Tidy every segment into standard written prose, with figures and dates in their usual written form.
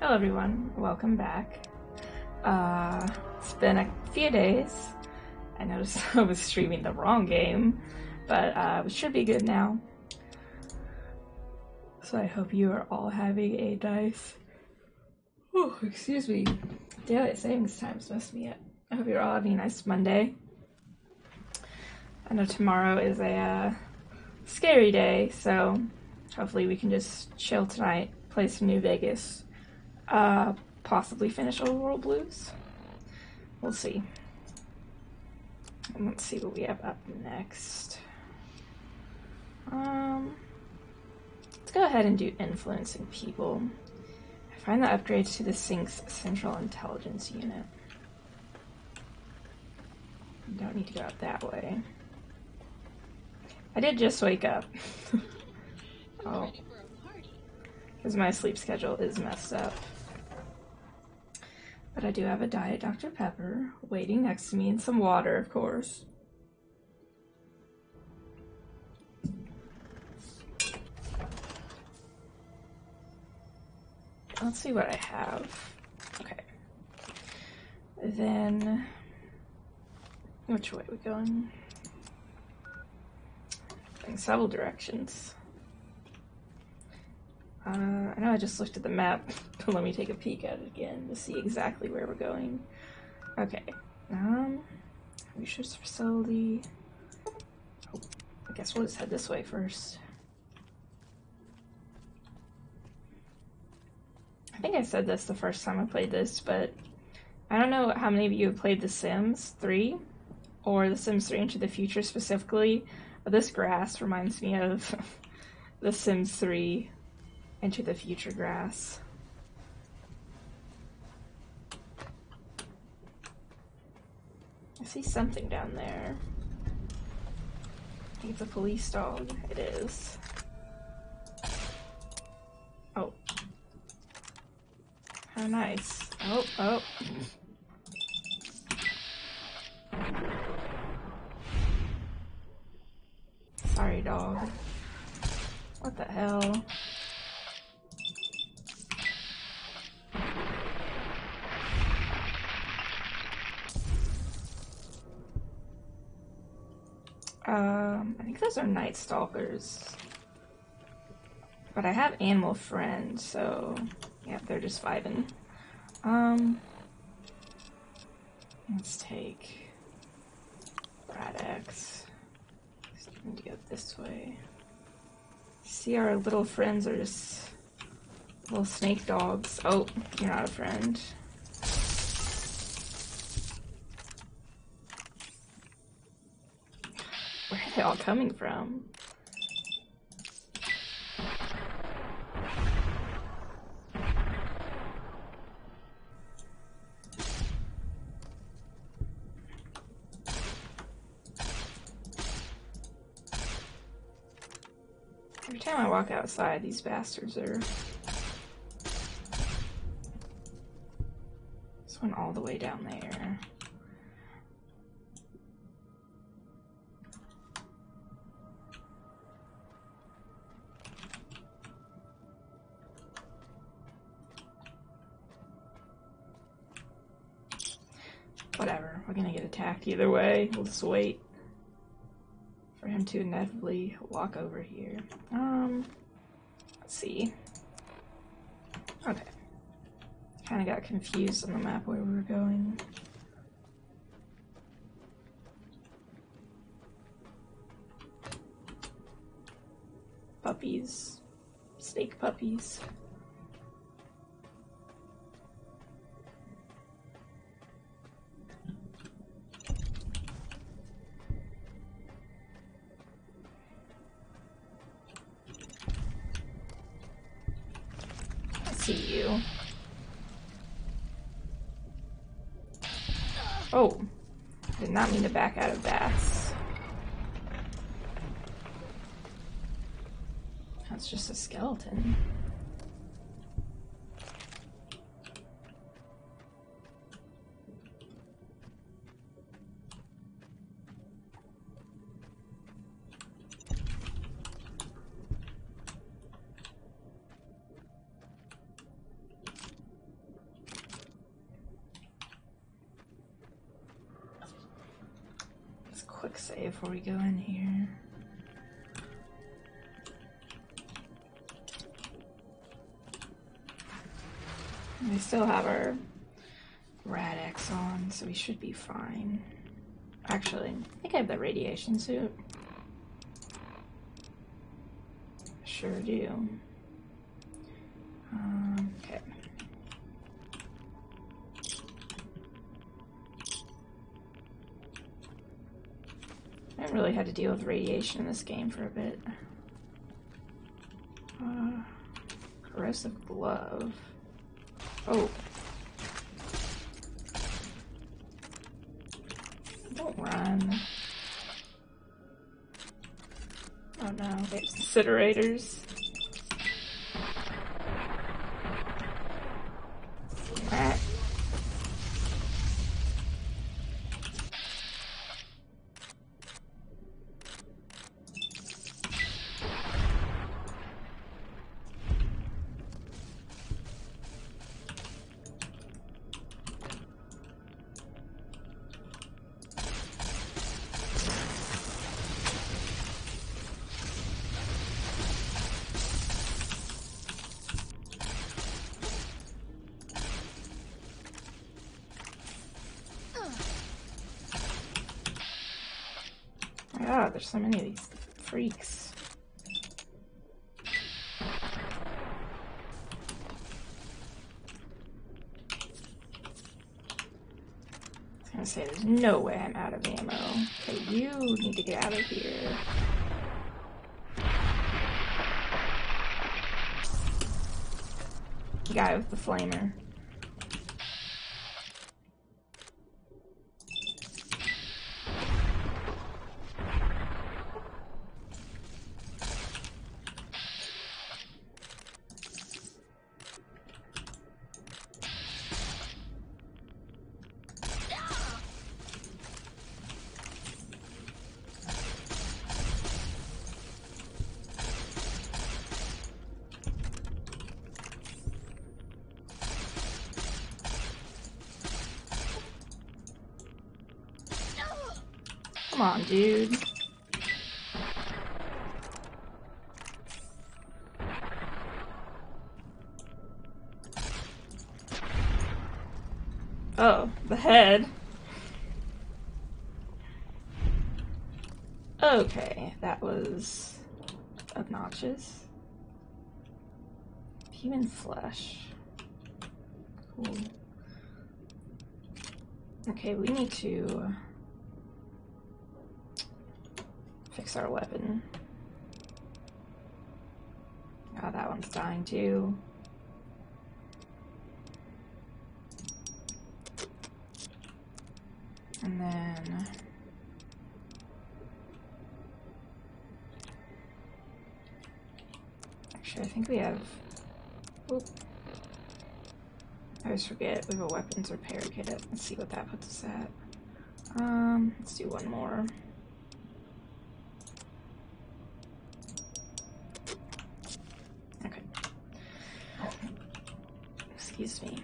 Hello everyone, welcome back. It's been a few days. I noticed I was streaming the wrong game, but it should be good now. So I hope you are all having a nice, excuse me, daylight savings time's messed me up. I hope you're all having a nice Monday. I know tomorrow is a scary day, so hopefully we can just chill tonight, play some New Vegas. Possibly finish Old World Blues. We'll see. And let's see what we have up next. Let's go ahead and do influencing people. Find the upgrades to the Sync's Central Intelligence Unit. Don't need to go out that way. I did just wake up. Oh. Because my sleep schedule is messed up. But I do have a Diet Dr. Pepper waiting next to me and some water, of course. Let's see what I have. Okay. Then, which way are we going? In several directions. I know I just looked at the map, but let me take a peek at it again to see exactly where we're going. Okay, research facility. Oh, I guess we'll just head this way first. I think I said this the first time I played this, but I don't know how many of you have played The Sims 3, or The Sims 3 Into the Future specifically, but this grass reminds me of The Sims 3 Into the Future grass. I see something down there. I think it's a police dog. It is. Oh. How nice. Oh, oh. Sorry, dog. What the hell? I think those are Night Stalkers. But I have Animal Friend, so yeah, they're just vibing. Let's take Brad X. Need to go this way. See, our little friends are just little snake dogs. Oh, you're not a friend. Where are they all coming from? Every time I walk outside, these bastards are... This one all the way down there. Whatever, we're gonna get attacked either way. We'll just wait for him to inevitably walk over here. Let's see. Okay. Kinda got confused on the map where we were going. Puppies. Snake puppies. See you. Oh, did not mean to back out of bats. That's just a skeleton. quick save before we go in here. We still have our Rad-X on, so we should be fine. Actually, I think I have the radiation suit. Sure do. Okay. I haven't really had to deal with radiation in this game for a bit. Corrosive glove. Oh. Don't run. Oh no, there's incinerators. Ah. God, there's so many of these freaks. I was gonna say, there's no way I'm out of ammo. Okay, you need to get out of here. Guy with the flamer. Come on, dude. Oh, the head. Okay, that was obnoxious. Human flesh. Cool. Okay, we need to fix our weapon. Oh, that one's dying too. And then actually I think we have, oop. I always forget we have a weapons repair kit. Let's see what that puts us at. Let's do one more. Okay. Excuse me.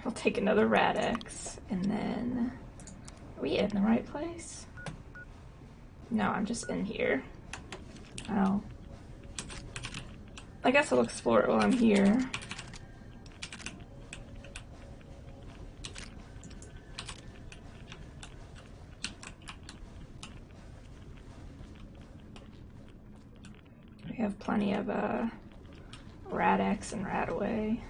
I'll take another Rad-X, and then are we in the right place? No, I'm just in here. Oh. I guess I'll explore it while I'm here. We have plenty of Rad-X and Rad-Away.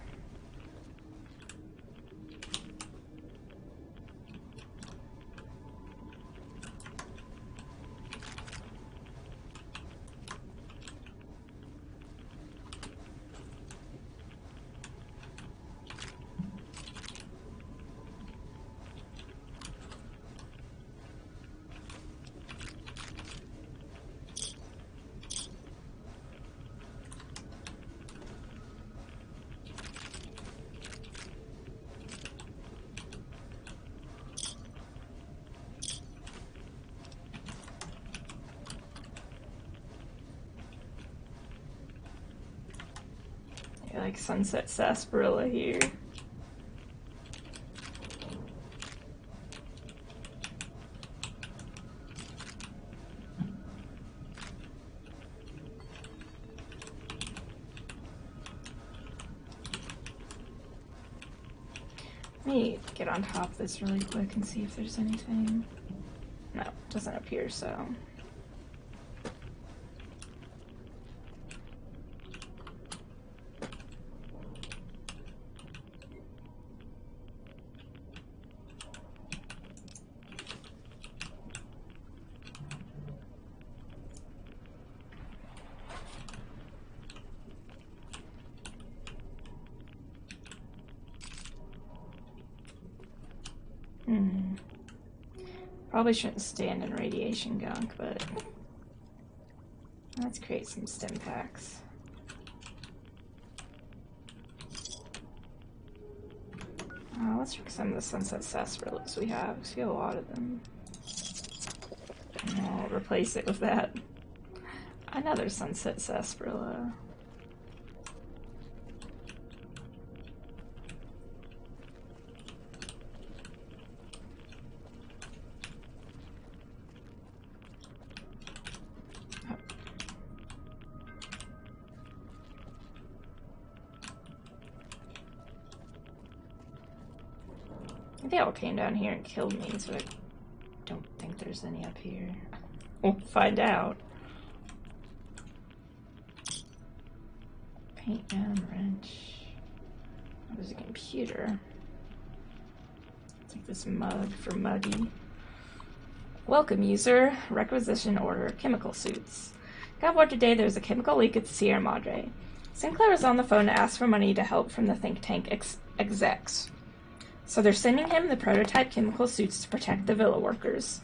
like sunset sarsaparilla here. Let me get on top of this really quick and see if there's anything. No, it doesn't appear so. Probably shouldn't stand in radiation gunk, but let's create some stim packs. Let's drink some of the sunset sarsaparillas we have. We have a lot of them. And I'll replace it with that. Another sunset sarsaparilla. They all came down here and killed me, so I don't think there's any up here. We'll find out. Paint gun, wrench. There's a computer. Take this mug for Muggy. Welcome, user. Requisition order chemical suits. Got word today there's a chemical leak at the Sierra Madre. Sinclair was on the phone to ask for money to help from the think tank execs. So they're sending him the prototype chemical suits to protect the villa workers.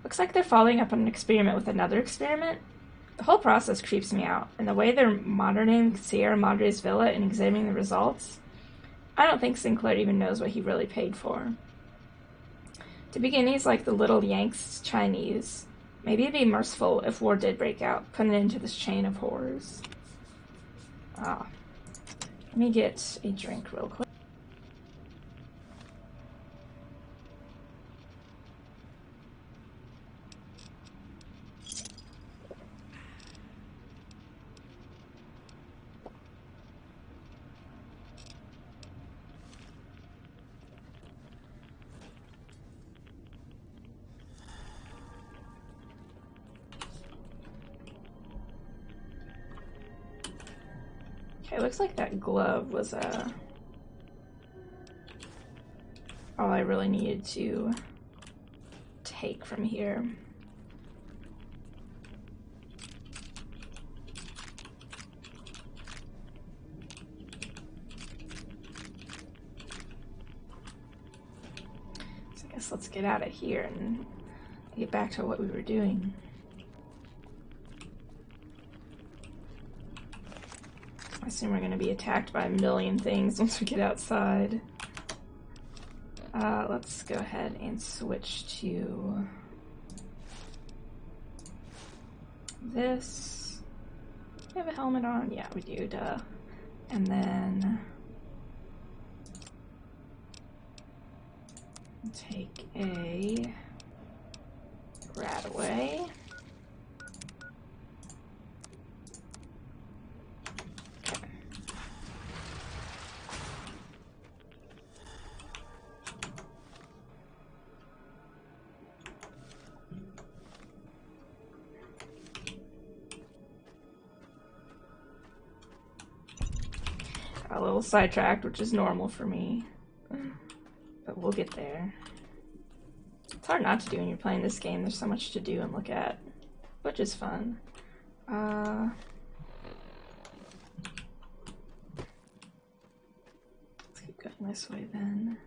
Looks like they're following up on an experiment with another experiment. The whole process creeps me out, and the way they're monitoring Sierra Madre's villa and examining the results, I don't think Sinclair even knows what he really paid for. To begin, he's like the little Yanks Chinese. Maybe it'd be merciful if war did break out, put an end to this chain of horrors. Let me get a drink real quick. Okay, looks like that glove was all I really needed to take from here. So I guess let's get out of here and get back to what we were doing. I assume we're going to be attacked by a million things once we get outside. Let's go ahead and switch to this. Do we have a helmet on? Yeah, we do, duh. And then take a rat away. A little sidetracked, which is normal for me, but we'll get there. It's hard not to do when you're playing this game. There's so much to do and look at, which is fun. Let's keep going this way then.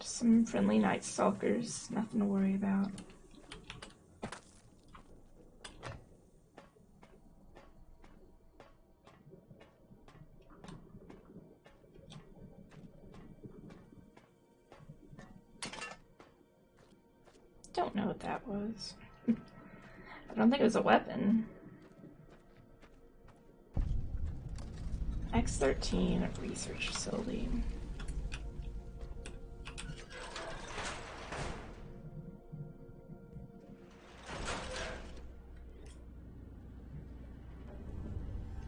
Some friendly night stalkers, nothing to worry about. that was. I don't think it was a weapon. X-13 research facility.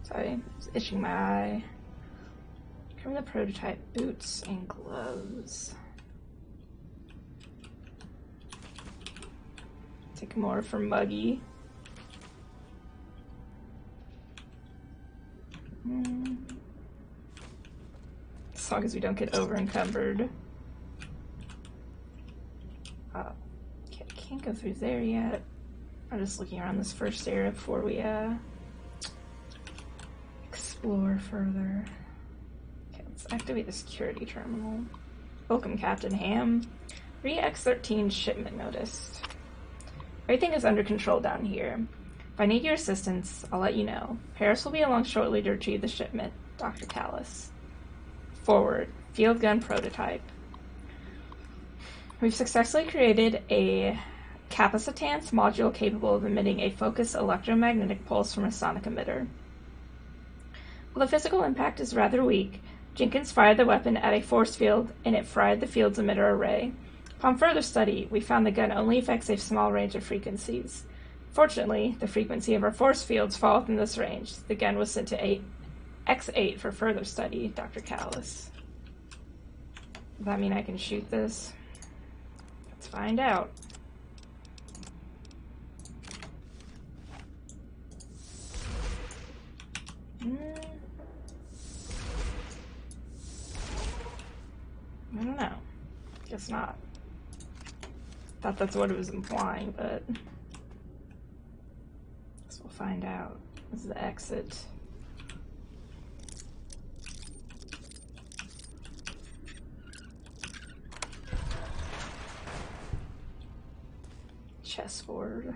Sorry, I was itching my eye. From the prototype, boots and gloves. Take more from Muggy. As long as we don't get over encumbered. Okay, can't go through there yet. I'm just looking around this first area before we explore further. Okay, let's activate the security terminal. Welcome, Captain Ham. Re-X-13 shipment noticed. Everything is under control down here. If I need your assistance, I'll let you know. Paris will be along shortly to retrieve the shipment. Dr. Callis. Forward. Field gun prototype. We've successfully created a capacitance module capable of emitting a focused electromagnetic pulse from a sonic emitter. While the physical impact is rather weak, Jenkins fired the weapon at a force field and it fried the field's emitter array. Upon further study, we found the gun only affects a small range of frequencies. Fortunately, the frequency of our force fields fall within this range. The gun was sent to X8 for further study, Dr. Callis. Does that mean I can shoot this? Let's find out. I don't know. Guess not. Thought that's what it was implying, but guess we'll find out. This is the exit. Chessboard.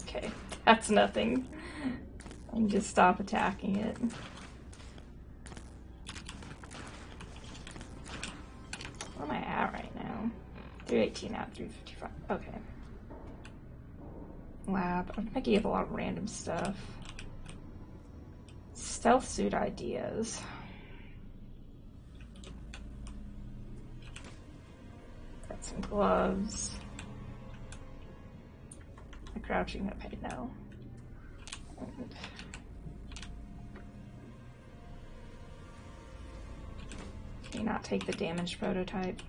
Okay, that's nothing. I can just stop attacking it. Where am I at right now? 318 out, 355. Okay. Lab. I'm picking up a lot of random stuff. Stealth suit ideas. Got some gloves. A crouching okay, no. And can you not take the damaged prototype?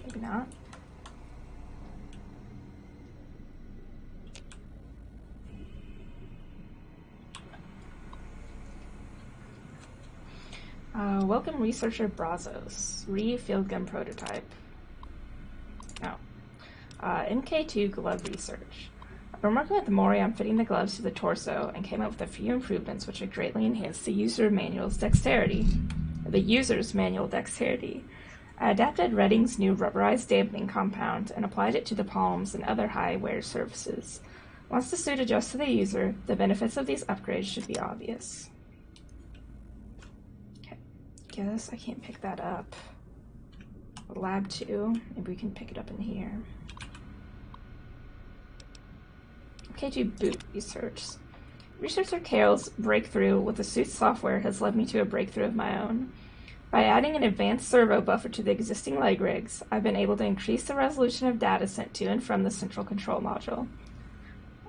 Maybe not. Welcome researcher Brazos. Field gun prototype. Oh. MK2 glove research. I've been working with Mori on fitting the gloves to the torso and came up with a few improvements which would greatly enhance the user's manual dexterity. I adapted Redding's new rubberized dampening compound and applied it to the palms and other high-wear surfaces. Once the suit adjusts to the user, the benefits of these upgrades should be obvious. Okay, guess I can't pick that up. Lab 2, maybe we can pick it up in here. MK2 boot research. Researcher Carol's breakthrough with the suit's software has led me to a breakthrough of my own. By adding an advanced servo buffer to the existing leg rigs, I've been able to increase the resolution of data sent to and from the central control module.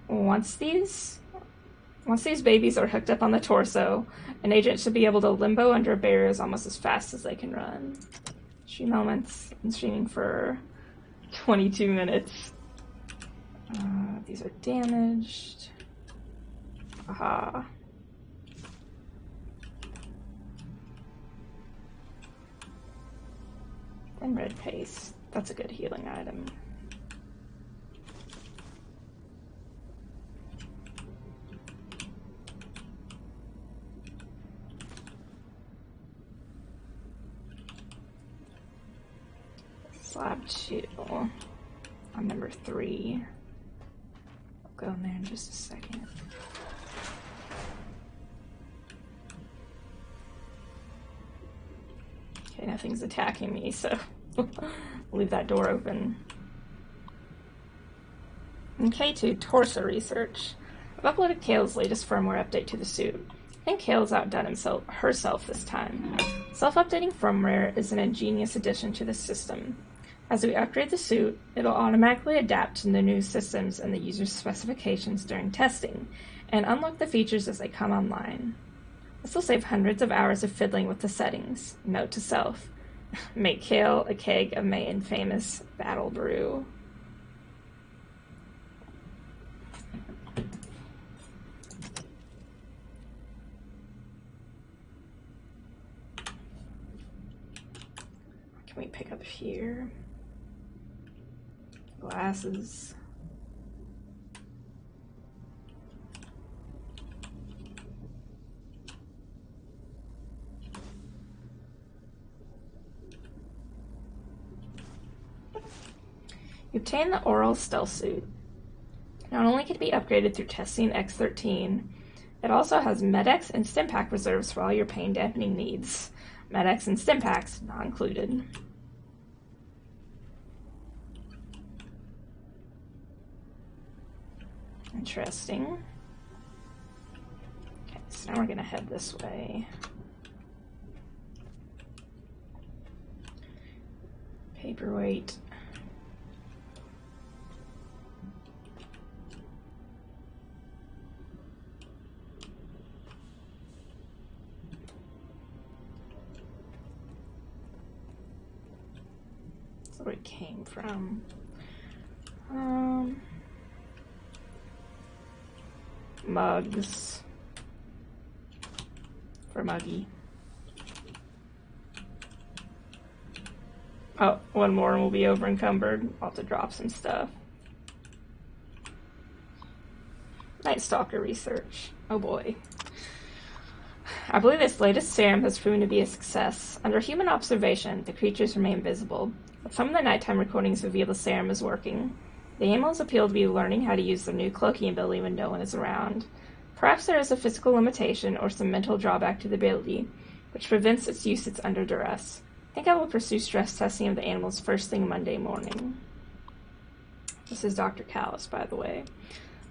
Once these babies are hooked up on the torso, an agent should be able to limbo under barriers almost as fast as they can run. Stream moments. I'm streaming for 22 minutes. These are damaged. Aha. And red paste. That's a good healing item. Slab 2. on number 3. I'll go in there in just a second. Okay, nothing's attacking me, so leave that door open. Okay, to torso research. I've uploaded Kale's latest firmware update to the suit. I think Kale's outdone herself this time. Self-updating firmware is an ingenious addition to the system. As we upgrade the suit, it'll automatically adapt to the new systems and the user's specifications during testing, and unlock the features as they come online. This will save hundreds of hours of fiddling with the settings. Note to self: make Kale a keg of my infamous battle brew. Can we pick up here? Glasses. You obtain the oral stealth suit. Not only can it be upgraded through testing X13, it also has Med-X and Stimpack reserves for all your pain dampening needs. Med-X and Stimpaks not included. Interesting. Okay, so now we're gonna head this way. Paperweight. That's where it came from. Mugs for Muggy. Oh, one more and we'll be over encumbered. I'll have to drop some stuff. Night Stalker research. Oh boy. I believe this latest serum has proven to be a success. Under human observation, the creatures remain visible, but some of the nighttime recordings reveal the serum is working. The animals appear to be learning how to use their new cloaking ability when no one is around. Perhaps there is a physical limitation or some mental drawback to the ability, which prevents its usage under duress. I think I will pursue stress testing of the animals first thing Monday morning. This is Dr. Callus, by the way.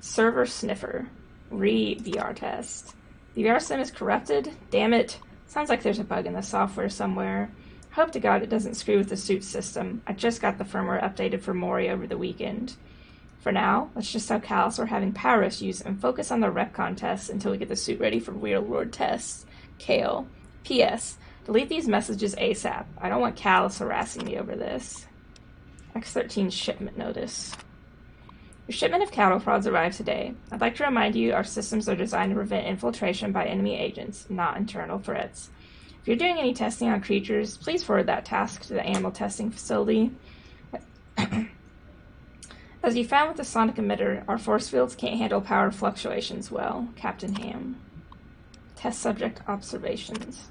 Server Sniffer. VR test. The VR sim is corrupted? Damn it. Sounds like there's a bug in the software somewhere. Hope to God it doesn't screw with the suit system. I just got the firmware updated for Mori over the weekend. For now, let's just tell Callus we're having power issues and focus on the rep contests until we get the suit ready for real world tests. Kale. P.S. Delete these messages ASAP. I don't want Callus harassing me over this. X13 shipment notice. Your shipment of cattle prods arrived today. I'd like to remind you our systems are designed to prevent infiltration by enemy agents, not internal threats. If you're doing any testing on creatures, please forward that task to the animal testing facility. As you found with the sonic emitter, our force fields can't handle power fluctuations well. Captain Ham. Test subject observations.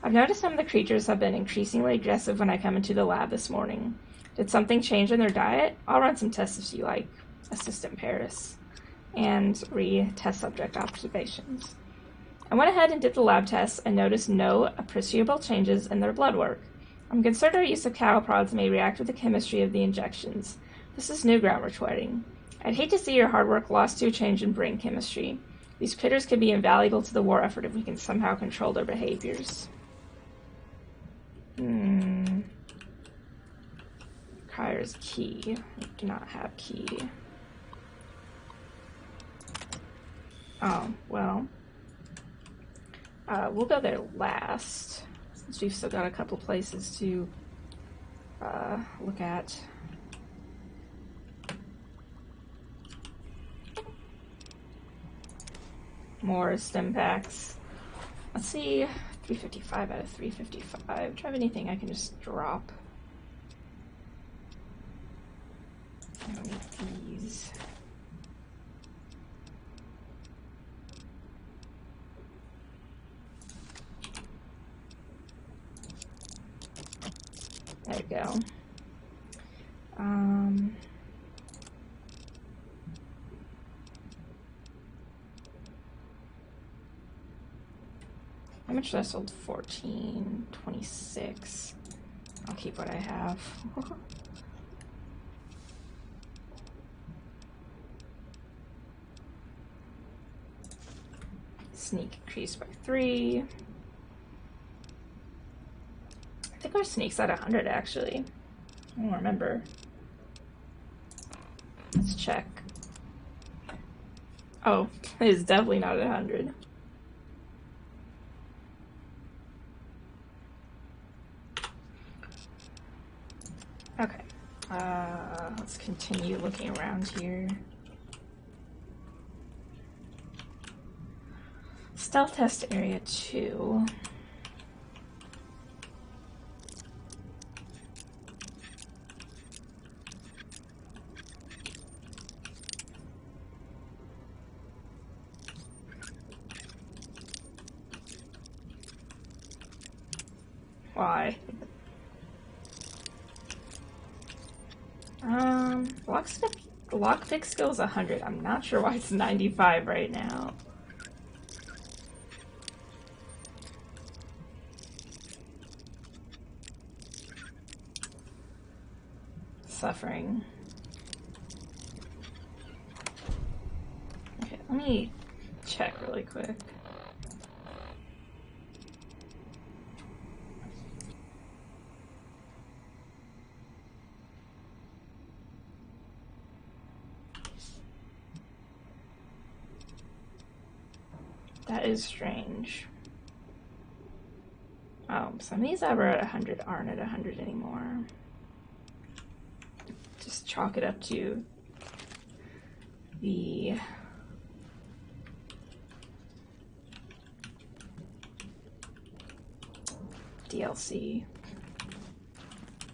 I've noticed some of the creatures have been increasingly aggressive when I come into the lab this morning. Did something change in their diet? I'll run some tests if you like. Assistant Paris. And test subject observations. I went ahead and did the lab tests and noticed no appreciable changes in their blood work. I'm concerned our use of cattle prods may react with the chemistry of the injections. This is new ground we're treading. I'd hate to see your hard work lost to a change in brain chemistry. These critters could be invaluable to the war effort if we can somehow control their behaviors. Requires key. We do not have key. Oh, well. We'll go there last, since we've still got a couple places to look at. More stim packs. Let's see, 355 out of 355. Do I have anything I can just drop? I don't need these. There we go. How much did I sold? 14, 26. I'll keep what I have. Sneak increased by 3. I think our sneak's at 100 actually. I don't remember. Let's check. Oh, it is definitely not at 100. Okay. Let's continue looking around here. Stealth test area 2. Why? Lockpick skill is 100. I'm not sure why it's 95 right now. Suffering. Okay, let me check really quick. That is strange. Oh, some of these that were at 100 aren't at 100 anymore. Just chalk it up to the DLC.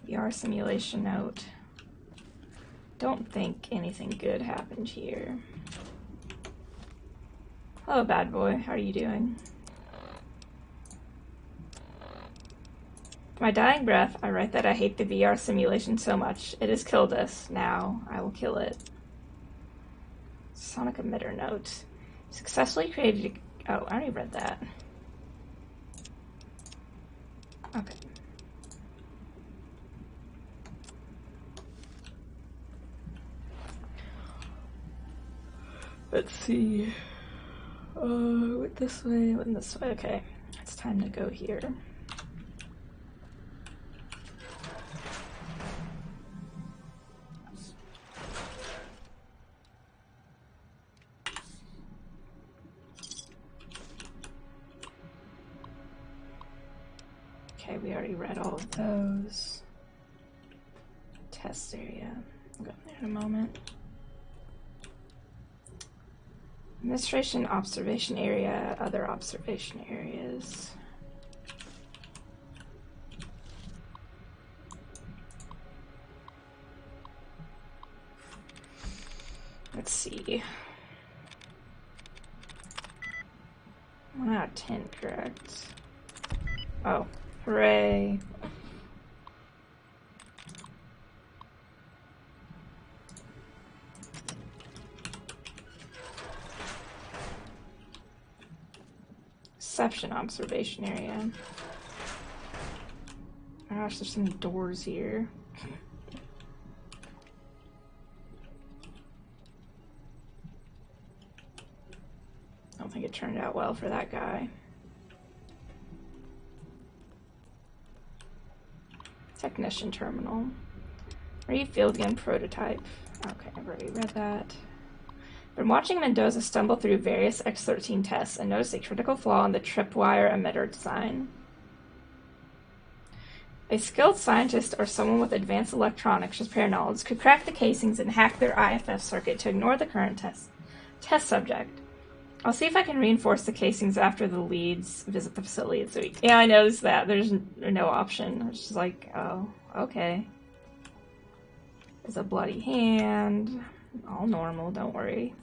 VR simulation note. Don't think anything good happened here. Hello, bad boy. How are you doing? My dying breath, I write that I hate the VR simulation so much. It has killed us. Now, I will kill it. Sonic emitter note. Successfully created a... Oh, I already read that. Okay. Let's see. Went this way, went this way. Okay, it's time to go here. Okay, we already read all of those. Test area. I'll go there in a moment. Administration observation area, other observation areas. Let's see. 1 out of 10, correct. Oh, hooray. Reception observation area. Oh gosh, there's some doors here. I don't think it turned out well for that guy. Technician terminal. Read field gun prototype. Okay, I've already read that. Been watching Mendoza stumble through various X-13 tests and noticed a critical flaw in the tripwire emitter design. A skilled scientist or someone with advanced electronics repair knowledge could crack the casings and hack their IFF circuit to ignore the current test subject. I'll see if I can reinforce the casings after the leads visit the facility this week. Yeah, I noticed that. There's no option. It's just like, oh, okay. There's a bloody hand. All normal, don't worry.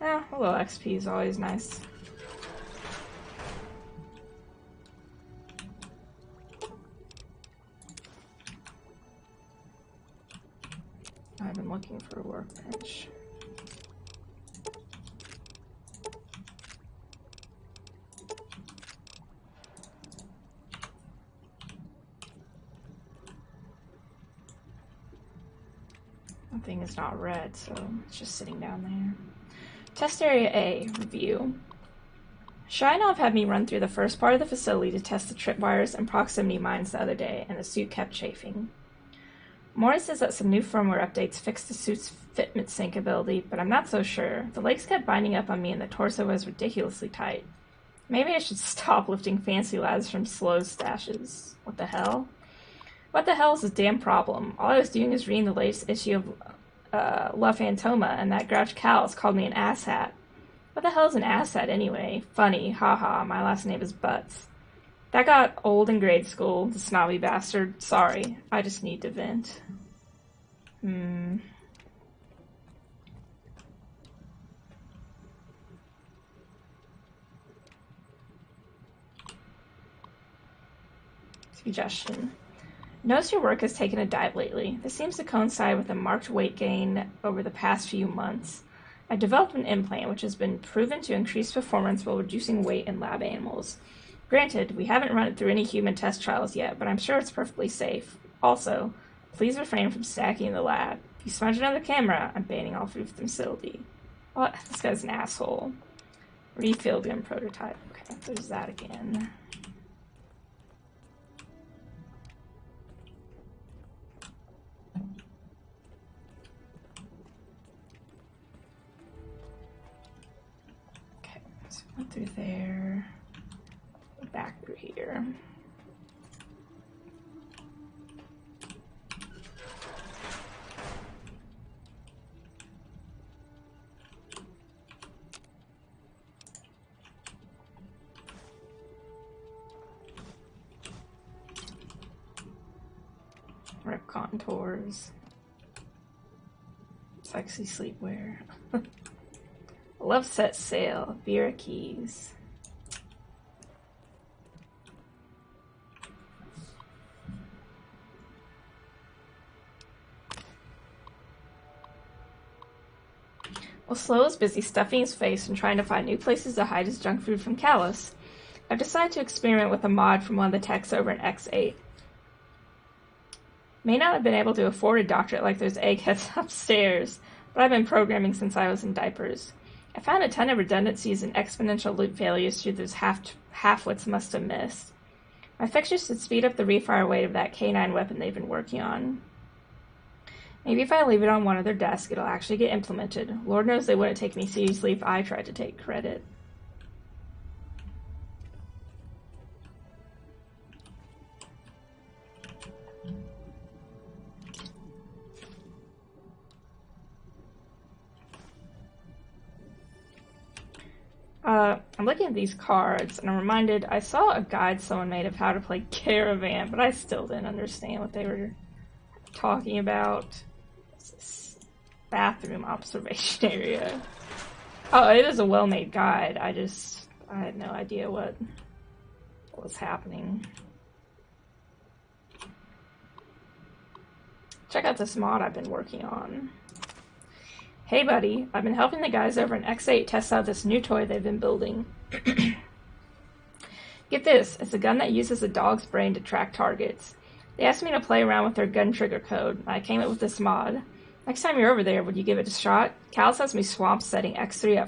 Yeah, a little XP is always nice. I've been looking for a workbench. That thing is not red, so it's just sitting down there. Test Area A, review. Shinov had me run through the first part of the facility to test the tripwires and proximity mines the other day, and the suit kept chafing. Mori says that some new firmware updates fixed the suit's fitment sync ability, but I'm not so sure. The legs kept binding up on me and the torso was ridiculously tight. Maybe I should stop lifting fancy lads from slow stashes. What the hell? What the hell is this damn problem? All I was doing is reading the latest issue of La Fantoma, and that grouch Cal's called me an asshat. What the hell is an asshat anyway? Funny, haha, my last name is Butts. That got old in grade school, the snobby bastard. Sorry, I just need to vent. Suggestion. Notice your work has taken a dive lately. This seems to coincide with a marked weight gain over the past few months. I developed an implant which has been proven to increase performance while reducing weight in lab animals. Granted, we haven't run it through any human test trials yet, but I'm sure it's perfectly safe. Also, please refrain from stacking in the lab. If you smudge another camera, I'm banning all food from the facility. What? This guy's an asshole. Refill gun prototype. Okay, there's that again. Okay, so we went through there. Back through here. Rip contours. Sexy sleepwear. Love set sail. Vera keys. While Slow is busy stuffing his face and trying to find new places to hide his junk food from Callus, I've decided to experiment with a mod from one of the techs over in X8. May not have been able to afford a doctorate like those eggheads upstairs, but I've been programming since I was in diapers. I found a ton of redundancies and exponential loop failures through those half-wits must have missed. My fixtures should speed up the refire weight of that K9 weapon they've been working on. Maybe if I leave it on one of their desks, it'll actually get implemented. Lord knows they wouldn't take me seriously if I tried to take credit. I'm looking at these cards, and I'm reminded I saw a guide someone made of how to play Caravan, but I still didn't understand what they were talking about. Bathroom observation area. Oh, it is a well-made guide. I had no idea what was happening. Check out this mod I've been working on. Hey buddy, I've been helping the guys over in X8 test out this new toy they've been building. Get this, it's a gun that uses a dog's brain to track targets. They asked me to play around with their gun trigger code, and I came up with this mod. Next time you're over there, would you give it a shot? Cal has me swamp setting X13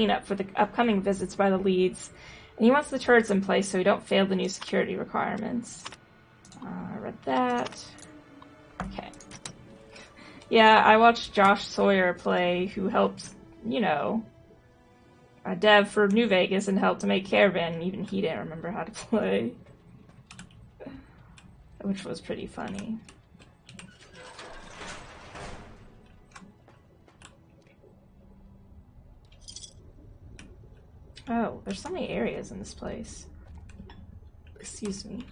up for the upcoming visits by the leads, and he wants the turrets in place so we don't fail the new security requirements. I read that. Okay. Yeah, I watched Josh Sawyer play, who helped, a dev for New Vegas and helped to make Caravan, and even he didn't remember how to play. Which was pretty funny. Oh, there's so many areas in this place. Excuse me.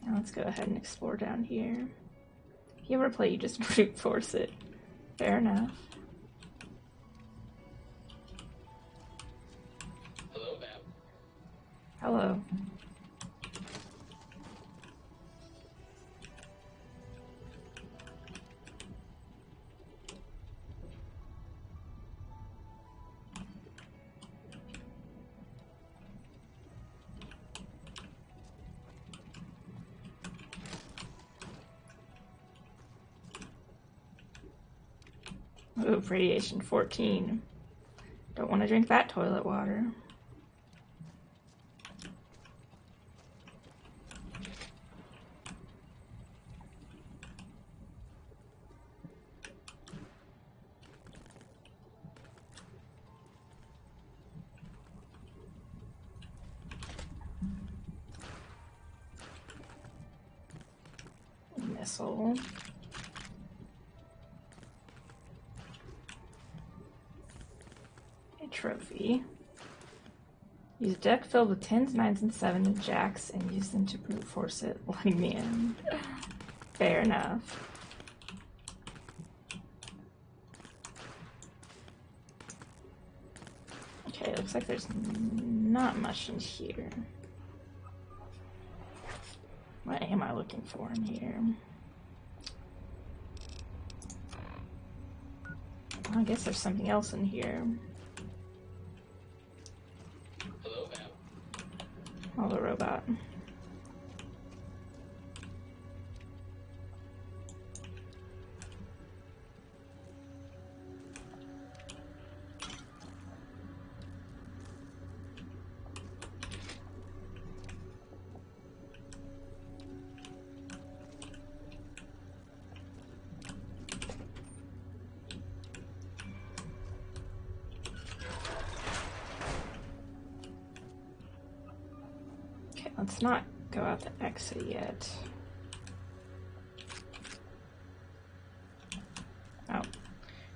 Now let's go ahead and explore down here. If you ever play, you just brute force it. Fair enough. Hello, ma'am. Hello. Ooh, radiation 14. Don't want to drink that toilet water. Missile. A trophy. Use a deck filled with 10s, 9s, and 7s and jacks and use them to brute force it, letting me in. Fair enough. Okay, looks like there's not much in here. What am I looking for in here? I guess there's something else in here. Hello, ma'am. Oh, the robot. Let's not go out the exit yet. Oh,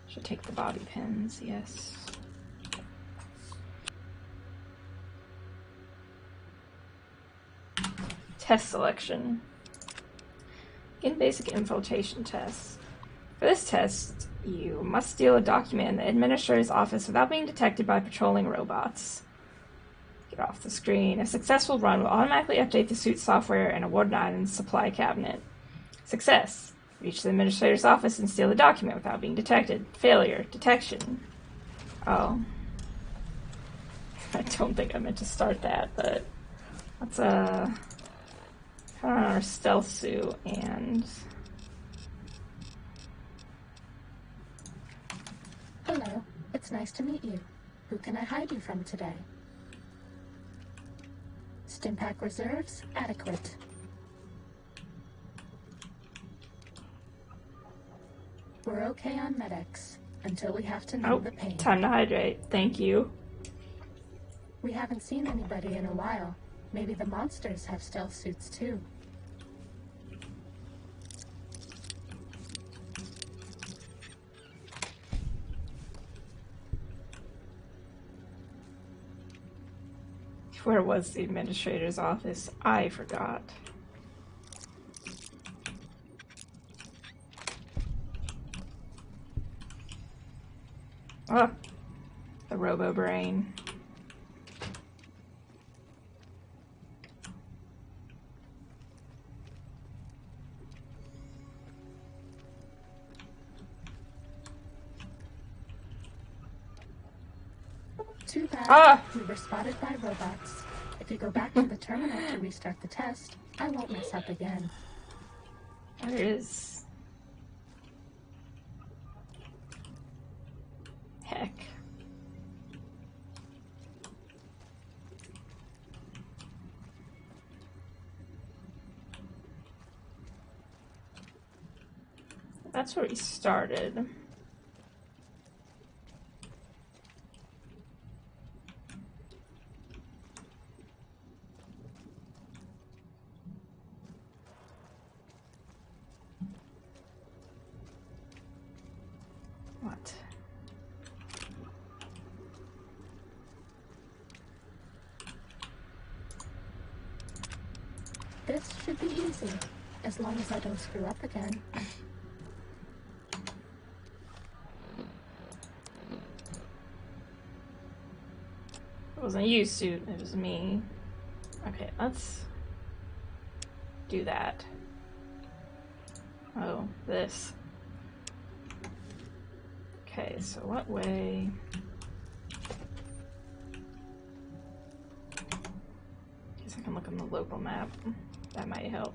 should take the bobby pins, yes. Test selection. In basic infiltration tests. For this test, you must steal a document in the administrator's office without being detected by patrolling robots. Get off the screen. A successful run will automatically update the suit software and award an item supply cabinet. Success. Reach the administrator's office and steal the document without being detected. Failure. Detection. Oh. I don't think I meant to start that, but let's put on our stealth suit and... Hello. It's nice to meet you. Who can I hide you from today? Stimpack reserves adequate. We're okay on medics until we have to numb the pain. Time to hydrate. Thank you. We haven't seen anybody in a while. Maybe the monsters have stealth suits too. Where was the administrator's office? I forgot. Oh, the robo-brain. Too bad. Ah! We were spotted by robots. If you go back to the terminal to restart the test, I won't mess up again. There is... Heck. That's where we started. What? This should be easy, as long as I don't screw up again. It wasn't you, suit. It was me. Okay, let's do that. Oh, this. Okay, so what way? Guess I can look on the local map. That might help.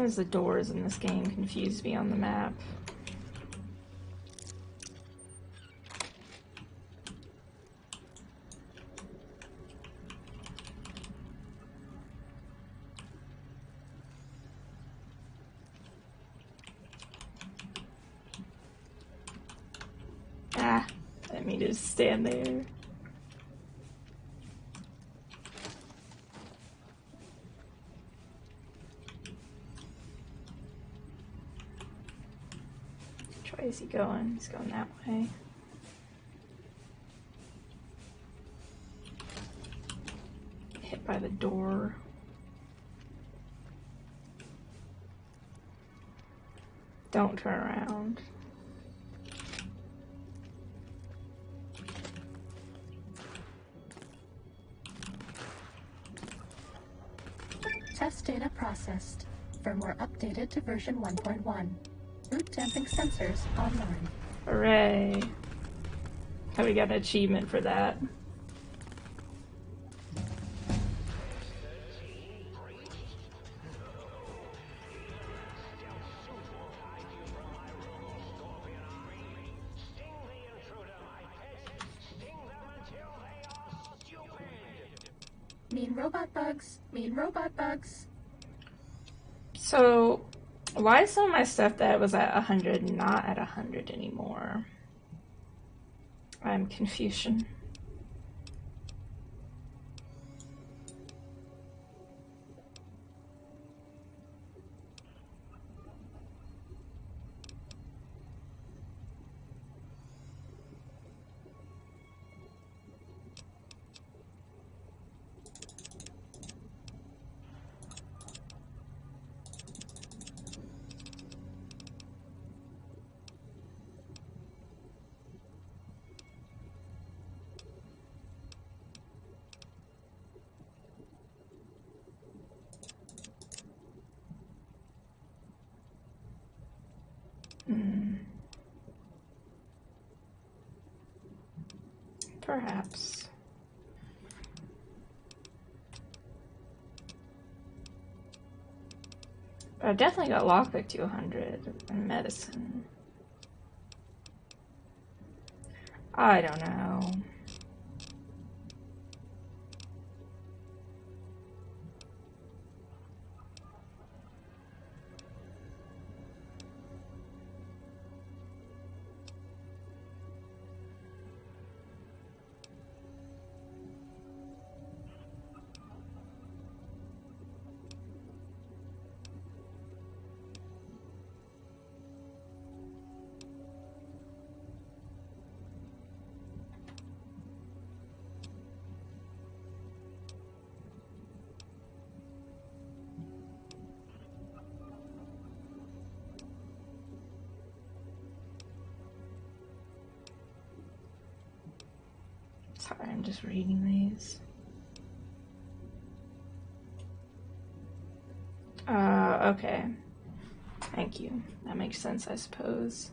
Sometimes the doors in this game confuse me on the map. Ah, I didn't mean to just stand there. Which way is he going? He's going that way. Hit by the door. Don't turn around. Test data processed. Firmware updated to version 1.1. Boot damping sensors online. Hooray. Oh, we got an achievement for that. Mean robot bugs. Mean robot bugs. So, why is some of my stuff that was at 100 not at 100 anymore? I'm Confucian. Perhaps. But I definitely got lockpick to 100 and medicine. I don't know. Sorry, I'm just reading these. Okay. Thank you. That makes sense, I suppose.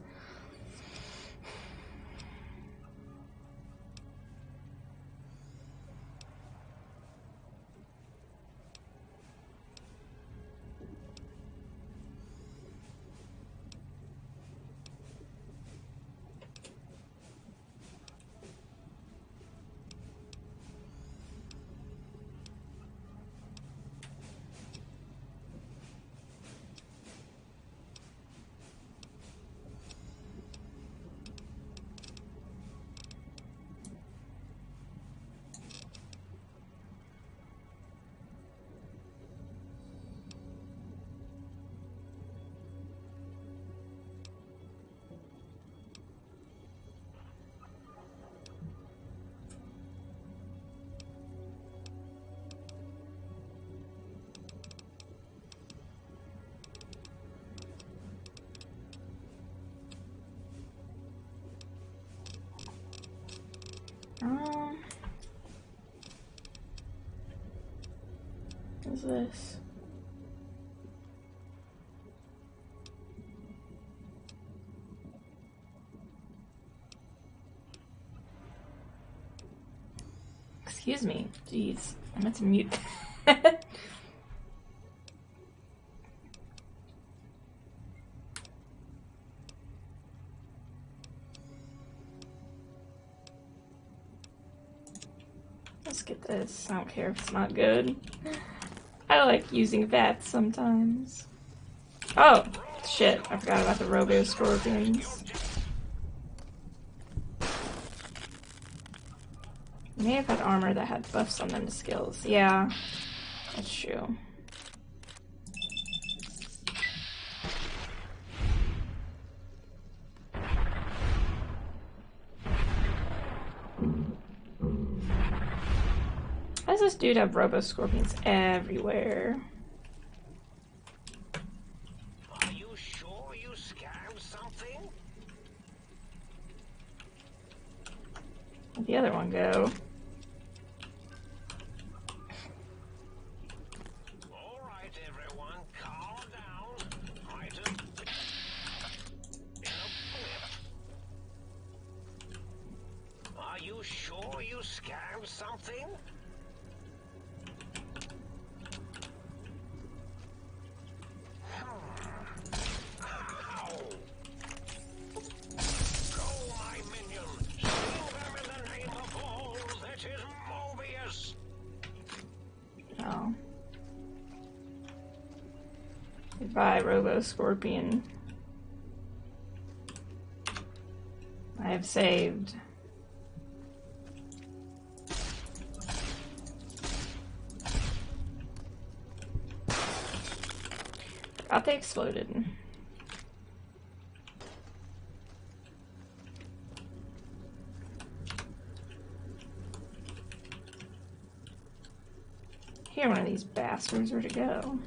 What is this? Excuse me. Jeez. I meant to mute. just get this. I don't care if it's not good. I like using VATS sometimes. Oh, shit. I forgot about the Robo Scorpions. I may have had armor that had buffs on them to skills. Yeah, that's true. Why does this dude have Robo Scorpions everywhere? Are you sure you scammed something? Where'd the other one go? All right, everyone, calm down. Might have been a blip. Are you sure you scammed something? Oh. Goodbye, Robo Scorpion. I have saved. Forgot they exploded. Here, one of these bastards, where'd it go?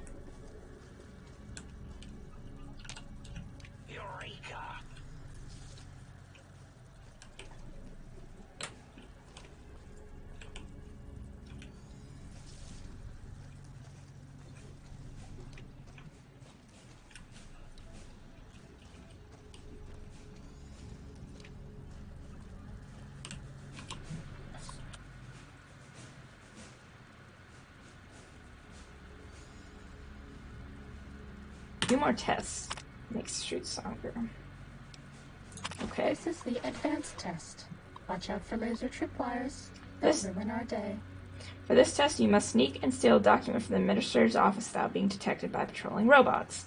Eureka! Do more tests. Makes shoot stronger. Okay. This is the advanced test. Watch out for laser tripwires. This- They'll ruin our day. For this test, you must sneak and steal a document from the Administrator's office without being detected by patrolling robots.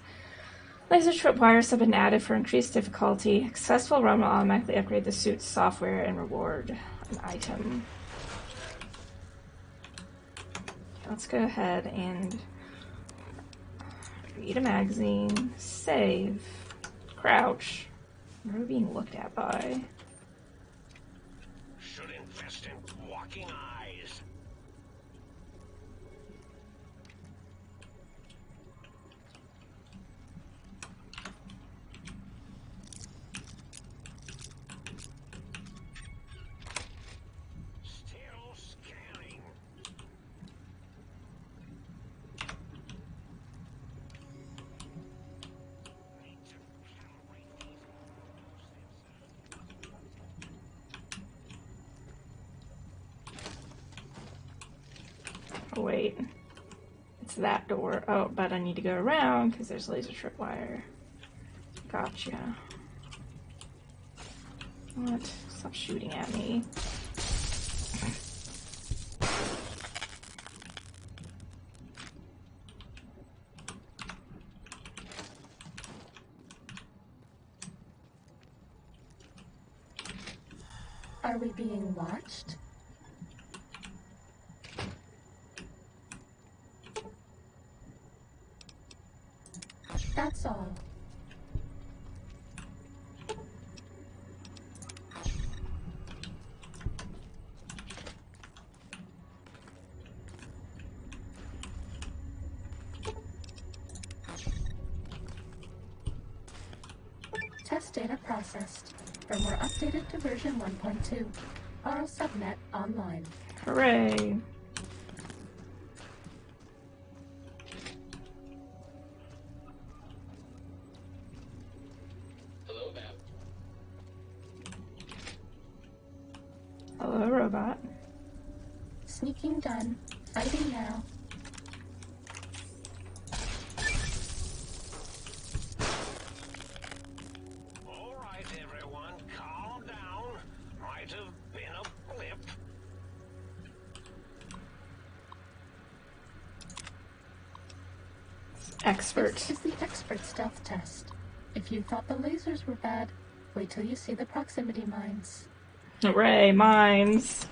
Laser tripwires have been added for increased difficulty. A successful run will automatically upgrade the suit's software and reward an item. Okay, let's go ahead and read a magazine, save, crouch. What are we being looked at by? Should invest in walking eyes. Still scanning. Need to calibrate these Oh, wait. It's that door. Oh, but I need to go around because there's laser tripwire. Gotcha. What? Stop shooting at me. Are we being watched? That's all. Test data processed. Firmware updated to version 1.2. Auto subnet online. Hooray. Hello, ma'am. Hello, robot. Sneaking done. Fighting now. All right, everyone, calm down. Might have been a blip. Expert. This is the expert stealth test. If you thought the lasers were bad, wait till you see the proximity mines. Hooray, mines.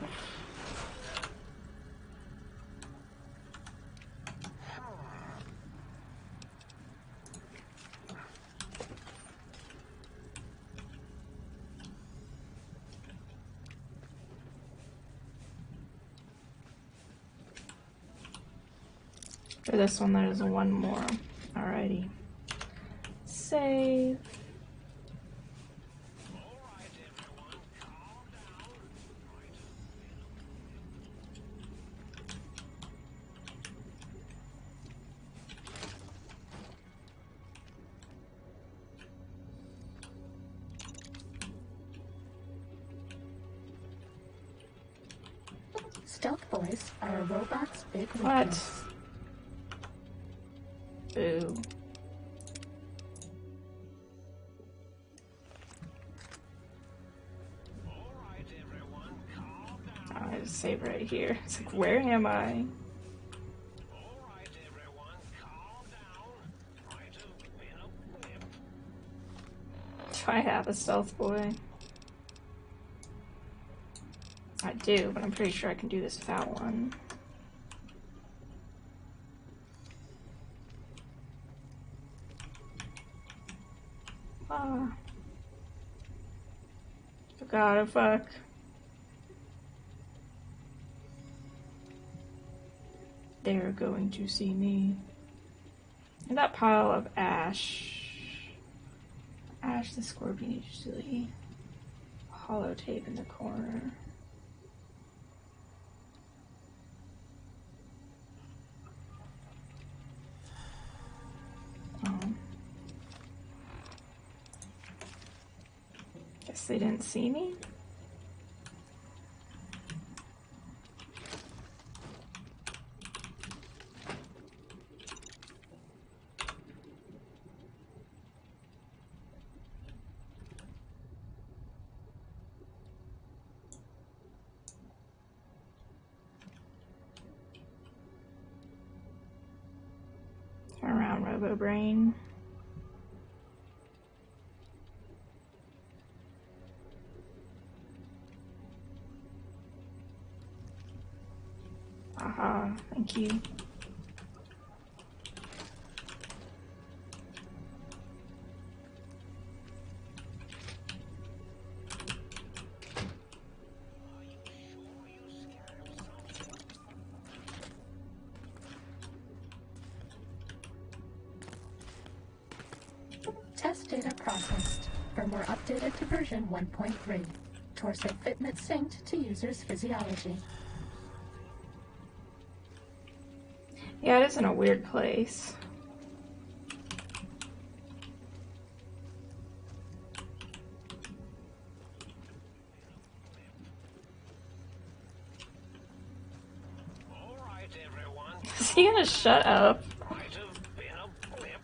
For this one, there's one more. Alrighty. Save. Stealth boys are a robot's big What? weakness. Boo. I just save right here. It's like, where am I? Do I have a stealth boy? I do, but I'm pretty sure I can do this without one. Ah. Oh god, oh fuck. They're going to see me. And that pile of ash. Ash the scorpion usually. Hollow tape in the corner. Guess they didn't see me? Turn around, RoboBrain. Aha, thank you. Test data processed. Firmware updated to version 1.3. Torso fitment synced to user's physiology. Yeah, it is in a weird place. Alright, everyone. Is he gonna shut up? Might have been a blip.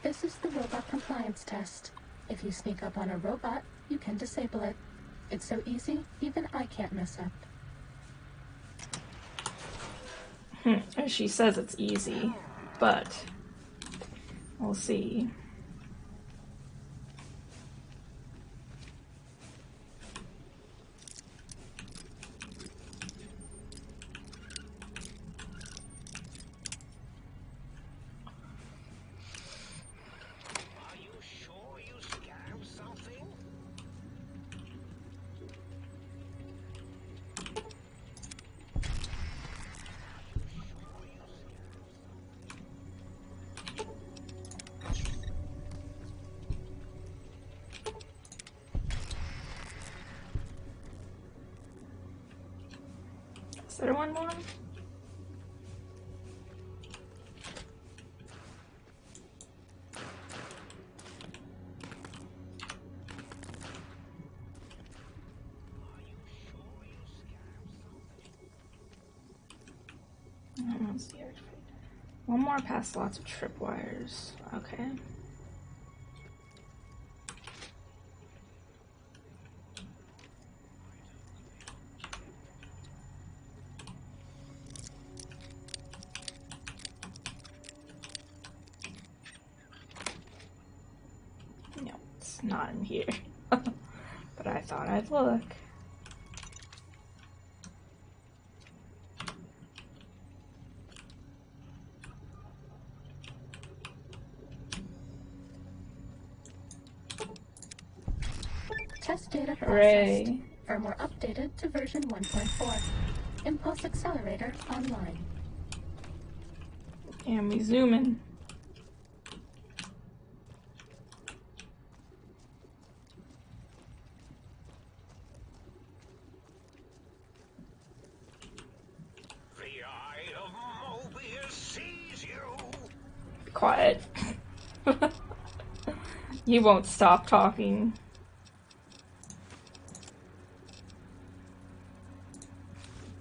This is the robot compliance test. If you sneak up on a robot, you can disable it. It's so easy, even I can't mess up. She says it's easy, but we'll see. Are you sure you scammed something? Is there one more? One more past lots of tripwires. Okay. It's not in here. But I thought I'd look. Test data Hooray. processed. Firmware updated to version 1.4. Impulse accelerator online. And we zoom in. The eye of Mobius sees you. Be quiet. You won't stop talking.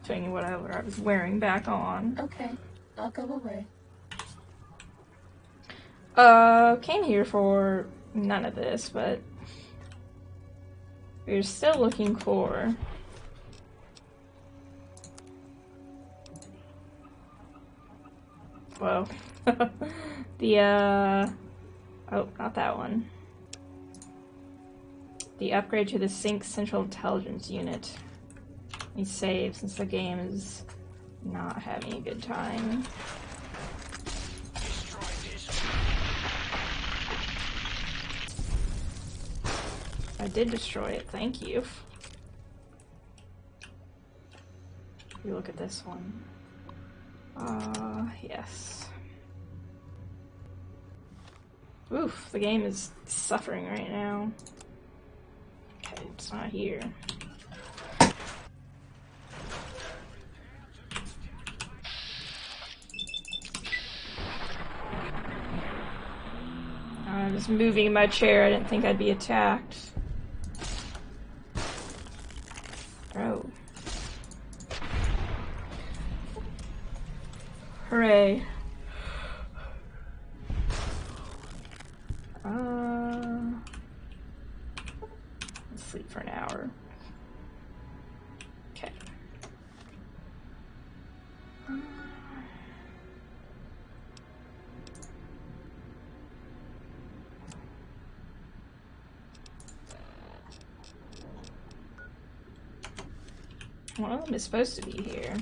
Putting whatever I was wearing back on. Okay, I'll go away. Came here for none of this, but we're still looking for well, the oh, not that one. The upgrade to the Sync Central Intelligence Unit. Let me save since the game is not having a good time. Destroy this. I did destroy it, thank you. We look at this one. Yes. Oof, the game is suffering right now. Okay, it's not here. I'm just moving my chair, I didn't think I'd be attacked. Oh. Hooray. Let's sleep for an hour. Okay. One of them is supposed to be here.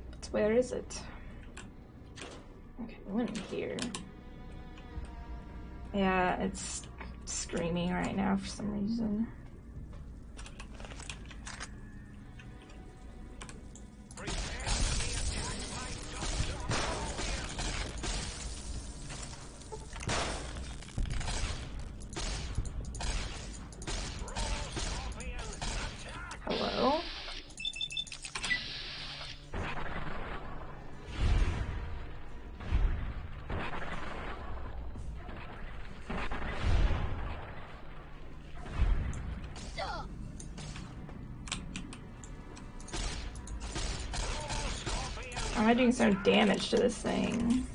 But where is it? Okay, we went in here. Yeah, it's screaming right now for some reason. Hello? Am I doing some damage to this thing?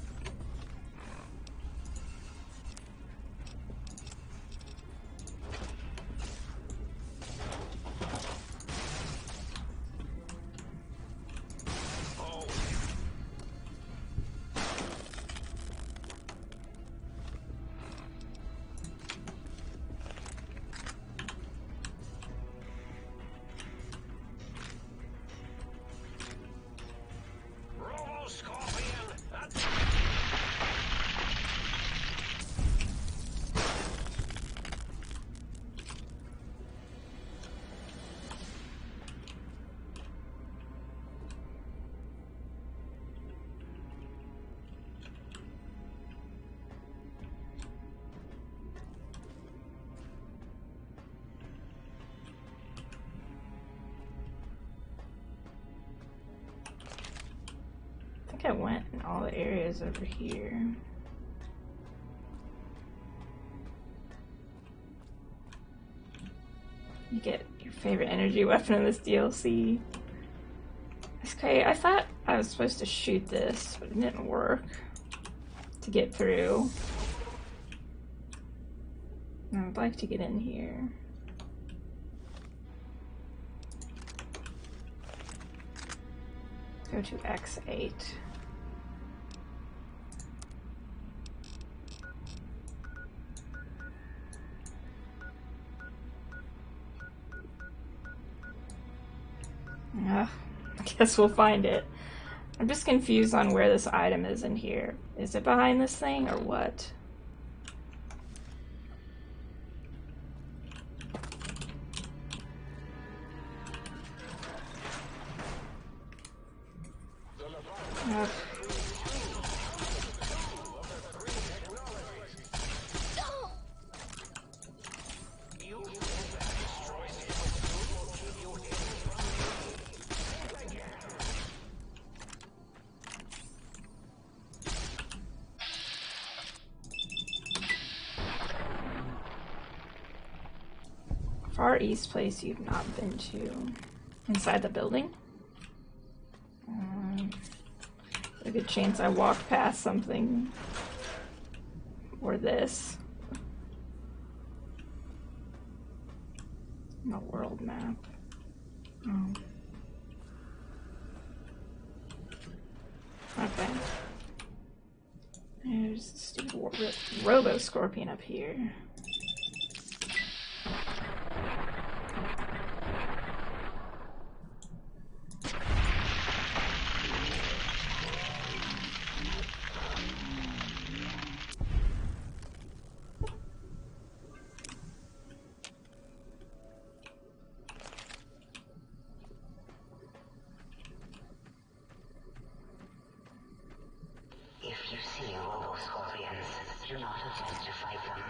I think I went in all the areas over here. You get your favorite energy weapon in this DLC. Okay, I thought I was supposed to shoot this, but it didn't work to get through. I would like to get in here. Go to X8. Guess we'll find it. I'm just confused on where this item is in here. Is it behind this thing or what? Ugh. Far East place you've not been to. Inside the building? A good chance I walked past something. Or this. A world map. Oh. Okay. There's a stupid Robo-Scorpion up here. If you see robo-scorpions, do not attempt to fight them.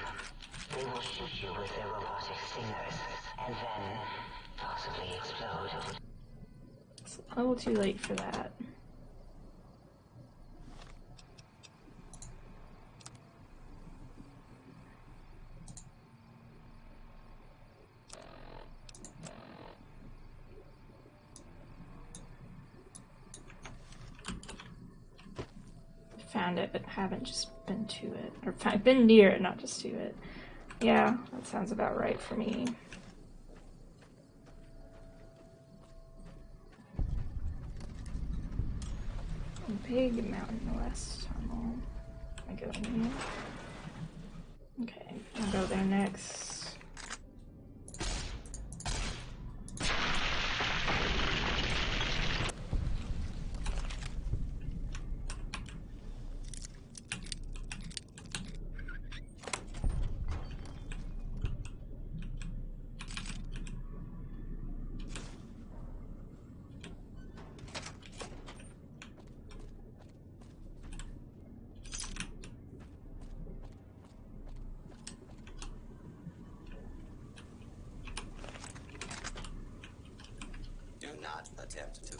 They will shoot you with their robotic stingers, and then possibly explode. It's a little too late for that. Found it, but haven't just been to it. Or I've been near it, not just to it. Yeah, that sounds about right for me. Big Mountain West Tunnel. I go in here. Okay, I'll go there next. Do not attempt to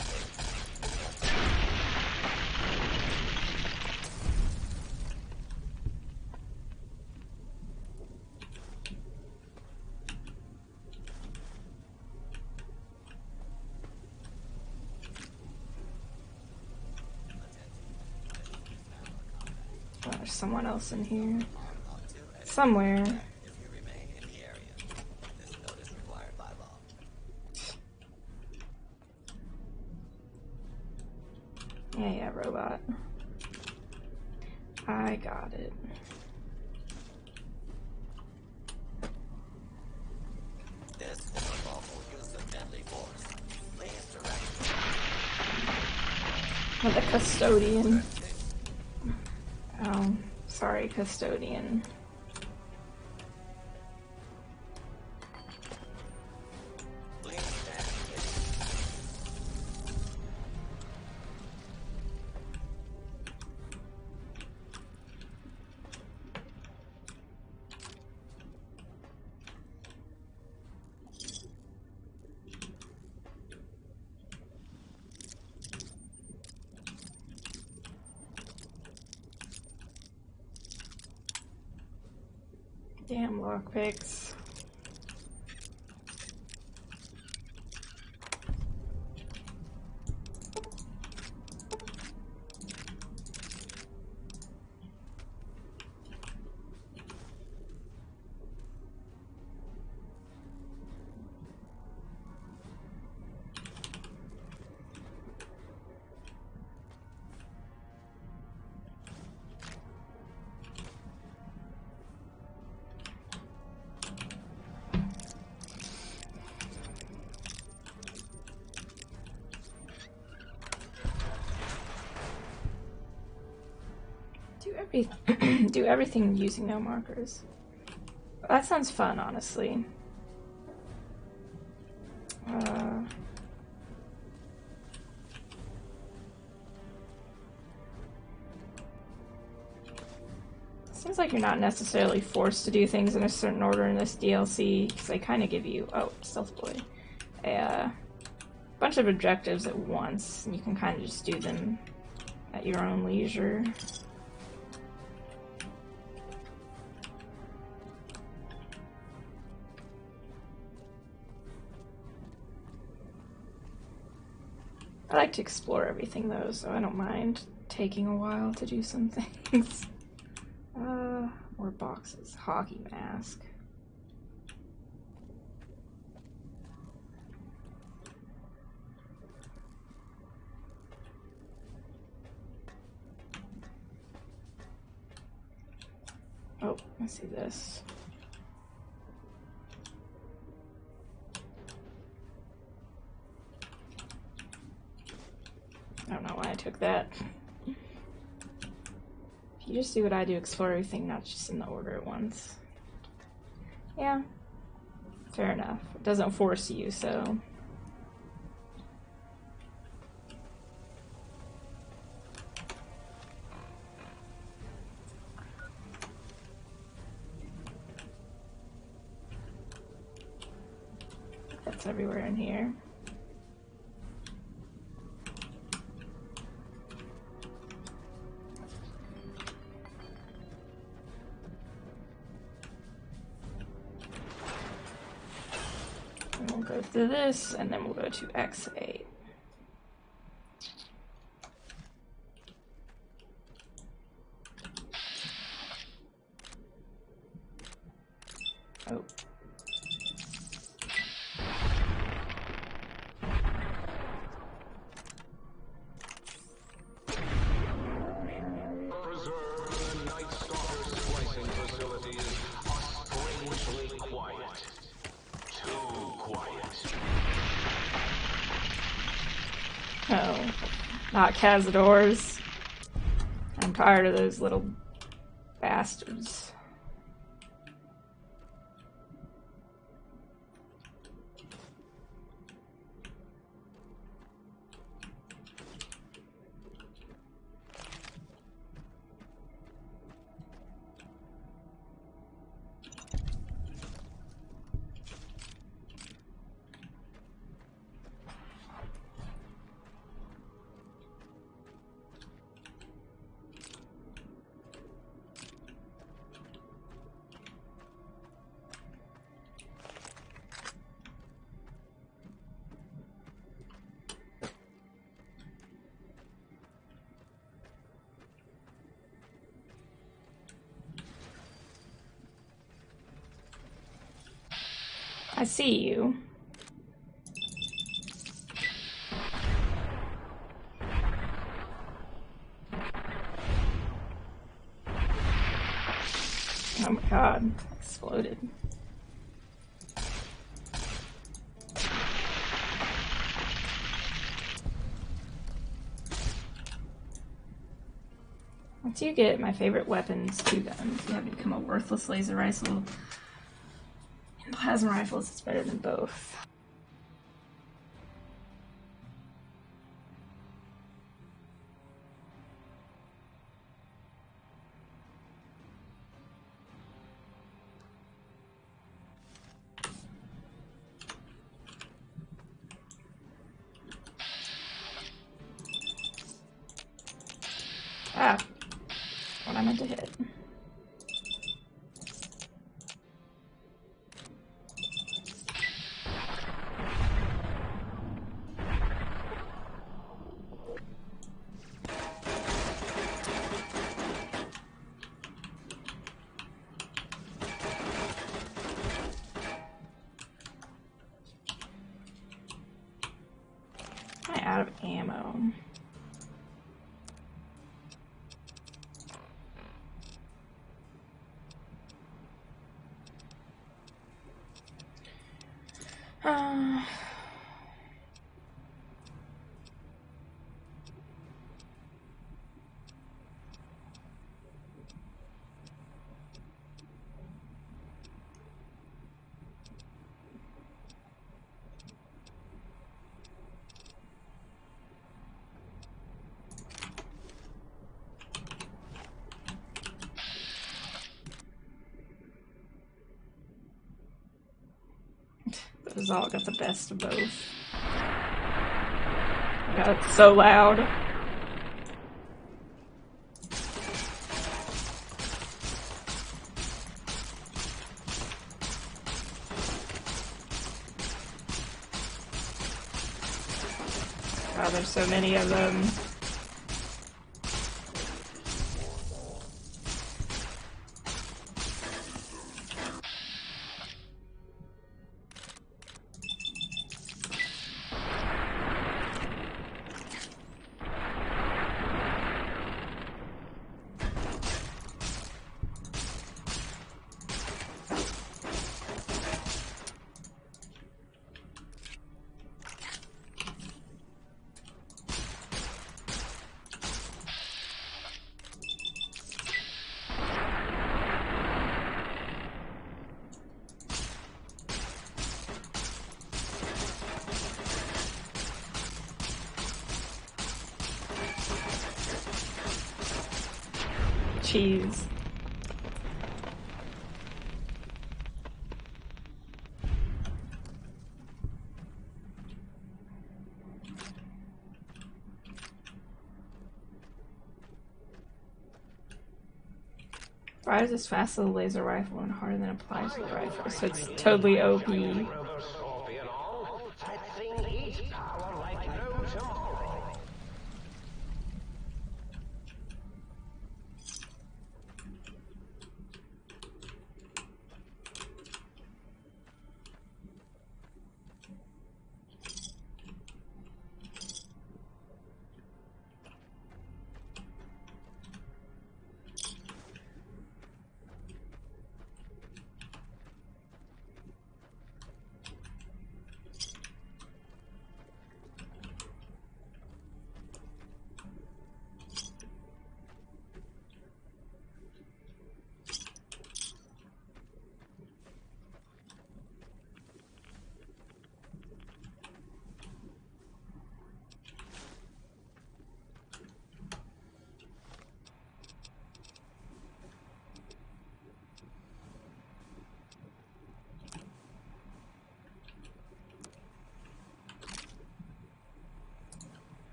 Oh, there's someone else in here. Somewhere. if you remain in the area. This note is required by law. Yeah, robot. I got it. This is unlawful use of deadly force. Please direct. Oh, the custodian. Oh, sorry, custodian. Please stand. Damn lockpicks. Do everything using no markers. That sounds fun, honestly. Seems like you're not necessarily forced to do things in a certain order in this DLC, because they kind of give you, oh, stealth boy, a bunch of objectives at once, and you can kind of just do them at your own leisure. I like to explore everything though, so I don't mind taking a while to do some things. More boxes. Hockey mask. Oh, let's see this. I don't know why I took that. You just do what I do, explore everything, not just in the order at once. Yeah, fair enough. It doesn't force you, so... That's everywhere in here. We'll go through this, and then we'll go to X8. Oh. Oh, not cazadors. I'm tired of those little bastards. I see you. Oh my god, exploded. Once you get my favorite weapons, 2 guns, you have to become a worthless laser rifle. In plasma rifles, it's better than both. Ah, what I meant to hit. Am I out of ammo? all got the best of both. God, it's so loud. God, there's so many of them. Cheese. Fires as fast as a laser rifle and harder than applies to the rifle, so it's totally OP. Scorpion on. That thing eats power like no tomorrow.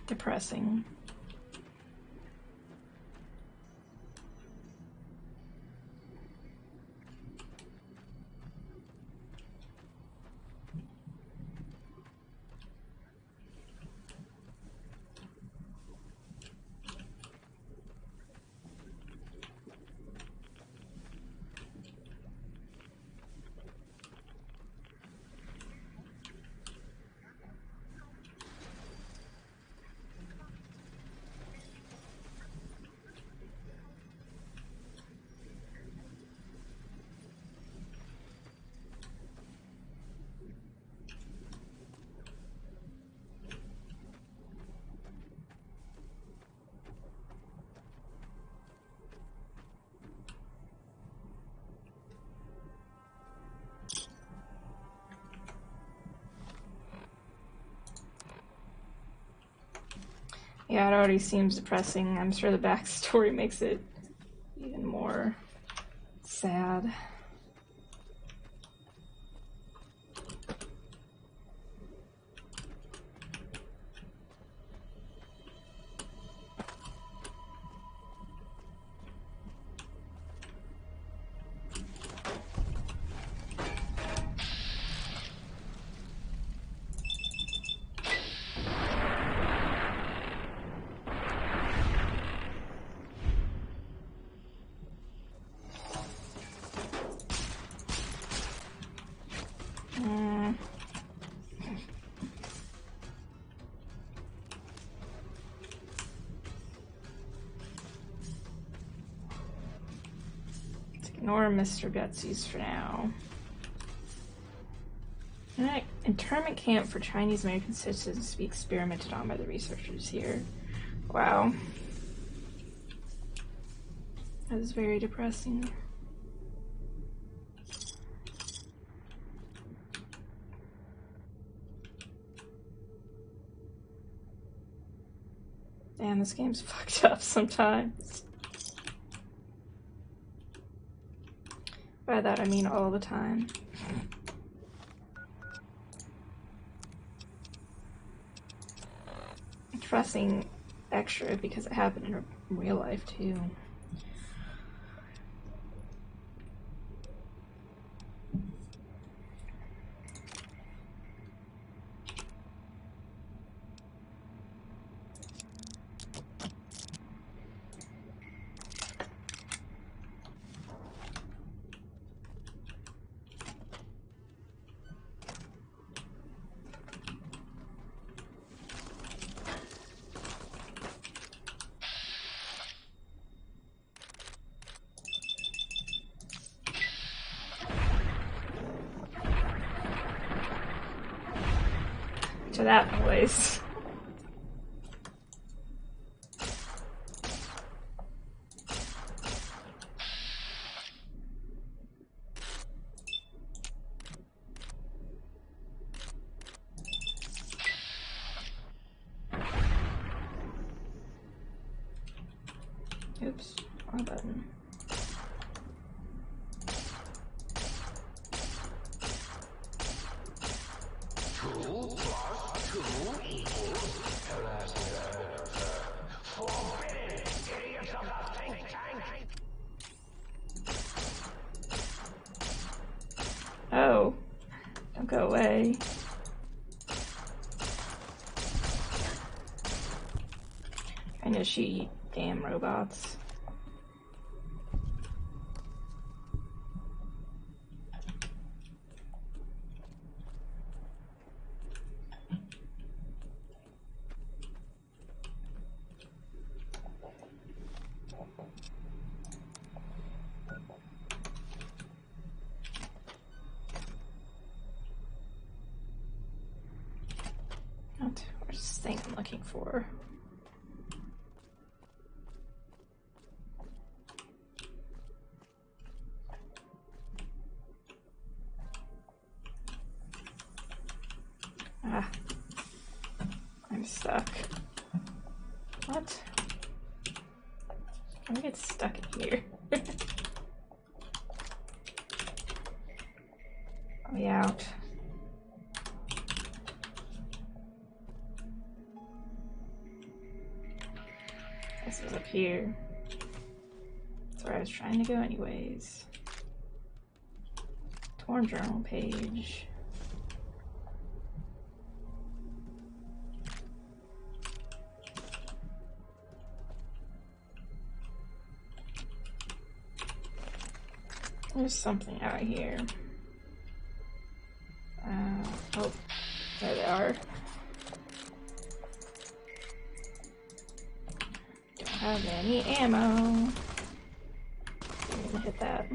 Depressing. Yeah, it already seems depressing. I'm sure the backstory makes it even more sad. Ignore Mr. Gutsy's for now. Internment camp for Chinese American citizens to be experimented on by the researchers here. Wow. That is very depressing. Damn, this game's fucked up sometimes. By that I mean all the time. Depressing extra because it happened in real life too. To that noise. Oops, wrong button. Oh, don't go away. I know she damn robots. Where's this thing I'm looking for? Ah, I'm stuck. What? I get stuck in here. Let me out. This is up here. That's where I was trying to go anyways. Torn journal page. There's something out here. Oh, there they are. Don't have any ammo. I'm gonna hit that.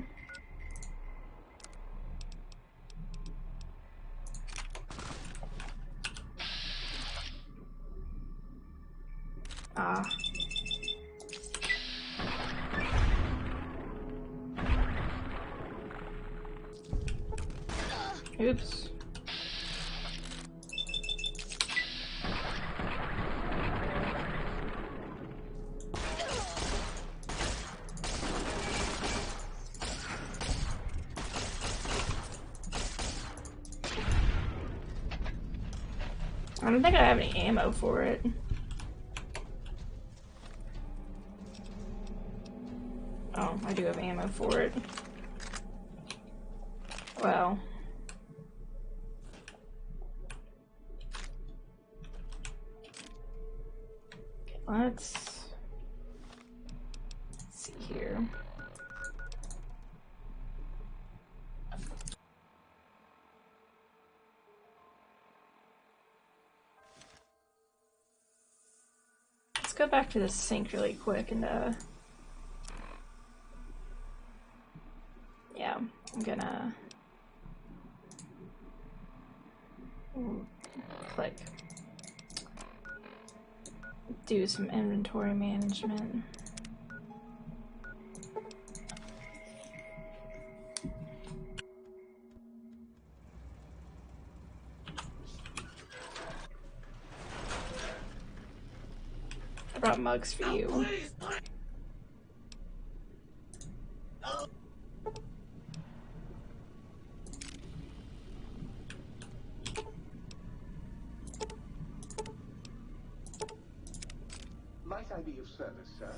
Ah. Oops. I don't think I have any ammo for it. Oh, I do have ammo for it. Well. Let's see here. Let's go back to the sink really quick and I'm gonna click do some inventory management. I brought mugs for you. Might I be of service, sir?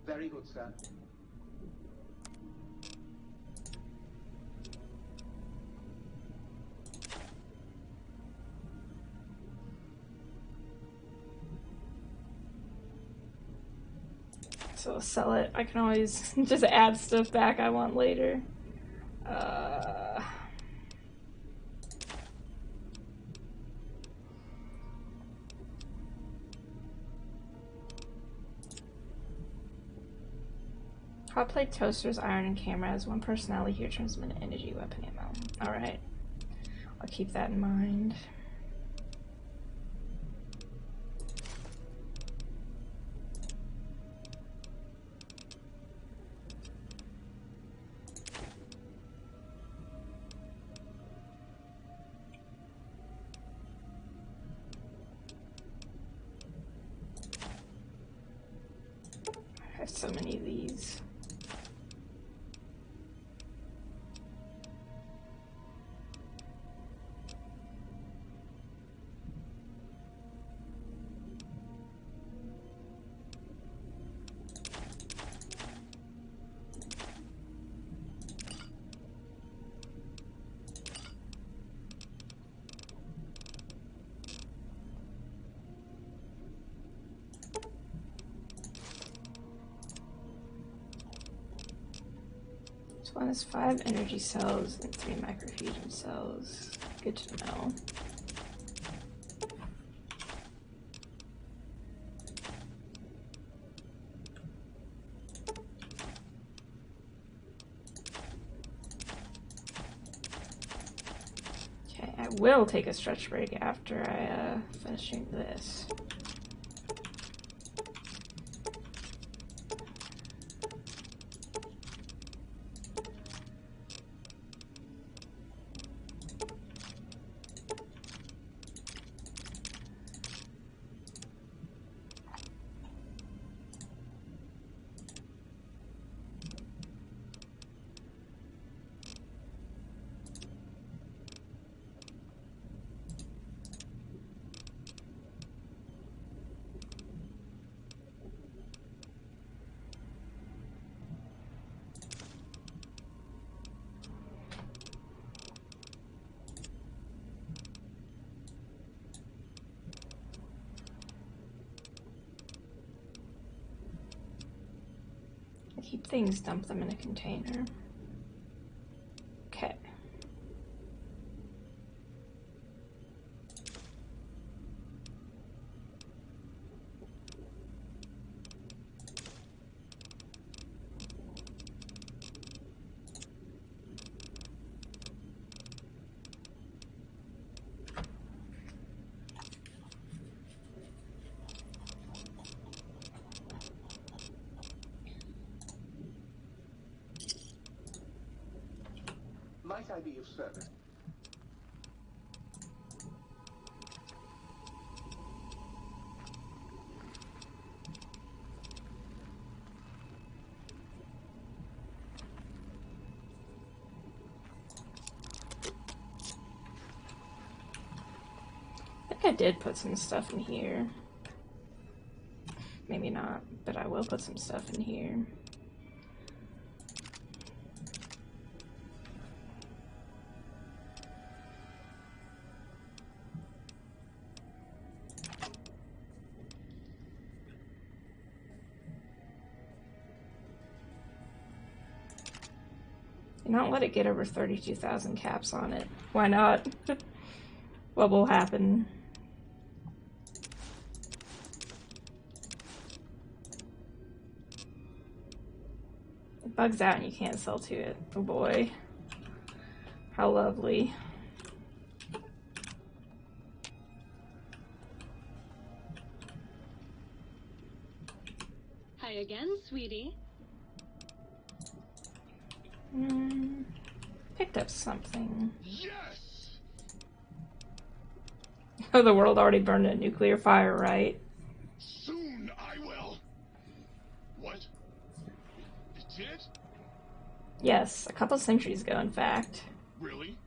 Very good, sir. So I'll sell it. I can always just add stuff back I want later. Hot plate, toasters, iron, and camera has one personality here, transmit energy, weapon ammo. Alright. I'll keep that in mind. I have so many of these. This one has 5 energy cells and 3 microfusion cells. Good to know. Okay, I will take a stretch break after I finishing this. Keep things, dump them in a container. Okay. Might I be of service? I think I did put some stuff in here. Maybe not, but I will put some stuff in here. Not let it get over 32,000 caps on it. Why not? What will happen? bugs out and you can't sell to it. Oh boy. How lovely. Hi again, sweetie. Picked up something. Yes! Oh, the world already burned in a nuclear fire, right? Soon I will. What? It did? Yes, a couple centuries ago, in fact. Really?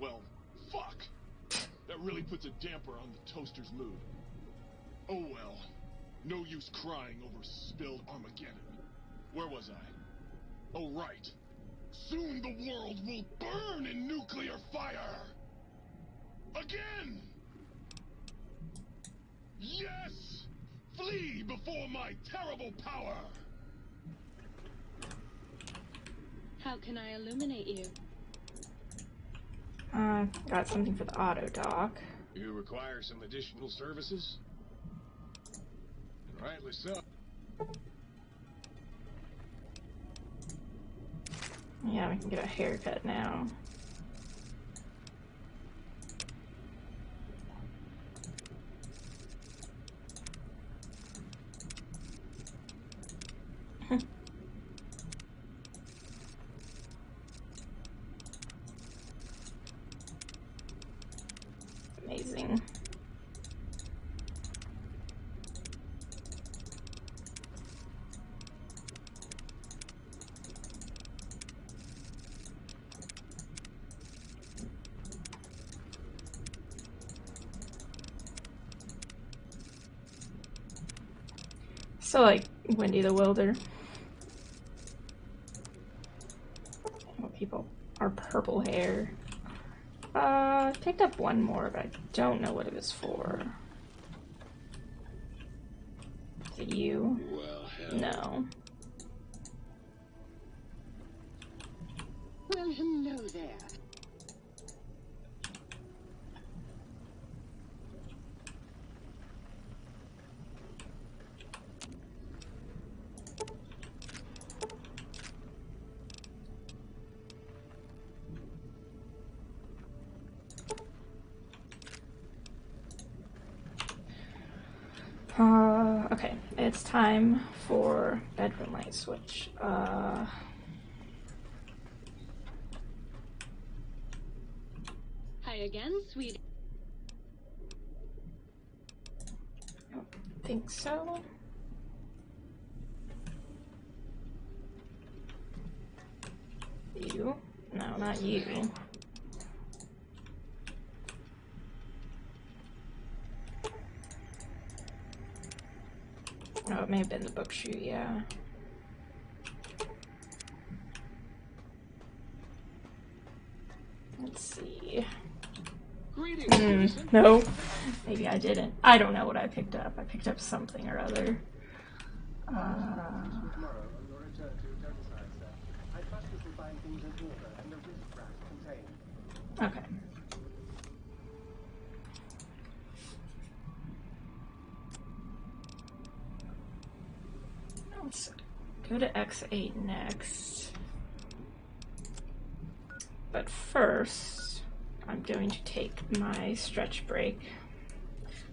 Well, fuck. That really puts a damper on the toaster's mood. Oh well. No use crying over spilled Armageddon. Where was I? Oh right. Soon the world will burn in nuclear fire! Again! Yes! Flee before my terrible power! How can I illuminate you? Got something for the auto dock. You require some additional services? Rightly so. Yeah, we can get a haircut now. Amazing. So like Wendy the Wilder. Oh, people are purple hair. Picked up one more, but I don't know what it was for. Is it you? Well, hell. No. Well, hello there. Okay, it's time for bedroom light switch. Hi again, sweetie. I don't think so. You? No, not you. Oh, it may have been the book shoe, yeah. Let's see. No, maybe I didn't. I don't know what I picked up. I picked up something or other. Tomorrow on your return to Dongside, sir. I trust you will find things in order and the wristwrap contained. Okay. Let's go to X8 next. But first, I'm going to take my stretch break.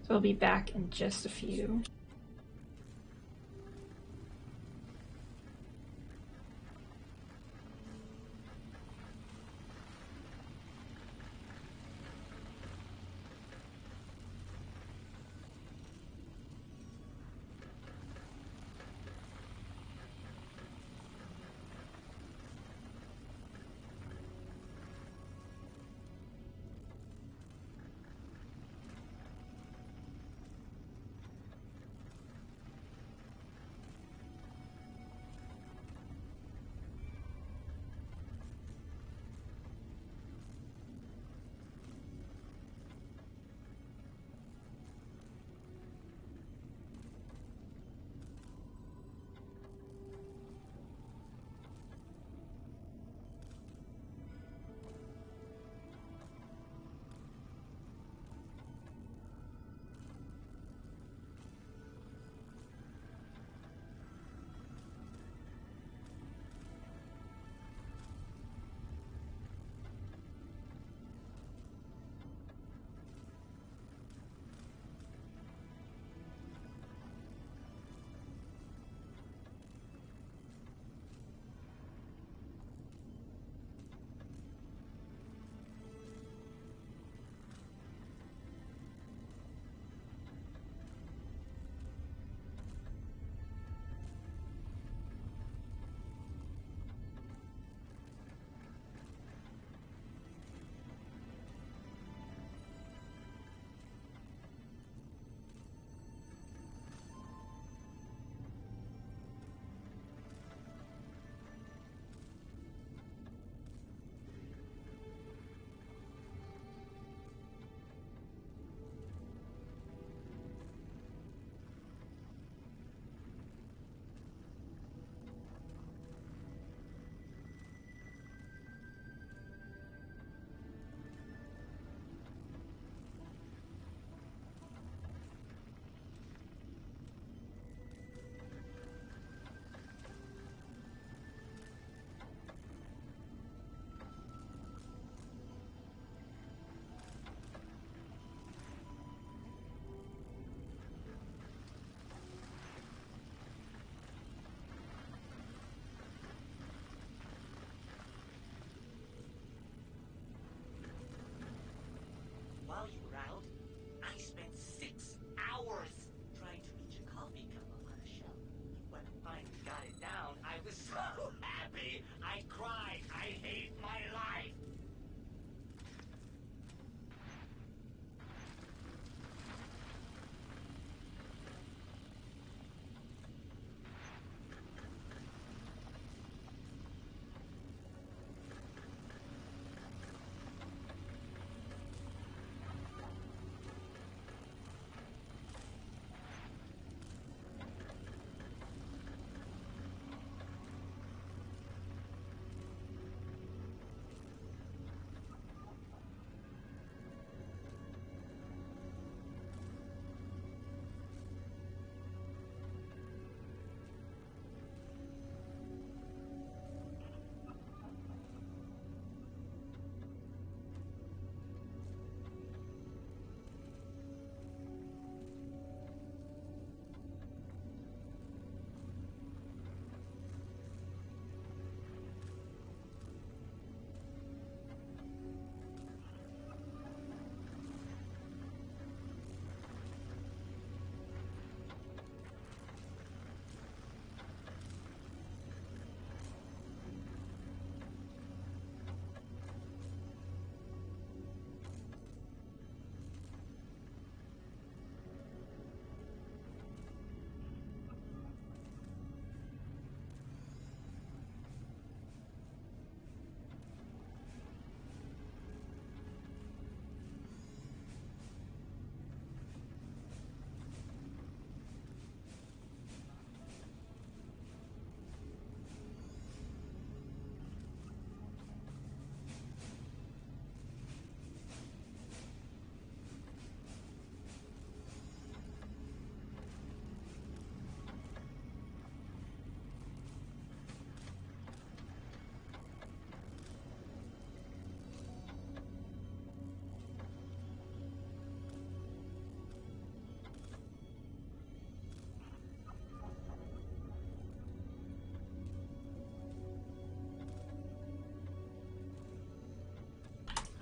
So I'll be back in just a few.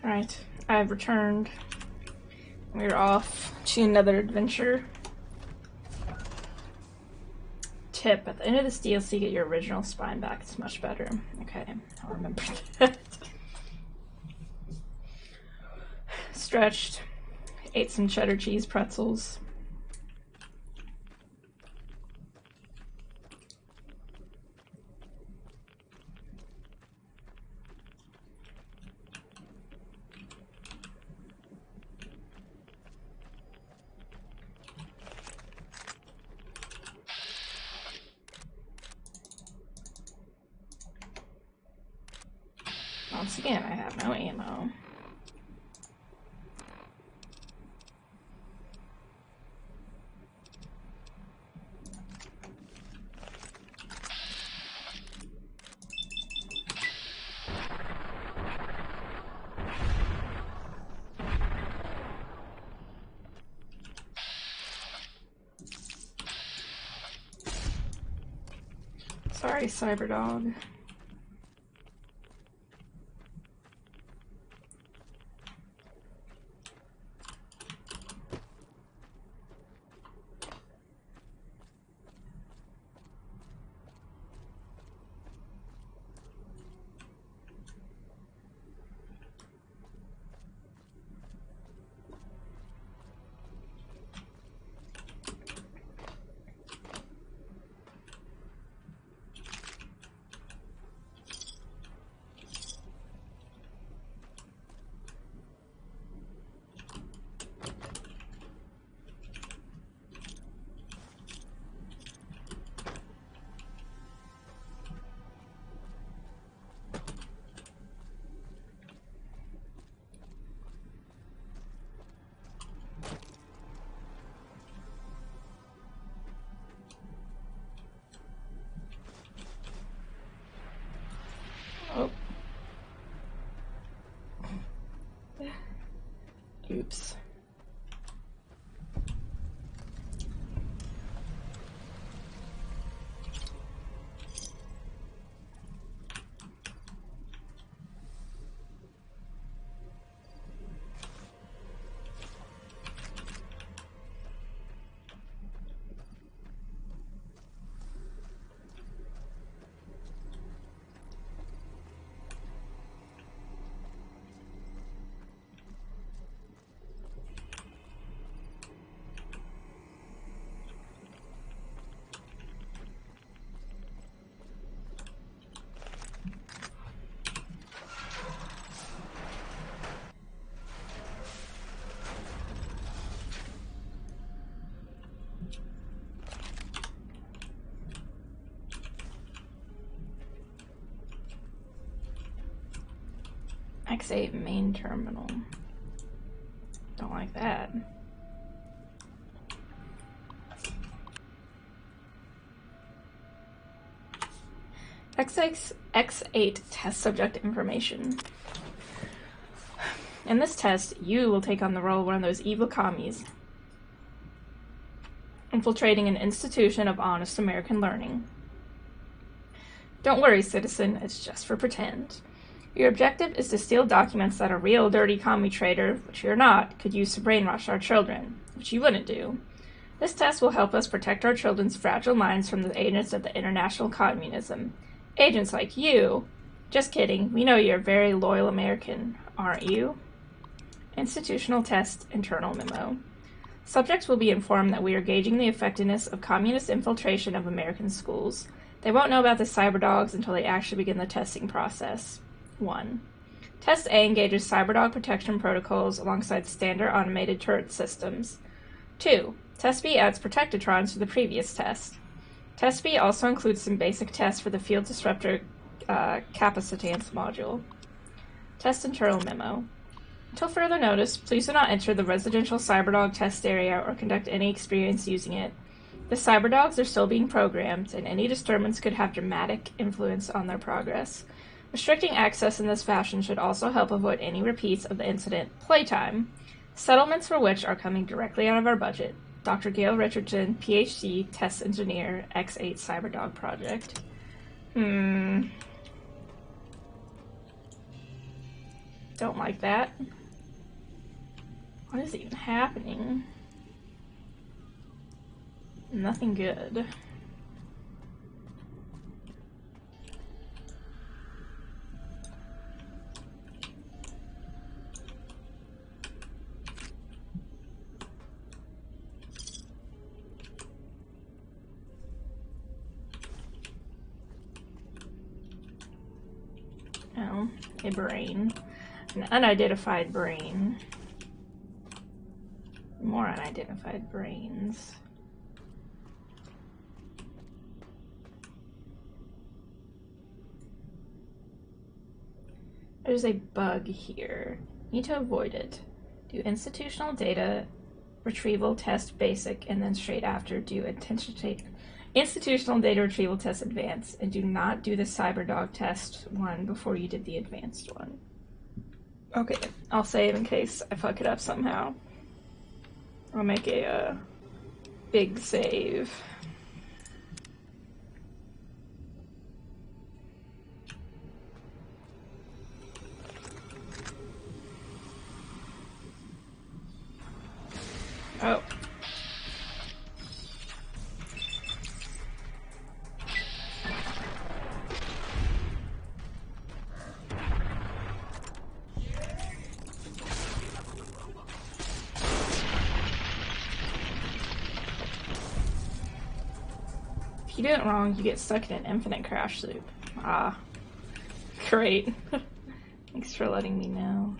Alright, I've returned. We're off to another adventure. Tip, at the end of this DLC, get your original spine back. It's much better. Okay, I'll remember that. Stretched. Ate some cheddar cheese pretzels. Once again, I have no ammo. Sorry, Cyberdog. Oh. Oops. X8 main terminal. Don't like that. X8 test subject information. In this test, you will take on the role of one of those evil commies, infiltrating an institution of honest American learning. Don't worry, citizen, it's just for pretend. Your objective is to steal documents that a real dirty commie trader, which you're not, could use to brainwash our children, which you wouldn't do. This test will help us protect our children's fragile minds from the agents of the international communism. Agents like you. Just kidding, we know you're a very loyal American, aren't you? Institutional test, internal memo. Subjects will be informed that we are gauging the effectiveness of communist infiltration of American schools. They won't know about the cyberdogs until they actually begin the testing process. 1. Test A engages cyberdog protection protocols alongside standard automated turret systems. 2. Test B adds protectatrons to the previous test. Test B also includes some basic tests for the field disruptor capacitance module. Test internal memo. Until further notice, please do not enter the residential cyberdog test area or conduct any experience using it. The cyberdogs are still being programmed, and any disturbance could have dramatic influence on their progress. Restricting access in this fashion should also help avoid any repeats of the incident. Playtime. Settlements for which are coming directly out of our budget. Dr. Gail Richardson, PhD, Test Engineer, X8 Cyberdog Project. Don't like that. What is even happening? Nothing good. Oh, a brain. An unidentified brain. More unidentified brains. There's a bug here. Need to avoid it. Do institutional data retrieval test basic, and then straight after do institutional data retrieval test advanced, and do not do the CyberDog test one before you did the advanced one. Okay, I'll save in case I fuck it up somehow. I'll make a big save. Oh. If you do it wrong, you get stuck in an infinite crash loop. Ah. Great. Thanks for letting me know.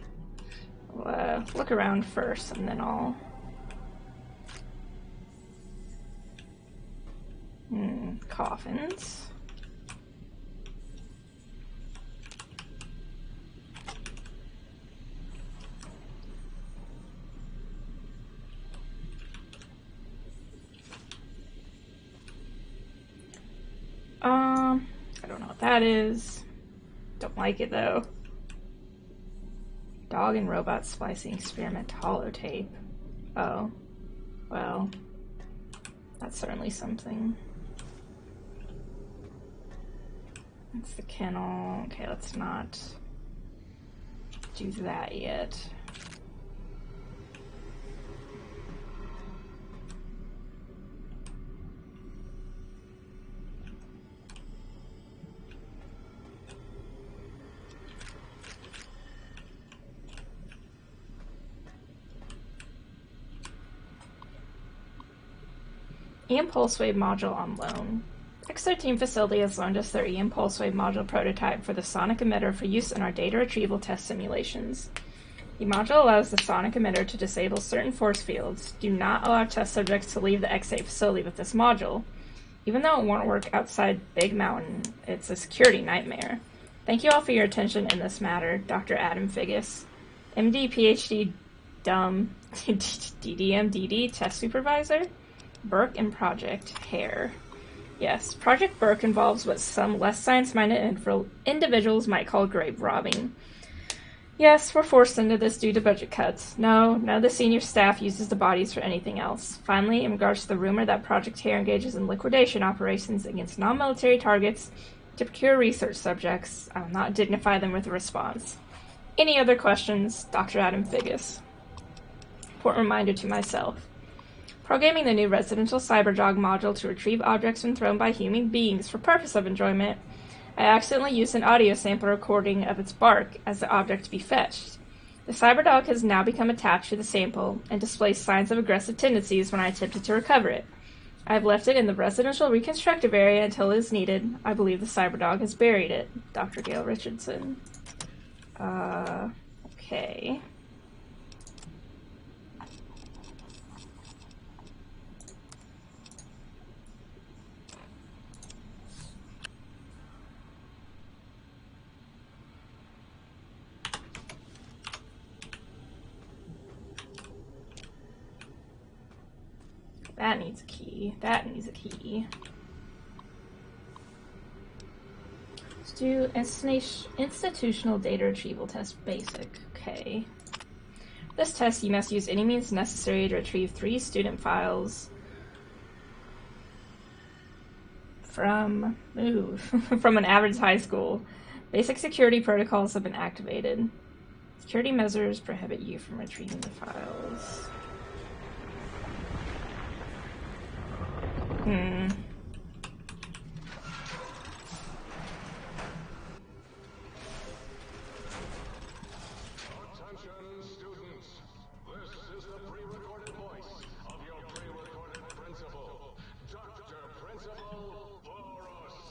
I'll look around first, and then I'll... coffins. I don't know what that is. Don't like it though. Dog and robot splicing experiment holotape. Oh. Well. That's certainly something. That's the kennel. Okay, let's not do that yet. E-Impulse Wave module on loan. X13 facility has loaned us their E-Impulse Wave module prototype for the sonic emitter for use in our data retrieval test simulations. The module allows the sonic emitter to disable certain force fields. Do not allow test subjects to leave the X8 facility with this module. Even though it won't work outside Big Mountain, it's a security nightmare. Thank you all for your attention in this matter, Dr. Adam Figgis, MD, PhD, DUM, DDM, DD, test supervisor, Burke and Project Hare. Yes, Project Burke involves what some less science-minded individuals might call grave robbing. Yes, we're forced into this due to budget cuts. No, none of the senior staff uses the bodies for anything else. Finally, in regards to the rumor that Project Hare engages in liquidation operations against non-military targets to procure research subjects, I will not dignify them with a response. Any other questions? Dr. Adam Figgis. Important reminder to myself. Programming the new residential CyberDog module to retrieve objects when thrown by human beings for purpose of enjoyment, I accidentally used an audio sample recording of its bark as the object to be fetched. The CyberDog has now become attached to the sample and displays signs of aggressive tendencies when I attempted to recover it. I have left it in the residential reconstructive area until it is needed. I believe the CyberDog has buried it. Dr. Gail Richardson. Okay. That needs a key. That needs a key. Let's do institutional data retrieval test basic. Okay. For this test, you must use any means necessary to retrieve 3 student files from from an average high school. Basic security protocols have been activated. Security measures prohibit you from retrieving the files. Attention, students. This is the pre-recorded voice of your pre-recorded principal, Dr. Principal Boros.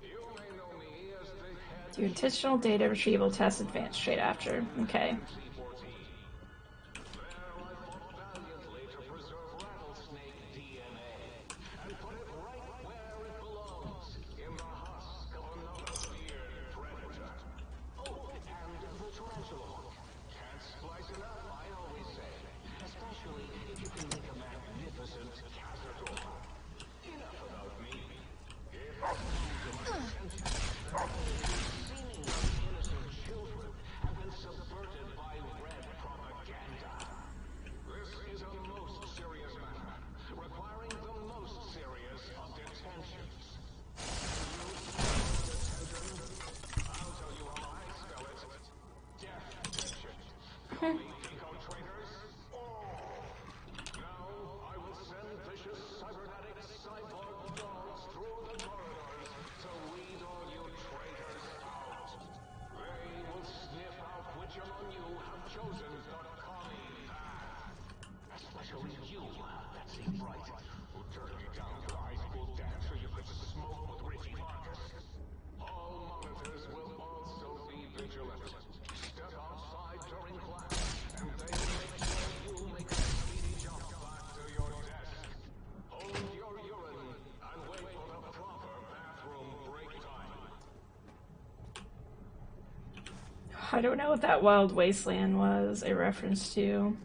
You may know me as the head Do intentional data retrieval test advanced straight after. Okay. C-14. There I fought valiantly to preserve rattlesnake DNA and put it right where it belongs, in the husk of another feared predator. Oh, and the tarantula hook. Can't splice enough, I always say. Especially if you can make a magnificent cazador. Enough about me. It has come to my attention that seemingly innocent children have been subverted by red propaganda. This is a most serious matter, requiring the most serious of detentions. I'll tell you how I spell it. Death detention. Call me Pico traitors. Now I will send vicious cybernetic cyborg dogs through the corridors to weed all you traitors out. They will sniff out which among you have chosen the commie path. Especially you, Betsy Bright, who turned me down to the high school dance so you could smoke with Richie Marcus. All monitors will also be vigilant. Step outside during class, and they will make sure you make a speedy jump back to your desk. Hold your urine and wait for the proper bathroom break time. I don't know what that Wild Wasteland was a reference to.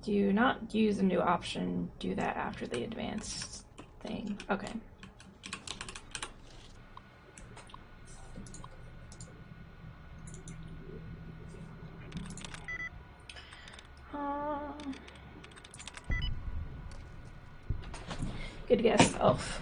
Do not use a new option. Do that after the advanced thing. Okay. Good guess, Elf.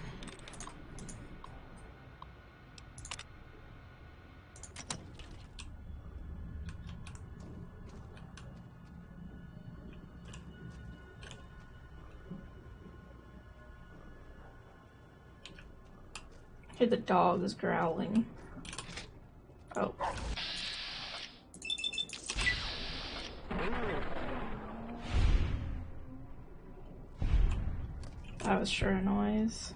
I hear the dog is growling. Oh. That was sure a noise.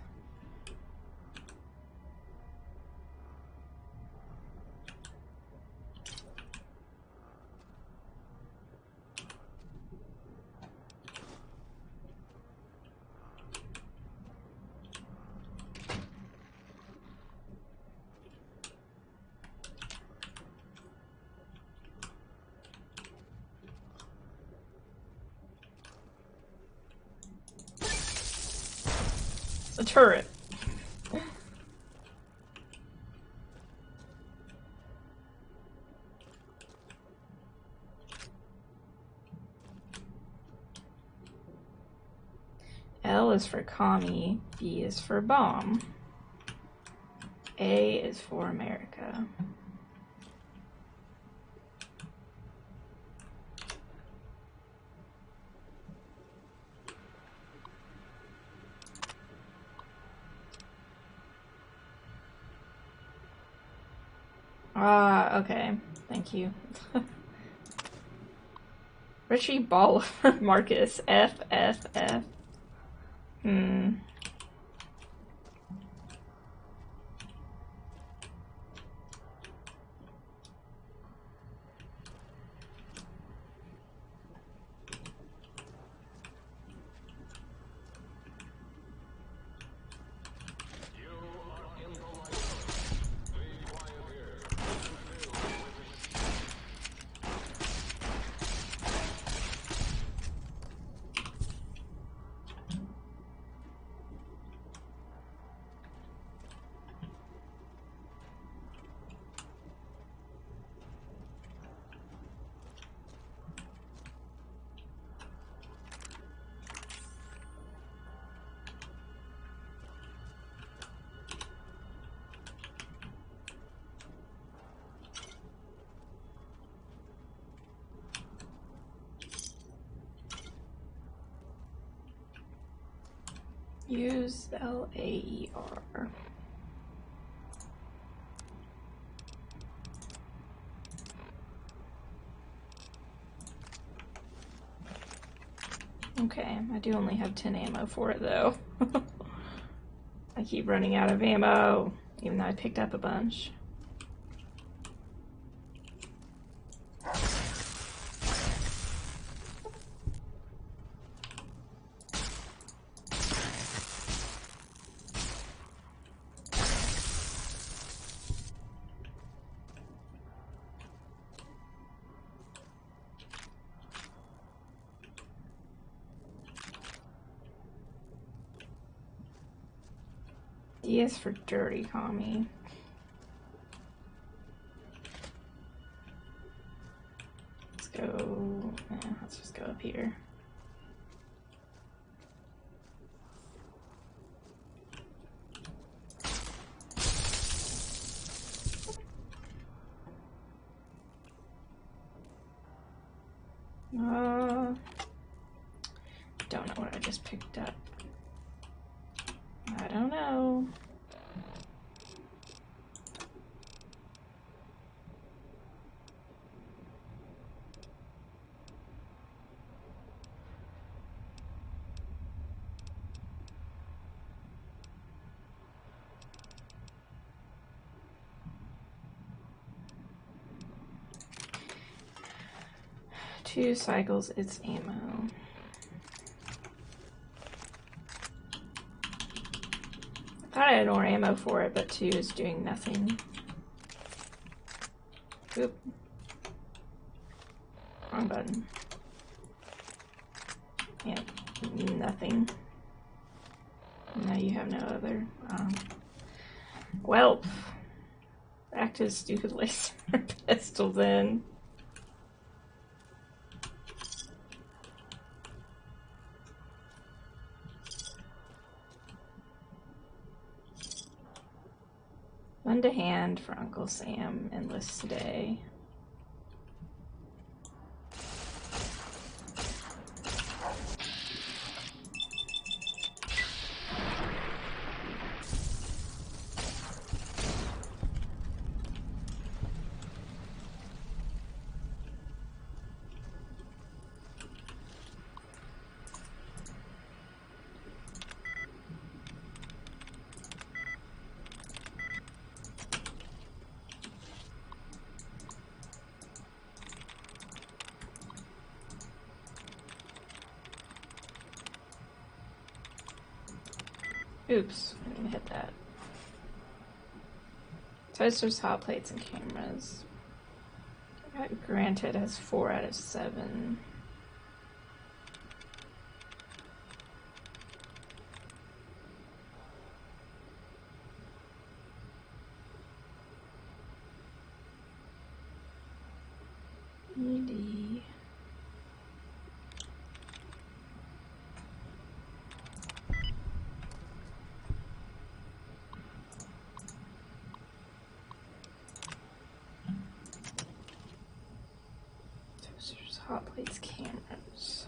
A turret. L is for commie, B is for bomb, A is for America. Ah, okay. Thank you. Richie Ball Marcus F. Use LAER. Okay, I do only have 10 ammo for it though. I keep running out of ammo, even though I picked up a bunch. D is for dirty commie. Let's go, let's just go up here. Don't know what I just picked up. I don't know. Two cycles, it's ammo. I thought I had more ammo for it, but 2 is doing nothing. Oop. Wrong button. Yeah, nothing. No, you have no other. Well, back to stupid laser pistol then. Lend a hand for Uncle Sam enlists today. Oops, I didn't hit that. Toasters, hot plates, and cameras. Granted has 4 out of 7. ED. Toasters, hot plates, cameras.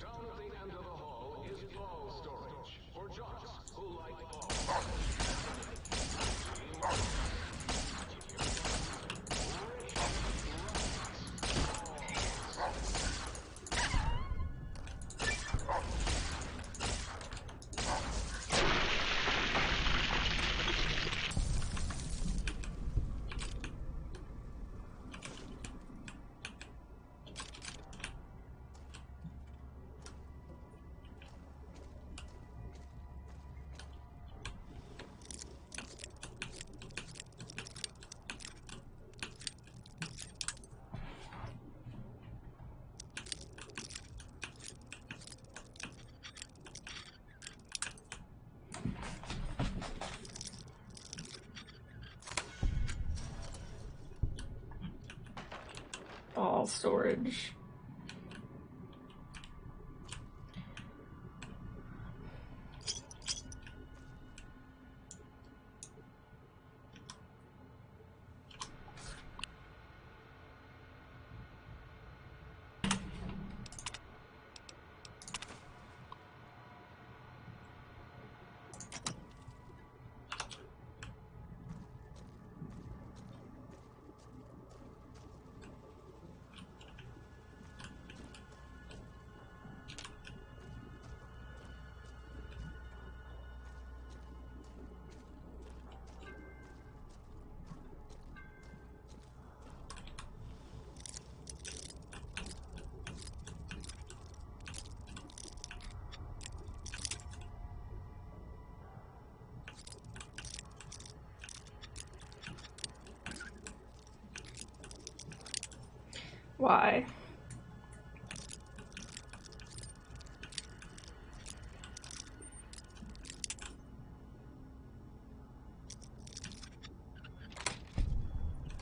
Down at the end of the hall is ball storage for jocks who like balls. all storage. Why?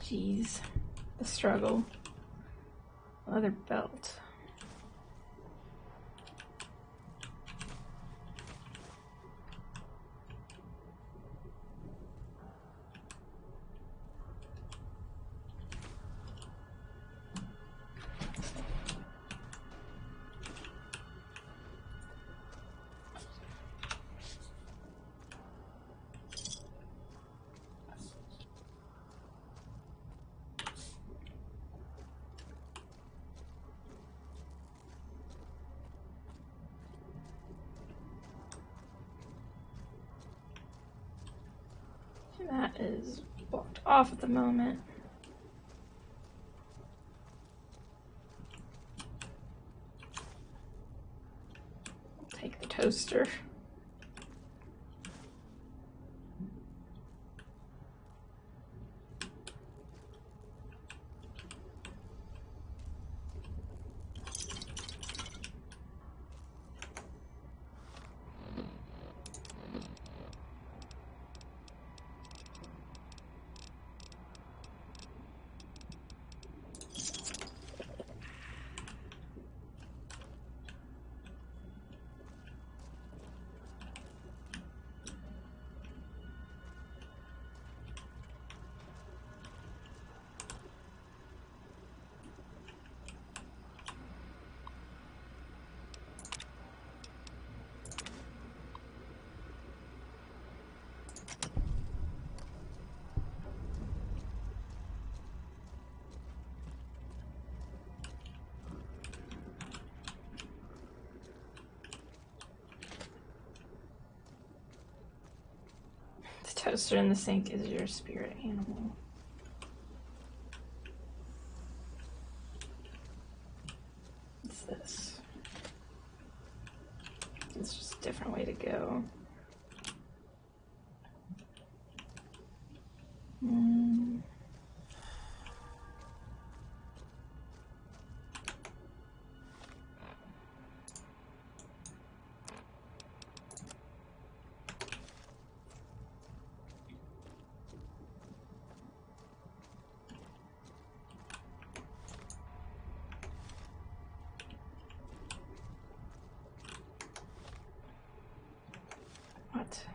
Jeez, the struggle. Leather belt. That is blocked off at the moment. Take the toaster. The toaster in the sink is your spirit animal. What's this? It's just a different way to go. What?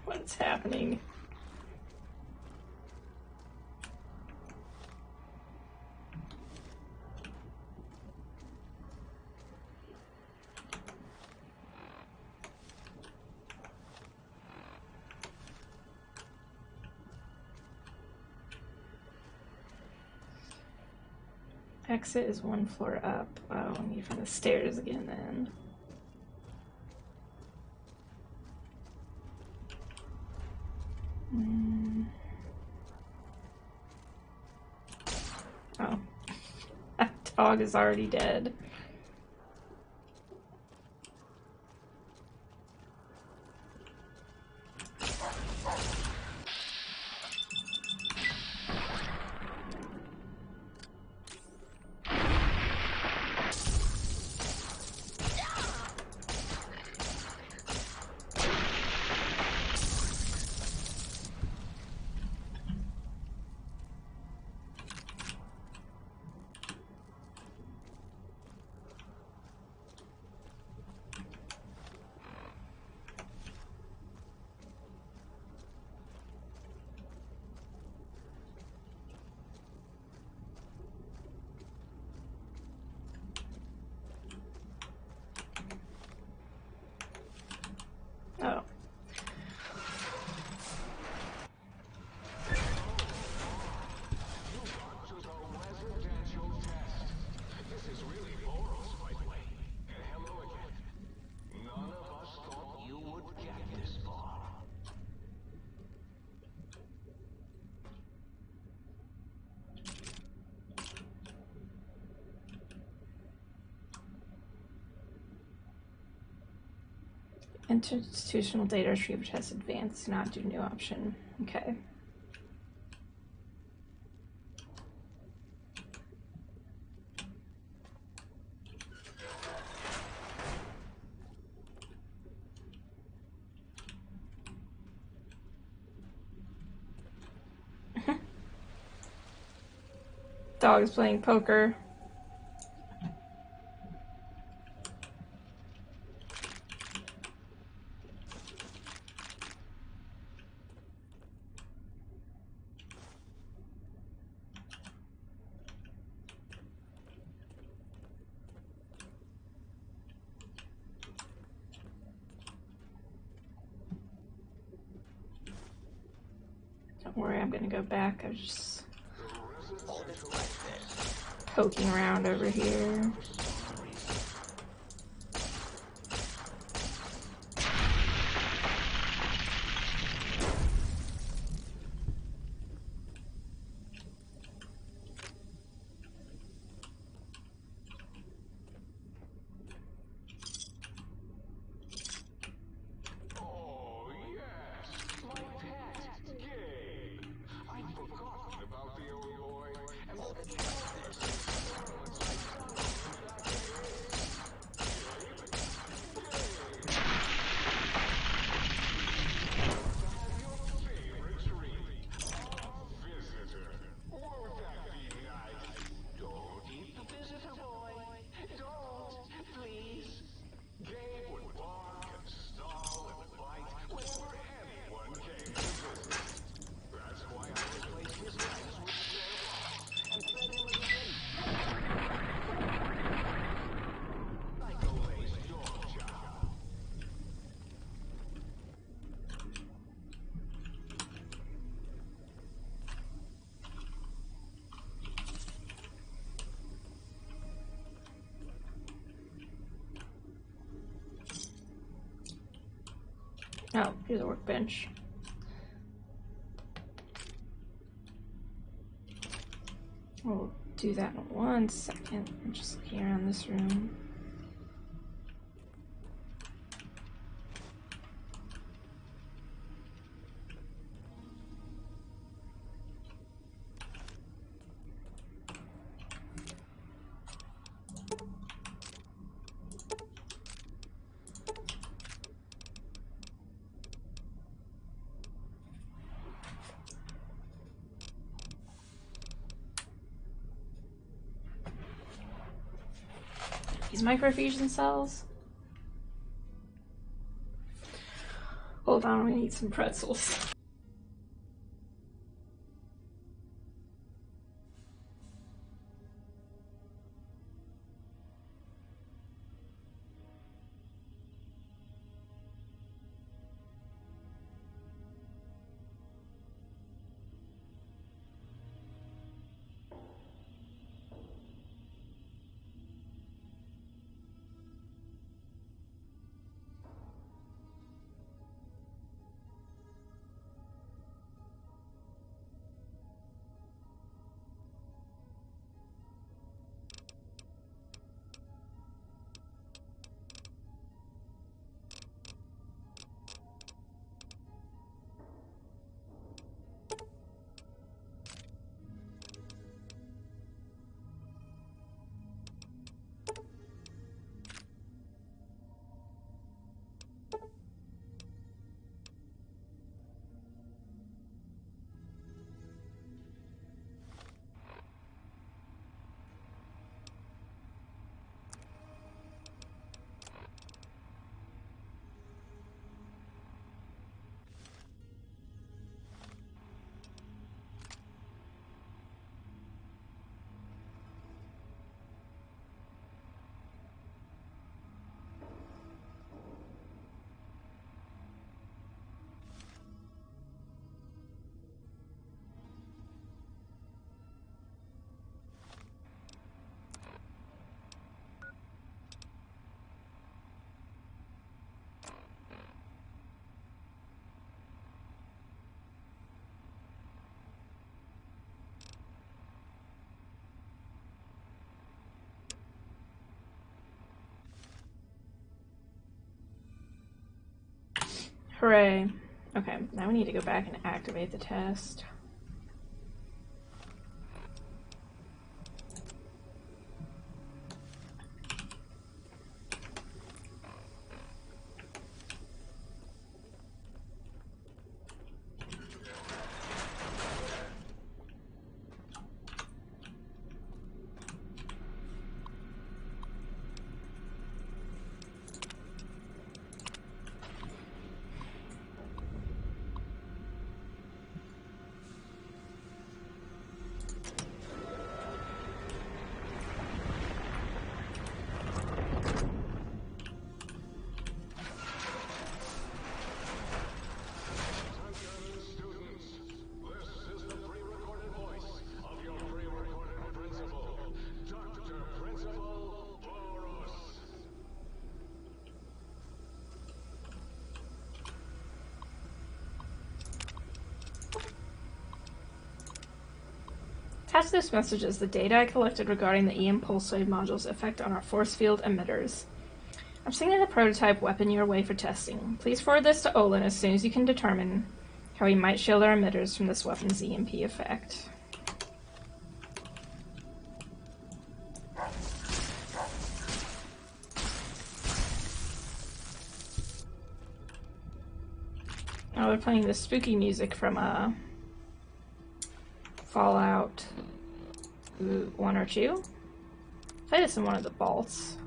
What's happening? Exit is one floor up. Oh, I need from the stairs again then. Oh. That dog is already dead. Institutional data retrieval test advanced, not do new option. Okay. Dog's playing poker. Don't worry, I'm gonna go back. I was just poking around over here. Oh, yes, my pet, Gabe. I'd forgotten about the old boy, and what a childless experiments I've done on him back in his... To have your favorite treat, a visitor. Won't that be nice? Don't eat the visitor, boy. Don't, please. Gabe would bark and snarl and bite whenever anyone came to visit. That's why I replaced his legs with stray paws and fed him a treat. Like a lace Georgia. Oh, here's a workbench. We'll do that in 1 second. I'm just looking around this room. These microfusion cells. Hold on, we need some pretzels. Hooray. Okay, now we need to go back and activate the test. Attached to this message is the data I collected regarding the EM pulse wave module's effect on our force field emitters. I'm sending the prototype weapon your way for testing. Please forward this to Olin as soon as you can determine how he might shield our emitters from this weapon's EMP effect. Oh, they're playing the spooky music from Fallout 1 or 2. Play this in one of the vaults.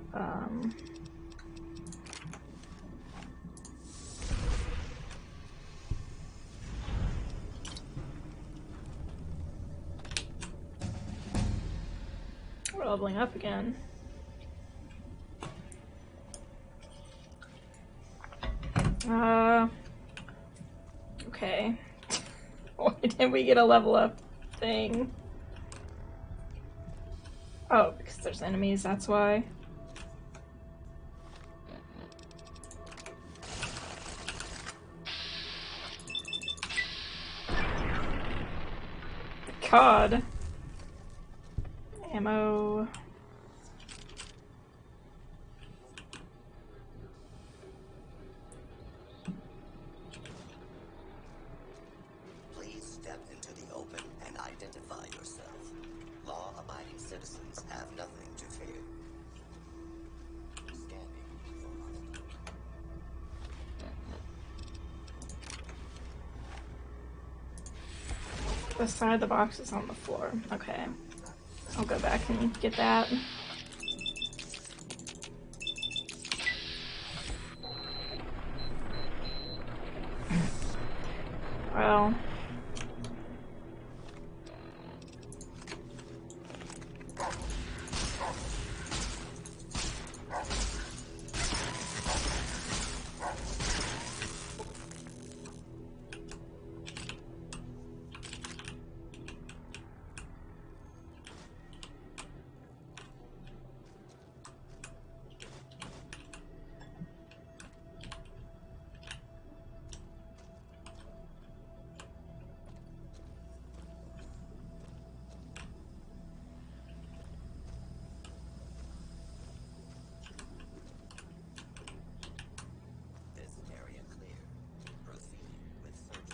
We're leveling up again. Okay. Why didn't we get a level up thing? Oh, because there's enemies, that's why. COD. Ammo. Please step into the open and identify yourself. Law-abiding citizens have nothing to fear. Scanning for hostile. The side of the box is on the floor. Okay. I'll go back and get that. Well. This area clear. Proceed with search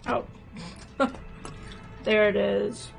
protocol. Oh. There it is.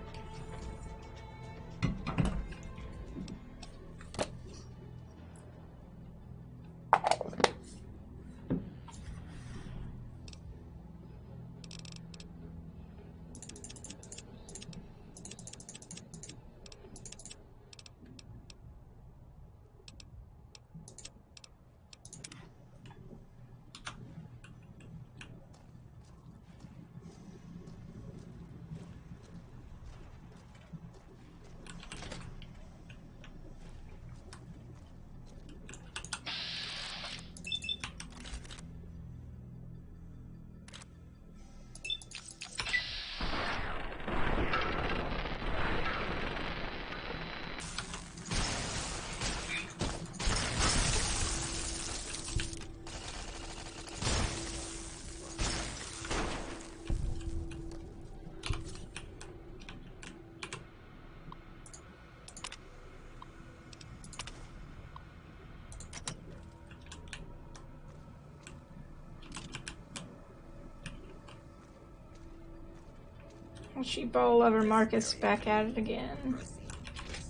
Sheepball lover Marcus back at it again.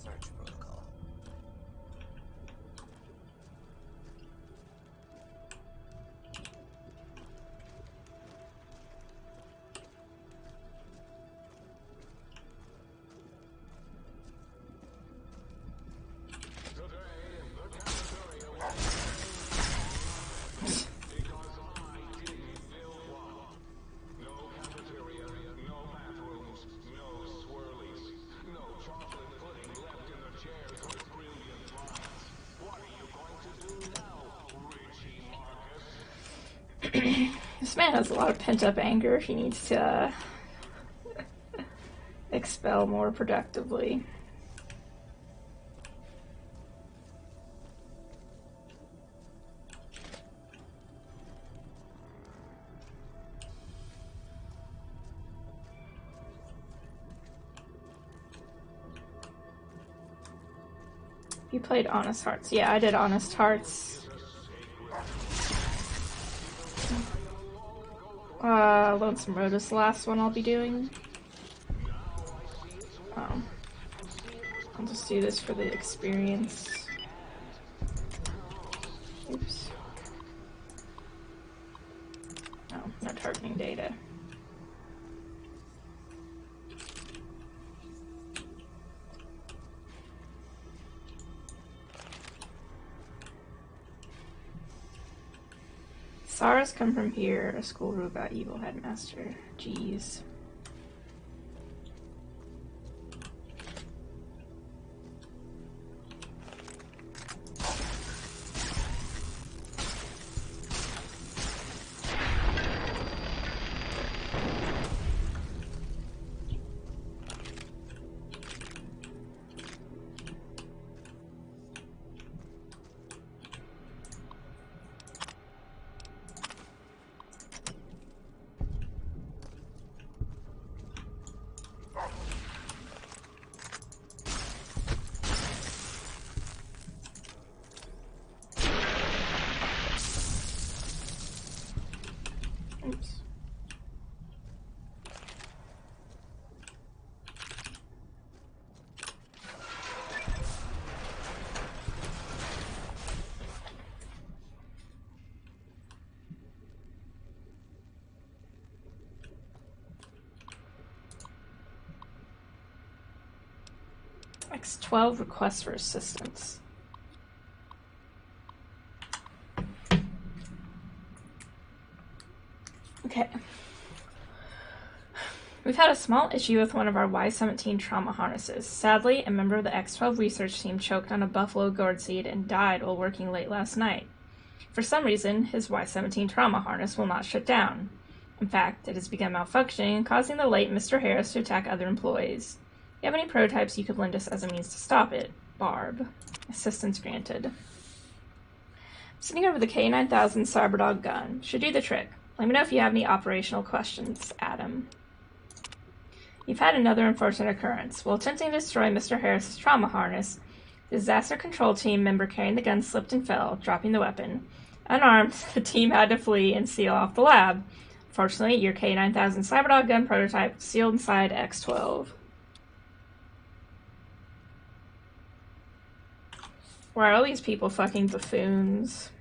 Search protocol. This man has a lot of pent-up anger he needs to expel more productively. You played Honest Hearts. Yeah, I did Honest Hearts. Lonesome Road is the last one I'll be doing. I'll just do this for the experience. Oops. Oh, no targeting data. SARS come from here, a school robot evil headmaster. Jeez. Oops. X12 requests for assistance. Okay. We've had a small issue with one of our Y-17 trauma harnesses. Sadly, a member of the X12 research team choked on a buffalo gourd seed and died while working late last night. For some reason, his Y-17 trauma harness will not shut down. In fact, it has begun malfunctioning and causing the late Mr. Harris to attack other employees. Do you have any prototypes you could lend us as a means to stop it? Barb. Assistance granted. I'm sitting over the K9000 Cyberdog gun. Should do the trick. Let me know if you have any operational questions, Adam. You've had another unfortunate occurrence. While attempting to destroy Mr. Harris's trauma harness, the disaster control team member carrying the gun slipped and fell, dropping the weapon. Unarmed, the team had to flee and seal off the lab. Fortunately, your K9000 Cyberdog gun prototype was sealed inside X12. Why are all these people fucking buffoons?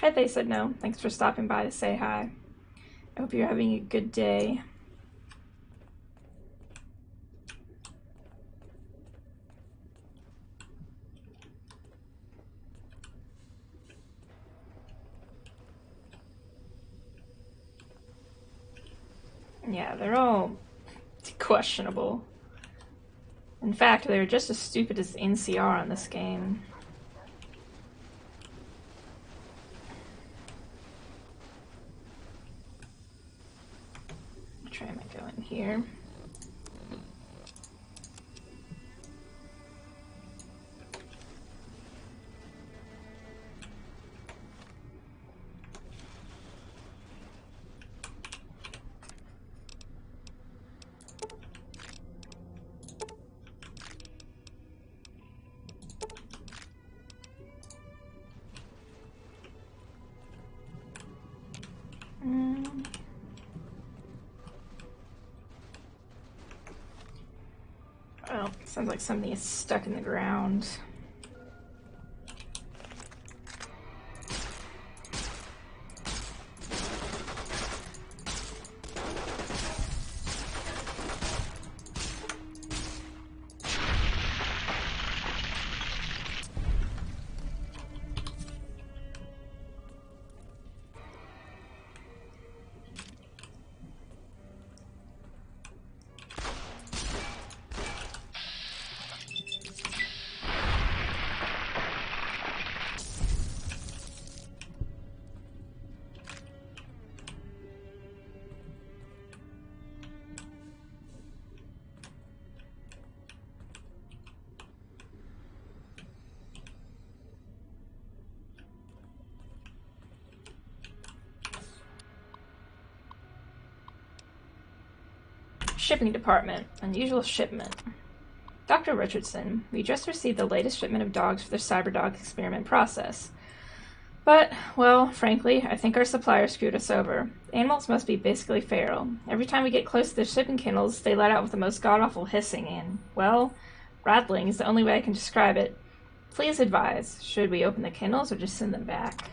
Hi, they said no. Thanks for stopping by to say hi. I hope you're having a good day. Yeah, they're all questionable. In fact, they're just as stupid as NCR on this game. I'll try and go in here. Oh, sounds like something is stuck in the ground. Shipping department. Unusual shipment. Dr. Richardson, we just received the latest shipment of dogs for the CyberDog experiment process. But, well, frankly, I think our supplier screwed us over. The animals must be basically feral. Every time we get close to the shipping kennels, they let out with the most god-awful hissing and, well, rattling is the only way I can describe it. Please advise. Should we open the kennels or just send them back?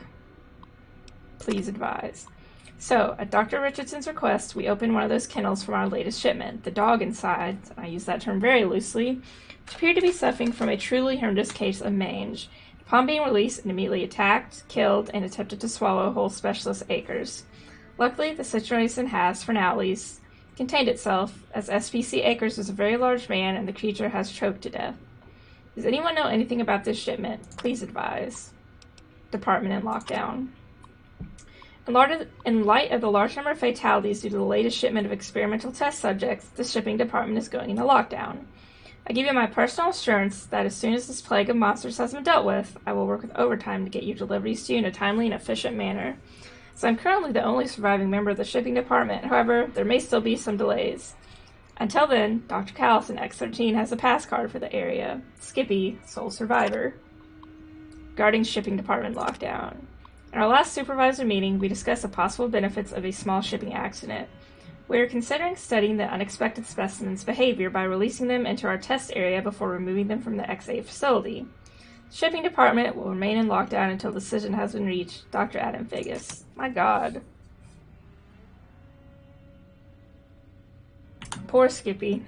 Please advise. So, at Dr. Richardson's request, we opened one of those kennels from our latest shipment. The dog inside, and I use that term very loosely, appeared to be suffering from a truly horrendous case of mange. Upon being released, it immediately attacked, killed, and attempted to swallow whole specialist acres. Luckily, the situation has, for now at least, contained itself, as SPC Acres is a very large man and the creature has choked to death. Does anyone know anything about this shipment? Please advise. Department in lockdown. In light of the large number of fatalities due to the latest shipment of experimental test subjects, the shipping department is going into lockdown. I give you my personal assurance that as soon as this plague of monsters has been dealt with, I will work with overtime to get your deliveries to you in a timely and efficient manner. So I'm currently the only surviving member of the shipping department. However, there may still be some delays. Until then, Dr. Callison, X-13, has a pass card for the area. Skippy, sole survivor. Guarding shipping department lockdown. In our last supervisor meeting, we discussed the possible benefits of a small shipping accident. We are considering studying the unexpected specimen's behavior by releasing them into our test area before removing them from the XA facility. The shipping department will remain in lockdown until a decision has been reached. Dr. Adam Figgis. My God. Poor Skippy.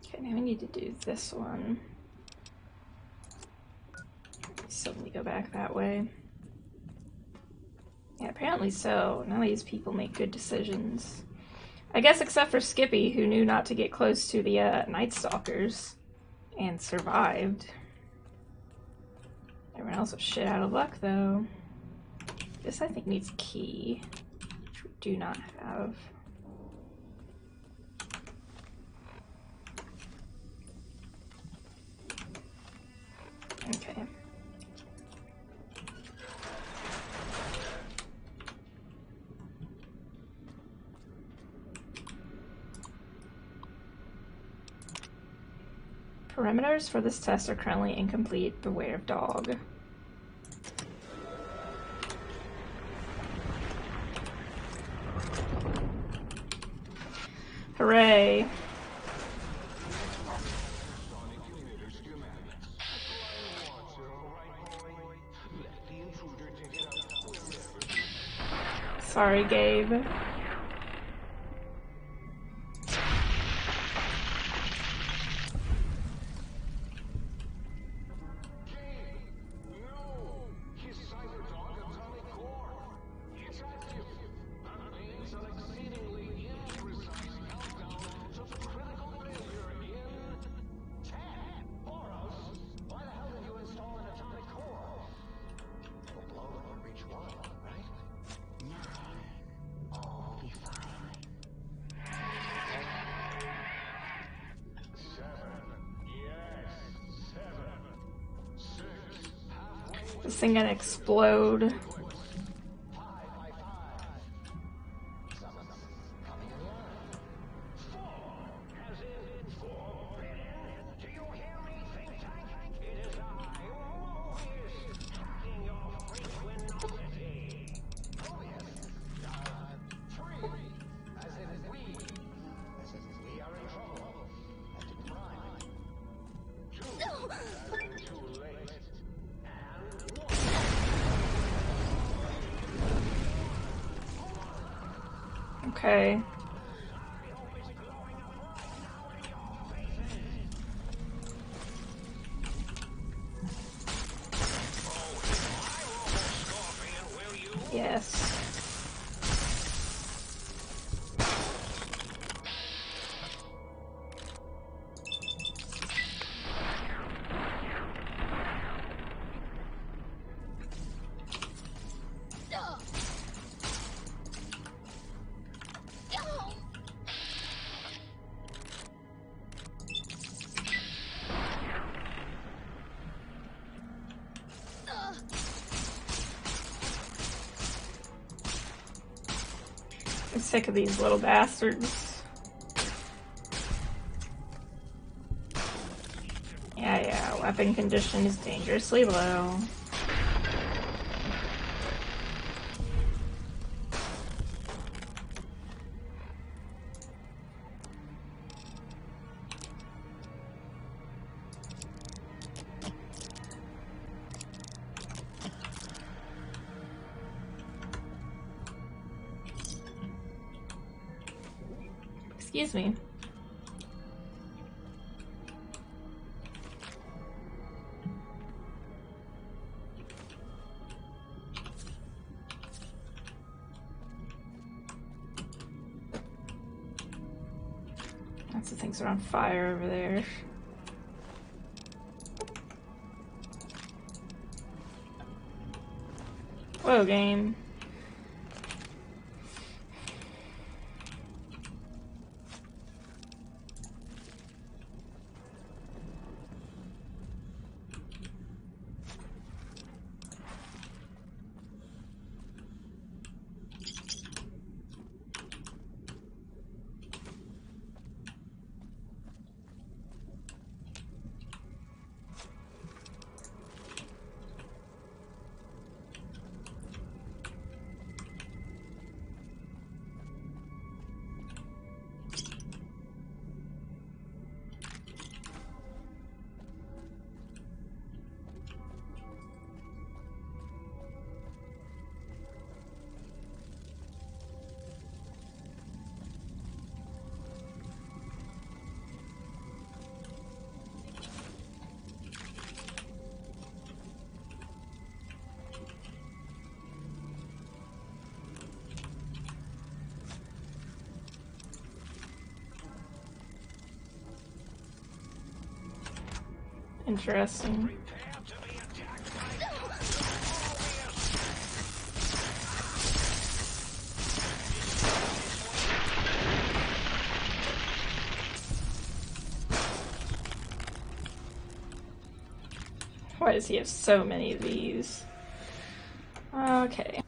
Okay, now we need to do this one. So we go back that way. Yeah, apparently so. None of these people make good decisions. I guess except for Skippy, who knew not to get close to the Night Stalkers and survived. Everyone else was shit out of luck, though. This, I think, needs a key, which we do not have. Okay. Parameters for this test are currently incomplete. Beware of dog. Hooray! Sorry, Gabe. This thing gonna explode. Okay. Yes. I'm sick of these little bastards. Yeah, weapon condition is dangerously low. Excuse me. Lots of things are on fire over there. Whoa, game. Interesting. Why does he have so many of these? Okay.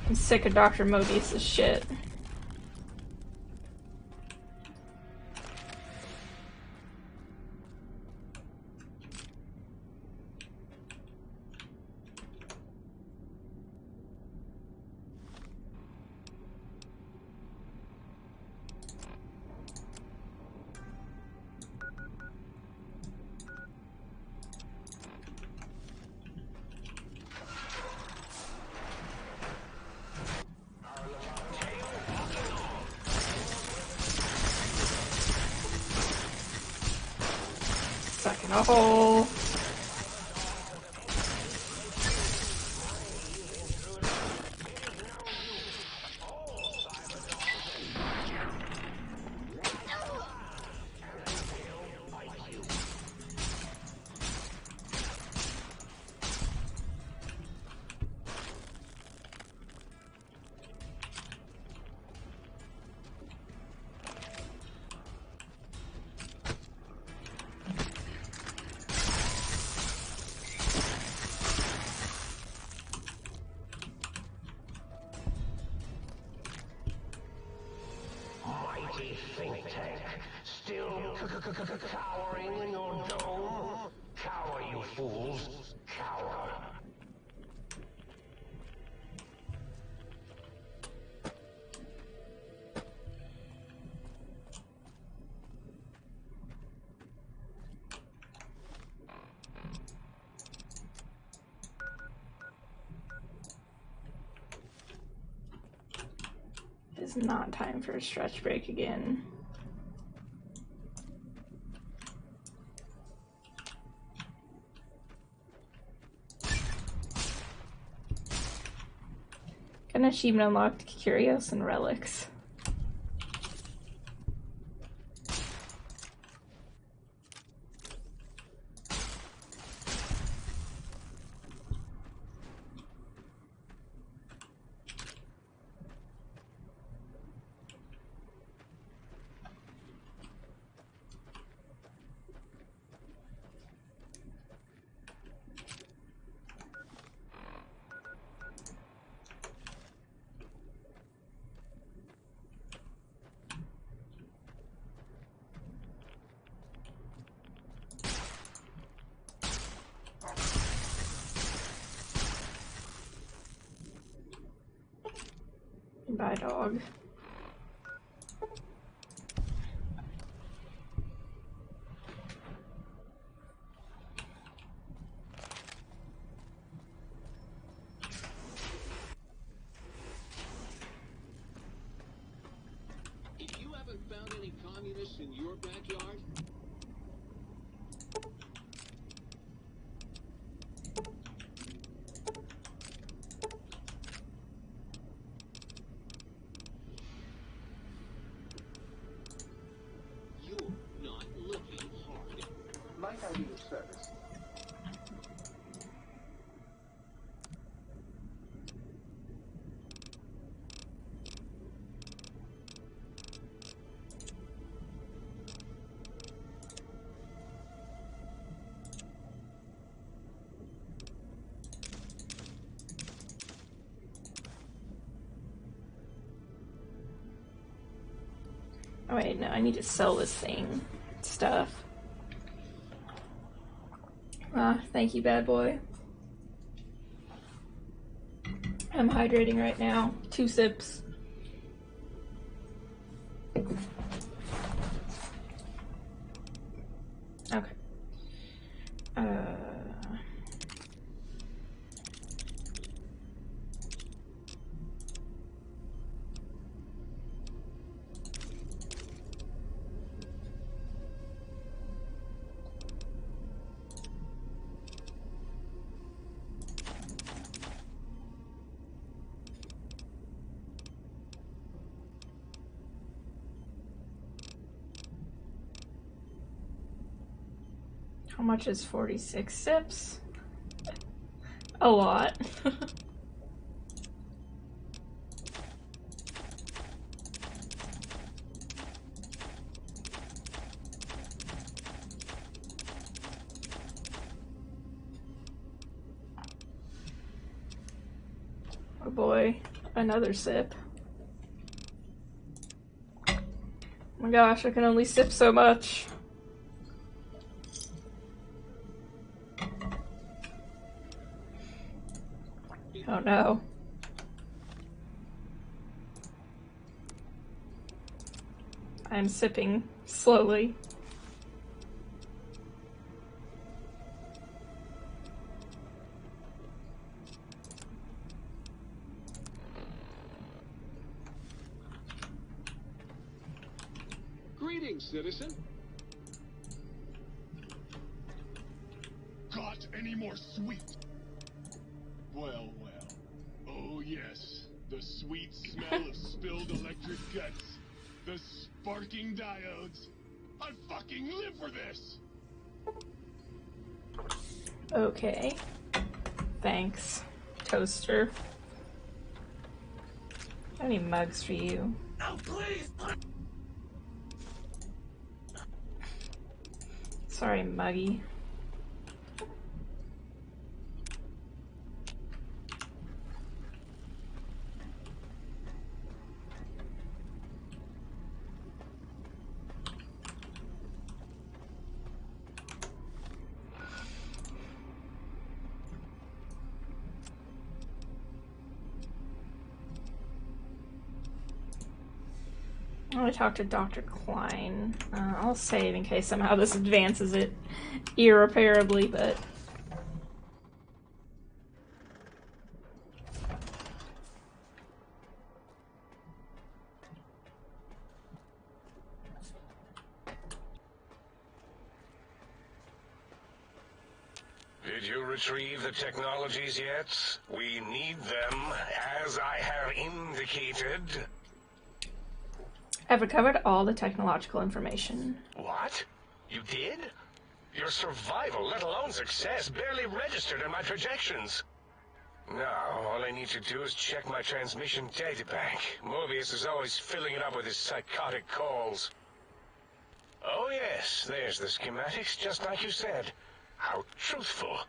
I'm sick of Dr. Mobius's shit. Stuck in a hole. Mighty think tank, still cowering in your dome? Cower, you fools, cower. It's not time for a stretch break again. An achievement unlocked: Curios and Relics. Bye, dog. If you haven't found any communists in your backyard, you're not looking hard. Might I be of service? Oh wait, no, I need to sell this thing. Stuff. Ah, thank you, bad boy. I'm hydrating right now. 2 sips. Okay. How much is 46 sips? A lot. Oh boy. Another sip. Oh my gosh, I can only sip so much. Oh no. I'm sipping slowly. Greetings, citizen. Got any more sweet? Well, well. Oh yes, the sweet smell of spilled electric guts. The sparking diodes. I fucking live for this! Okay. Thanks, toaster. I need mugs for you. Oh, please! Sorry, Muggy. I want to talk to Dr. Klein. I'll save in case somehow this advances it irreparably, but... Did you retrieve the technologies yet? We need them, as I have indicated. I've recovered all the technological information. What? You did? Your survival, let alone success, barely registered in my projections. Now, all I need to do is check my transmission databank. Mobius is always filling it up with his psychotic calls. Oh yes, there's the schematics, just like you said. How truthful.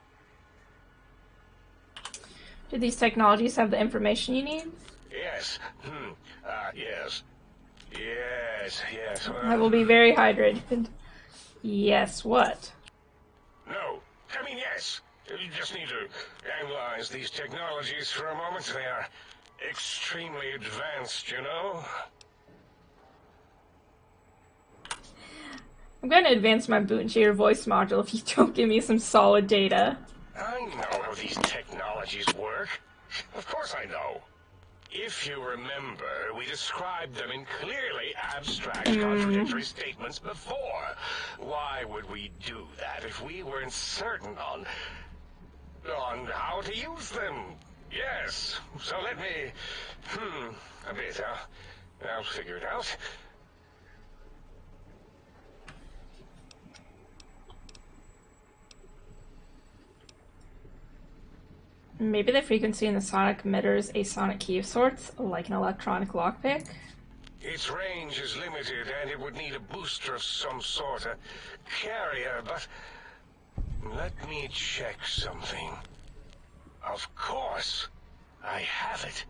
Do these technologies have the information you need? Yes. Yes. Yes. I will be very hydrated. Yes, what? No. I mean, yes. You just need to analyze these technologies for a moment. They are extremely advanced, you know? I'm going to advance my boot into your voice module if you don't give me some solid data. I know how these technologies work. Of course I know. If you remember, we described them in clearly abstract, contradictory statements before. Why would we do that if we weren't certain on how to use them? Yes. So let me... a bit. I'll figure it out. Maybe the frequency in the sonic emitter is a sonic key of sorts, like an electronic lockpick? Its range is limited, and it would need a booster of some sort, a carrier, but... Let me check something. Of course! I have it.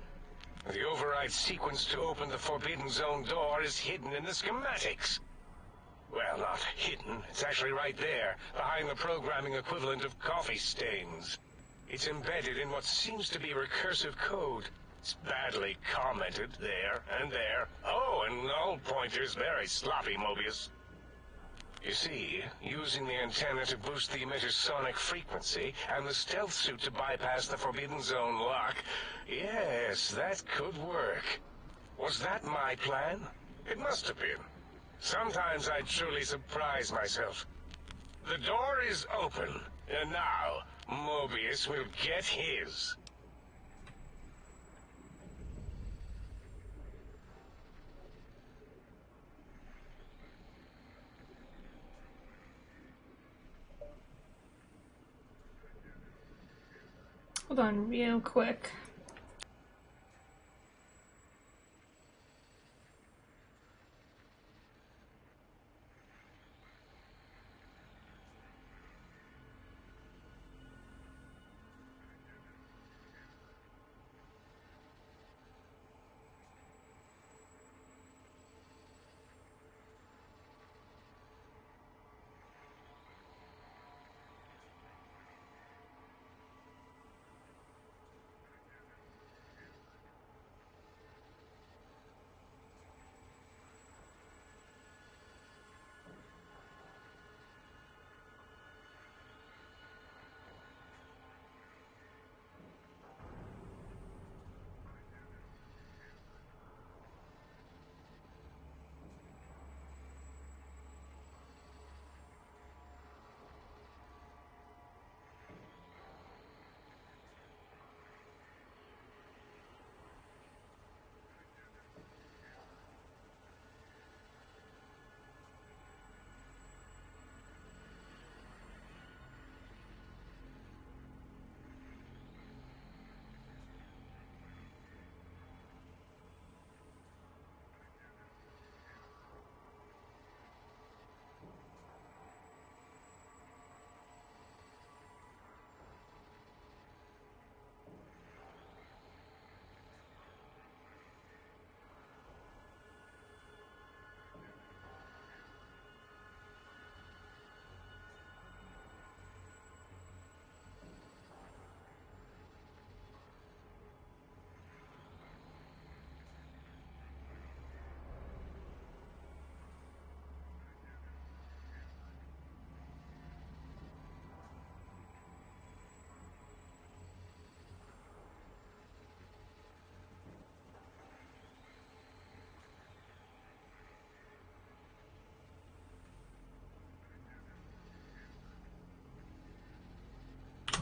The override sequence to open the Forbidden Zone door is hidden in the schematics. Well, not hidden. It's actually right there, behind the programming equivalent of coffee stains. It's embedded in what seems to be recursive code. It's badly commented there and there. Oh, and null pointers very sloppy, Mobius. You see, using the antenna to boost the emitter's sonic frequency, and the stealth suit to bypass the Forbidden Zone lock, yes, that could work. Was that my plan? It must have been. Sometimes I truly surprise myself. The door is open, and now Mobius will get his. Hold on real quick.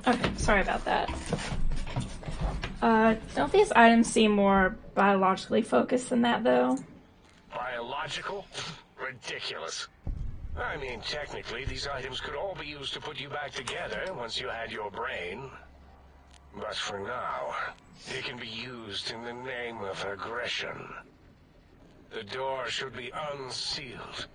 Okay, sorry about that. Don't these items seem more biologically focused than that, though? Biological? Ridiculous. I mean, technically, these items could all be used to put you back together once you had your brain. But for now, they can be used in the name of aggression. The door should be unsealed.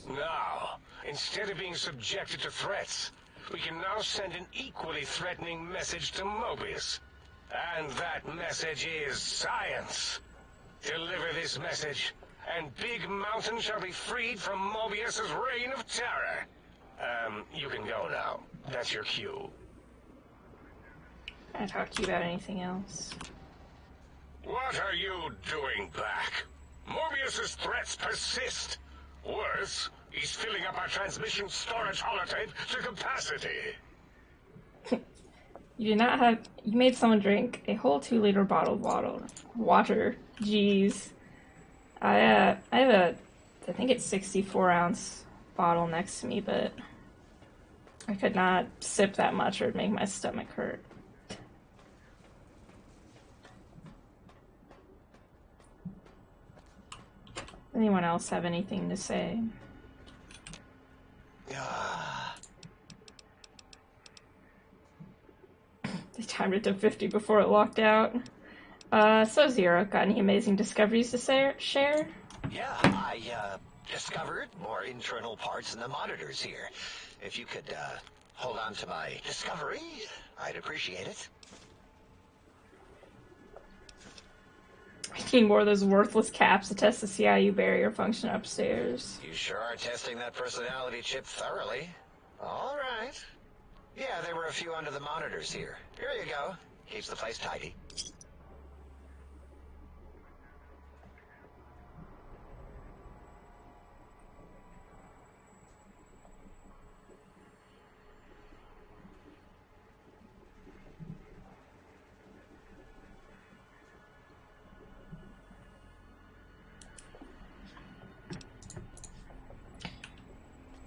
Now, instead of being subjected to threats, we can now send an equally threatening message to Mobius. And that message is science. Deliver this message, and Big Mountain shall be freed from Mobius's reign of terror. You can go now. That's your cue. Can I talk to you about anything else? What are you doing back? Mobius's threats persist. Worse, he's filling up our transmission storage holotape to capacity. You did not have... You made someone drink a whole 2-liter bottle of water. Jeez. I have a... I think it's 64-ounce bottle next to me, but... I could not sip that much or it'd make my stomach hurt. Anyone else have anything to say? They timed it to 50 before it locked out. So Zero, got any amazing discoveries to share? Yeah, I discovered more internal parts in the monitors here. If you could hold on to my discovery, I'd appreciate it. I need more of those worthless caps to test the CIU barrier function upstairs. You sure are testing that personality chip thoroughly. All right. Yeah, there were a few under the monitors here. Here you go. Keeps the place tidy.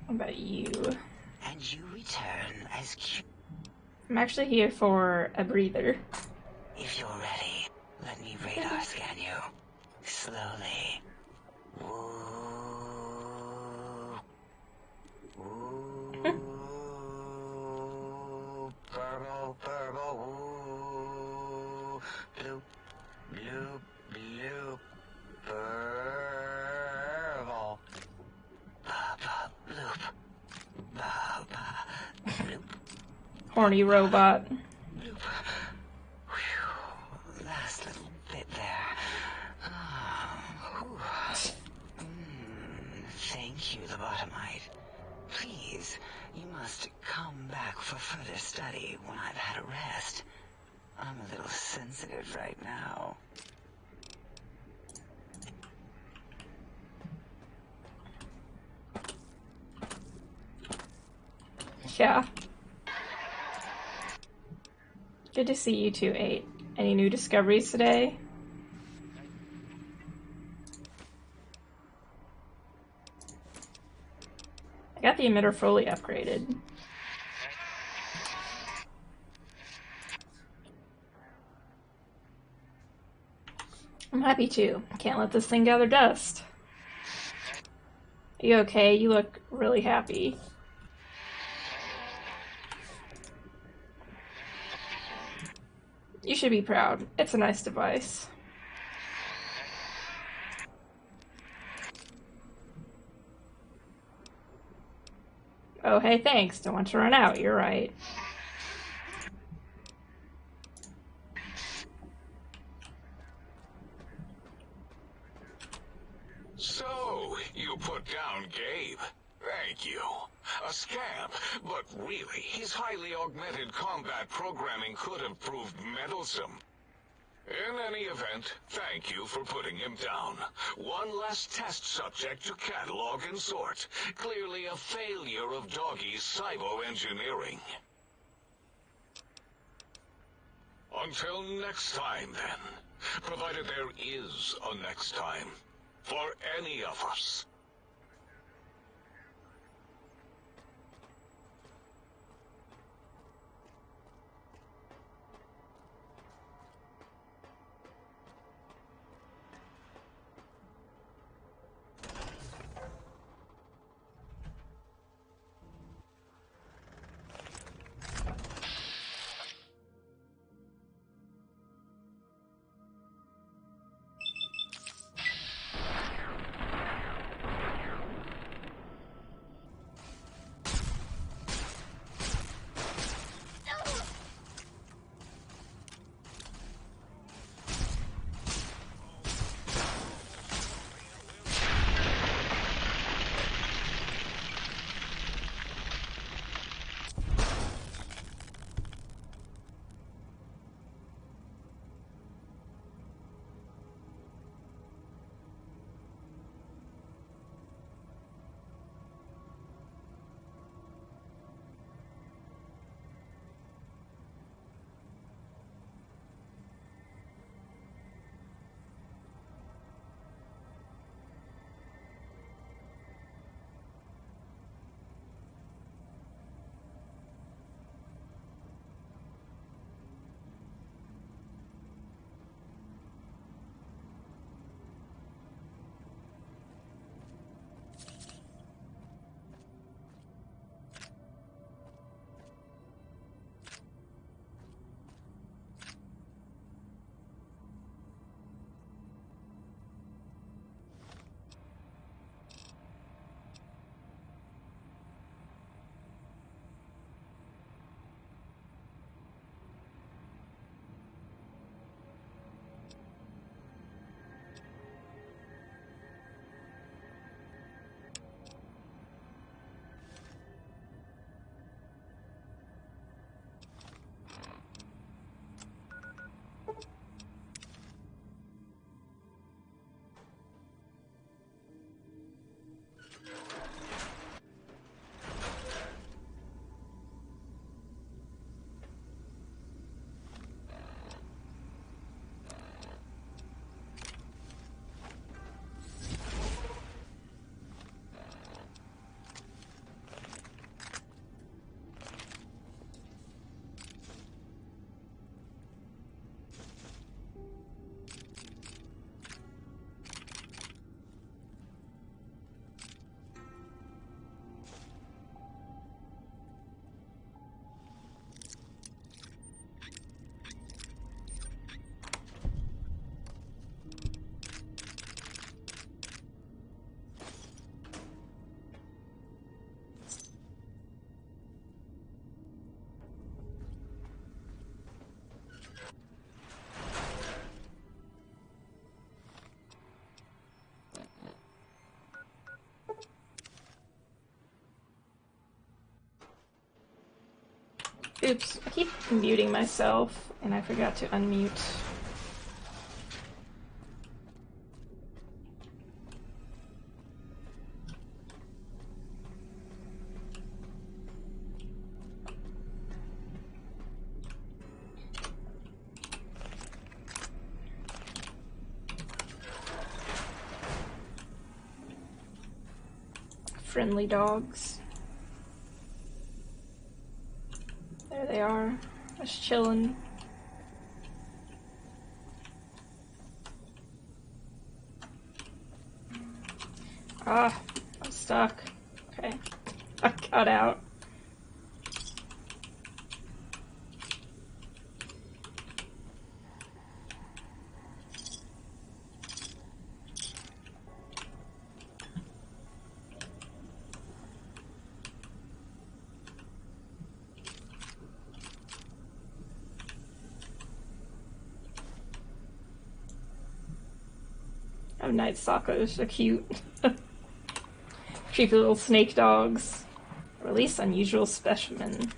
What about you? And you return as cute. I'm actually here for a breather. If you're ready, let me radar scan you. Slowly. Ooh. Ooh. Purple, purple, ooh. Bloop, bloop, bloop. Purple. Ba-ba, bloop. Ba-ba, bloop. Horny robot. Bloop. Whew. Last little bit there. Thank you, lobotomite. Please, you must come back for further study when I've had a rest. I'm a little sensitive right now. Yeah. Good to see you two, 8. Any new discoveries today? I got the emitter fully upgraded. I'm happy too. Can't let this thing gather dust. Are you okay? You look really happy. You should be proud. It's a nice device. Oh, hey, thanks. Don't want to run out. You're right. So, you put down Gabe. Thank you. A scamp, but really, his highly augmented combat programming could have proved meddlesome. In any event, thank you for putting him down. One less test subject to catalog and sort. Clearly a failure of Doggy's cybo-engineering. Until next time, then. Provided there is a next time. For any of us. Oops, I keep muting myself and I forgot to unmute. Friendly dogs. There they are, just chilling. Ah, I'm stuck. Okay, I got out. Oh, night sockos are cute. Creepy little snake dogs. Release unusual specimen.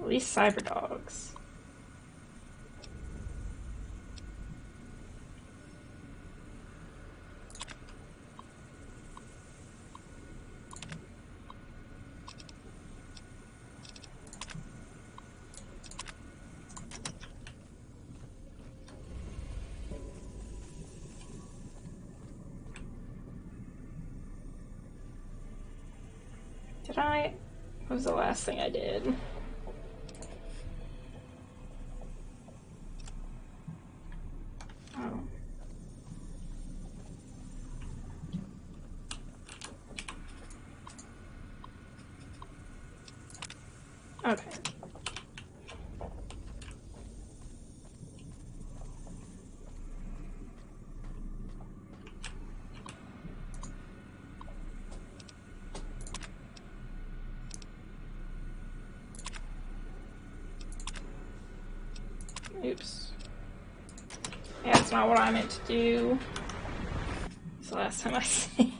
Release cyber dogs. Did I? What was the last thing I did? Oh. Okay. Oops. Yeah, that's not what I meant to do. It's the last time I see.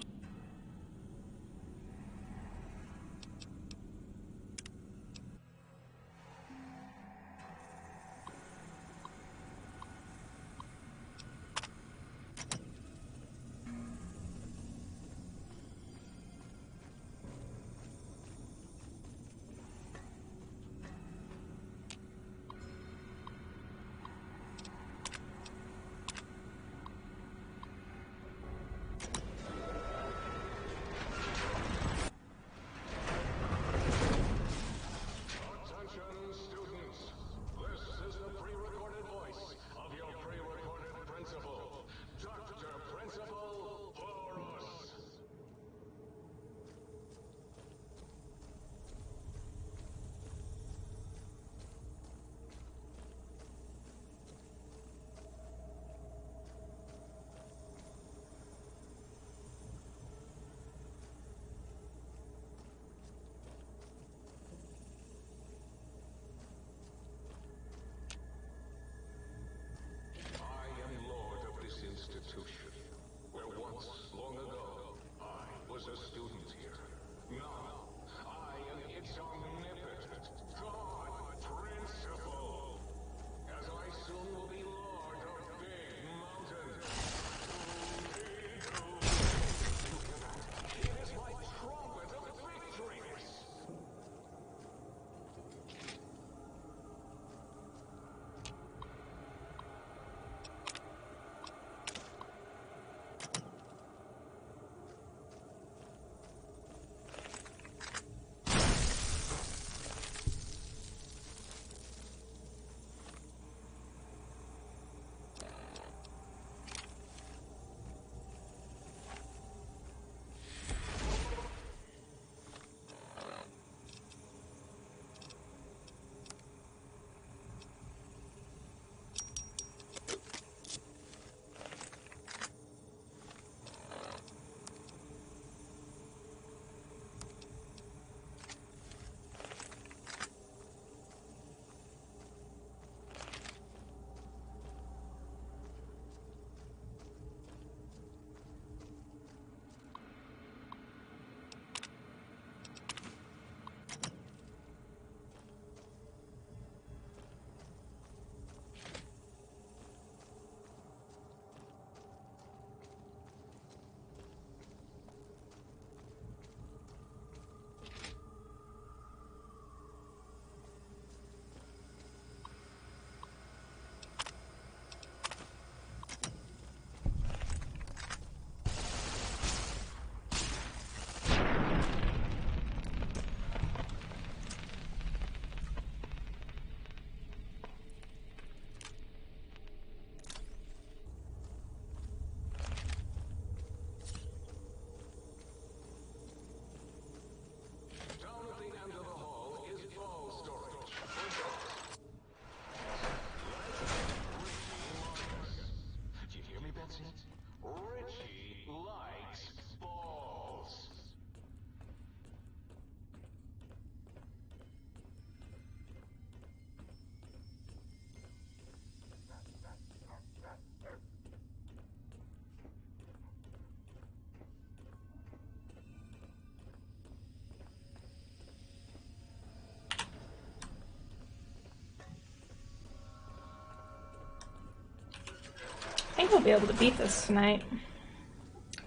think I'll be able to beat this tonight.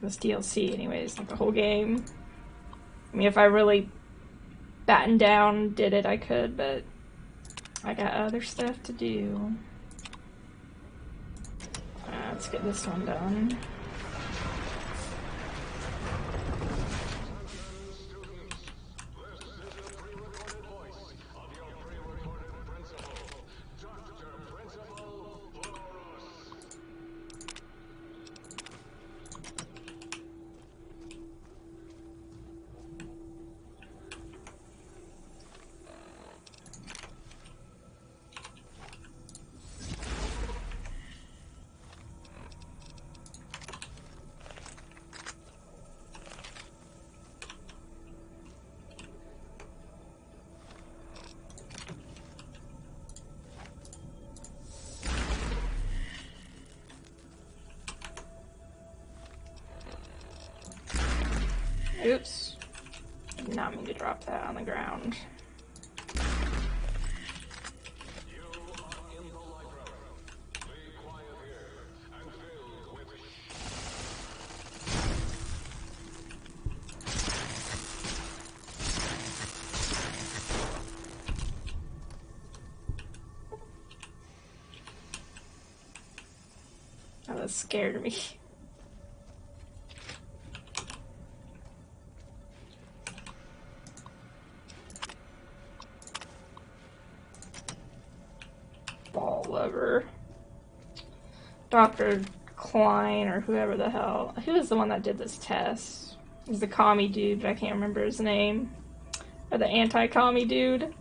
This DLC anyways, like the whole game. I mean, if I really battened down, did it, I could, but I got other stuff to do. Let's get this one done. Oops. Did not mean to drop that on the ground. Oh, that scared me. Ball lover. Dr. Klein or whoever the hell. Who was the one that did this test? He's the commie dude, but I can't remember his name. Or the anti-commie dude.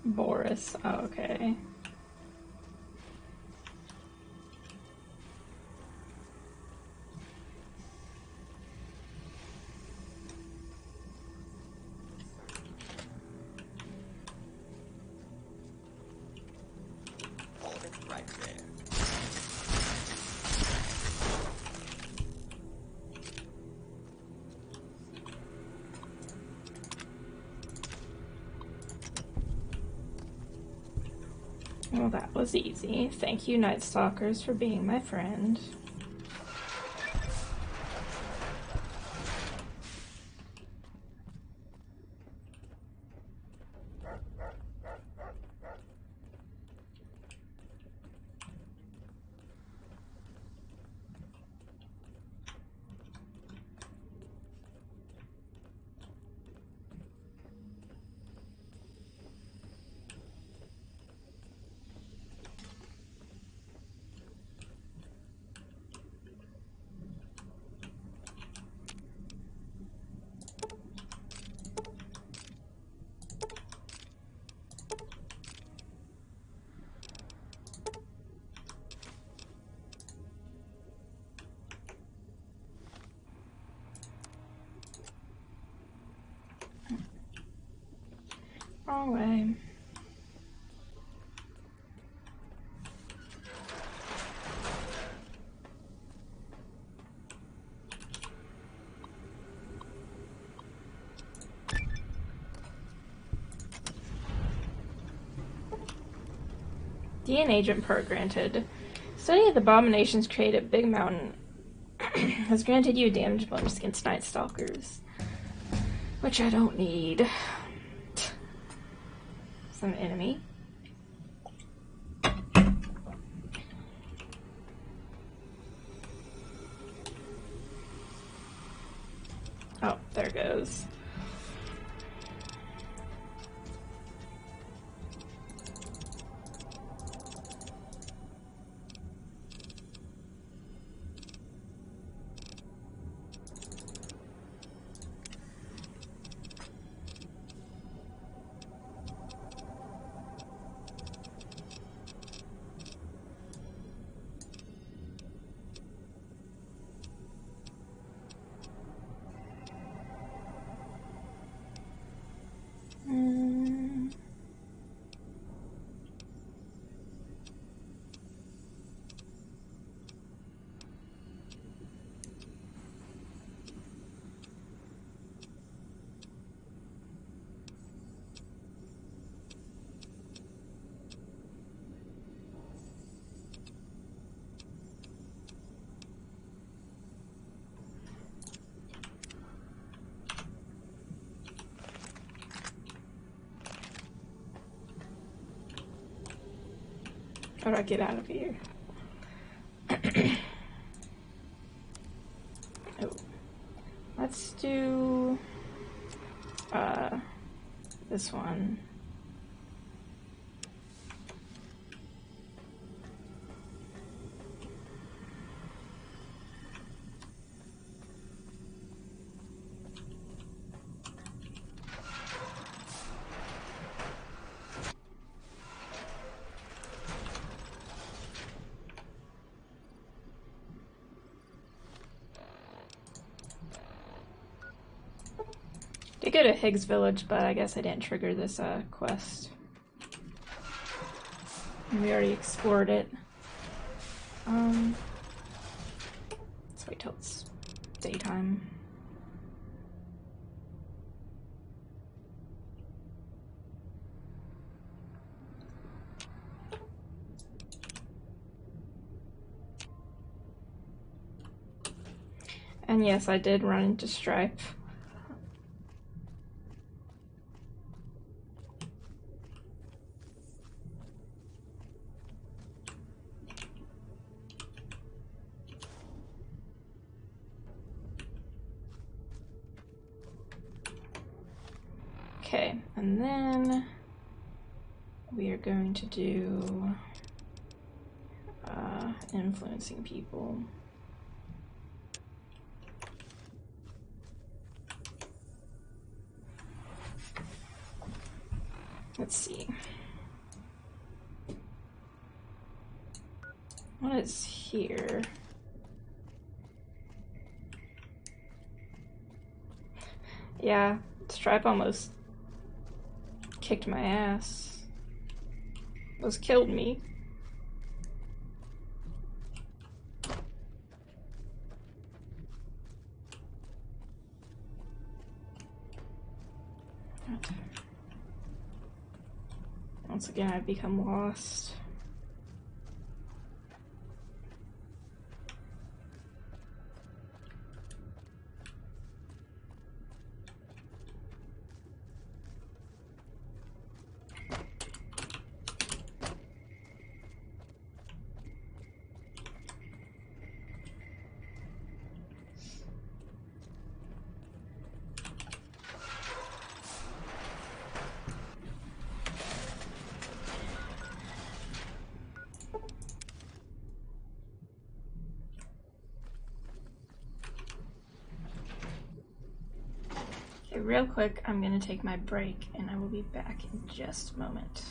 Boris. Oh, okay. Hold it right there. Well, that was easy. Thank you, Night Stalkers, for being my friend. Wrong way. DN agent perk granted. Study of the abominations created at Big Mountain has granted you a damage bonus against Night Stalkers, which I don't need. Some enemy. Oh, there goes. How do I get out of here? Oh. Let's do this one. Did go to Higgs Village, but I guess I didn't trigger this quest. We already explored it. Let's wait till it's daytime. And yes, I did run into Stripe. Okay, and then we are going to do influencing people. Let's see. What is here? Yeah, Stripe almost kicked my ass. Almost killed me. Once again, I've become lost. Okay, real quick, I'm gonna take my break and I will be back in just a moment.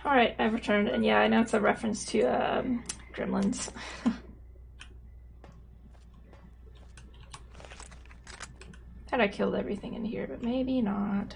Alright, I've returned, and yeah, I know it's a reference to Gremlins. Thought I killed everything in here, but maybe not.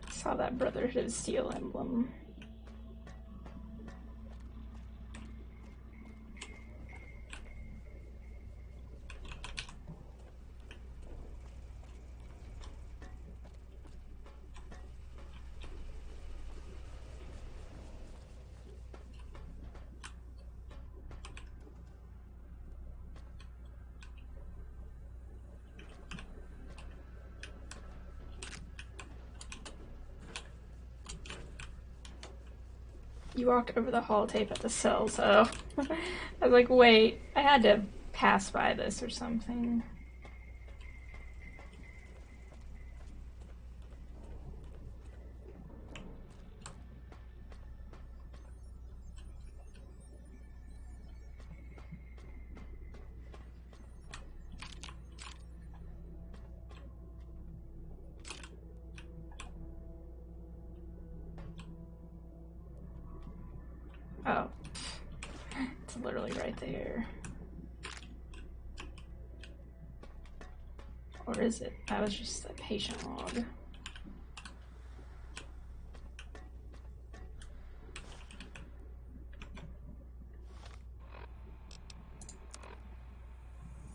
Saw that Brotherhood of Steel emblem. You walked over the holotape at the cell, so I was like, wait, I had to pass by this or something. Oh, it's literally right there. Or is it? That was just a patient log.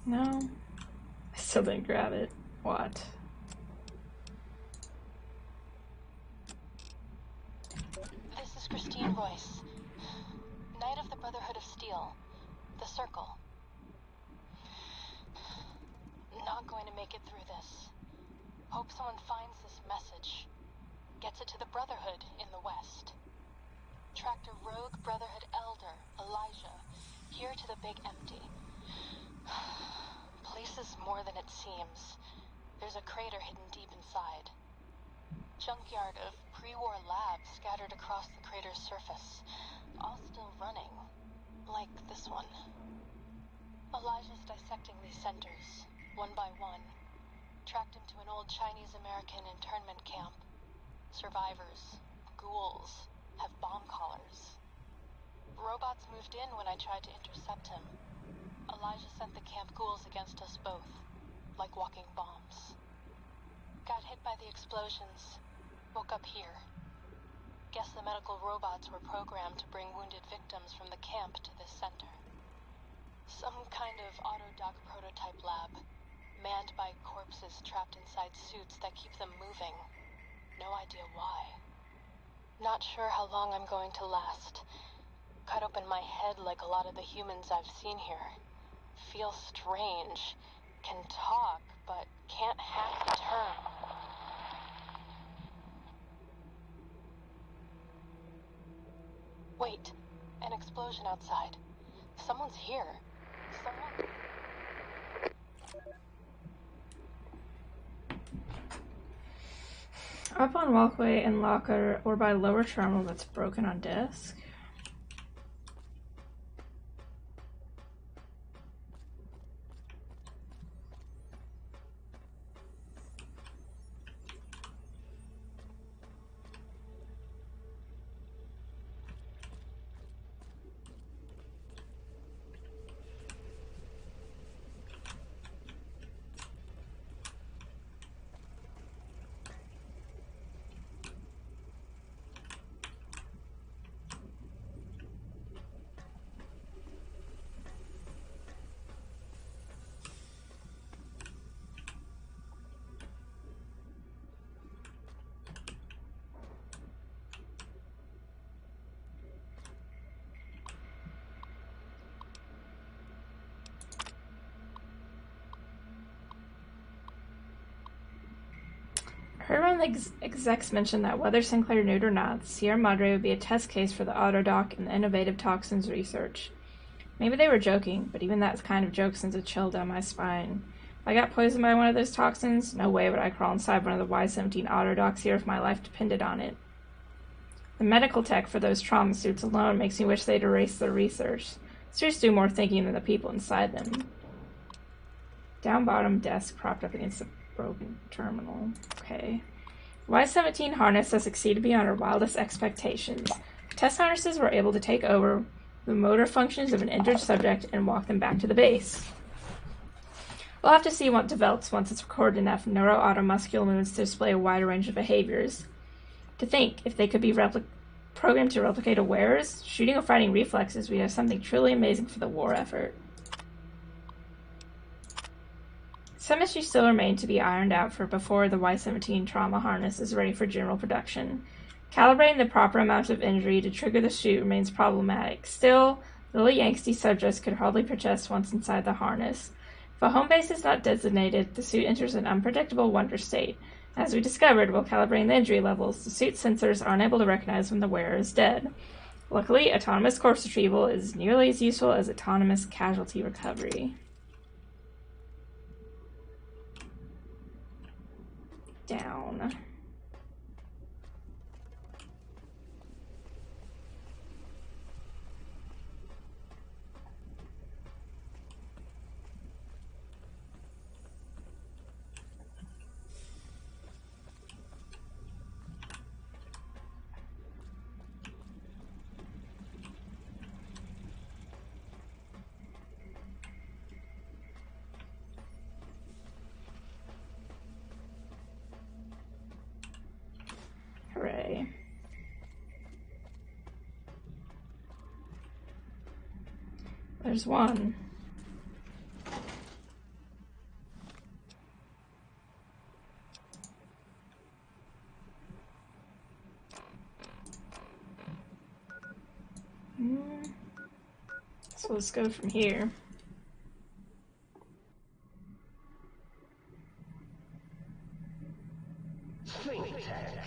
No, I still didn't grab it. What? This is Christine Royce, Knight of the Brotherhood of Steel, the Circle. Not going to make it through this. Hope someone finds this message. Gets it to the Brotherhood in the West. Tracked a rogue Brotherhood elder, Elijah, here to the Big Empty. Place is more than it seems. There's a crater hidden deep inside. Junkyard of pre-war labs scattered across the crater's surface, all still running, like this one. Elijah's dissecting these centers, one by one. Tracked him to an old Chinese-American internment camp. Survivors, ghouls, have bomb collars. Robots moved in when I tried to intercept him. Elijah sent the camp ghouls against us both, like walking bombs. Got hit by the explosions. Woke up here. Guess the medical robots were programmed to bring wounded victims from the camp to this center. Some kind of autodoc prototype lab, manned by corpses trapped inside suits that keep them moving. No idea why. Not sure how long I'm going to last. Cut open my head like a lot of the humans I've seen here. Feel strange. Can talk, but can't hack the term. Wait, an explosion outside. Someone's here. Someone... Up on walkway and locker or by lower terminal that's broken on desk. Heard one of the execs mention that whether Sinclair knew it or not, the Sierra Madre would be a test case for the autodoc and the innovative toxins research. Maybe they were joking, but even that kind of joke sends a chill down my spine. If I got poisoned by one of those toxins, no way would I crawl inside one of the Y-17 autodocs here if my life depended on it. The medical tech for those trauma suits alone makes me wish they'd erase their research. Suits do more thinking than the people inside them. Down bottom desk propped up against the broken terminal. Okay. Y-17 harness has exceeded beyond our wildest expectations. Test harnesses were able to take over the motor functions of an injured subject and walk them back to the base. We'll have to see what develops once it's recorded enough neuroautomuscular movements to display a wider range of behaviors. To think, if they could be programmed to replicate a wearer's shooting or fighting reflexes, we'd have something truly amazing for the war effort. Some issues still remain to be ironed out for before the Y-17 trauma harness is ready for general production. Calibrating the proper amount of injury to trigger the shoot remains problematic. Still, little angsty subjects could hardly protest once inside the harness. If a home base is not designated, the suit enters an unpredictable wonder state. As we discovered while calibrating the injury levels, the suit sensors are unable to recognize when the wearer is dead. Luckily, autonomous corpse retrieval is nearly as useful as autonomous casualty recovery. Down. Hooray. There's one. So let's go from here. Think tech.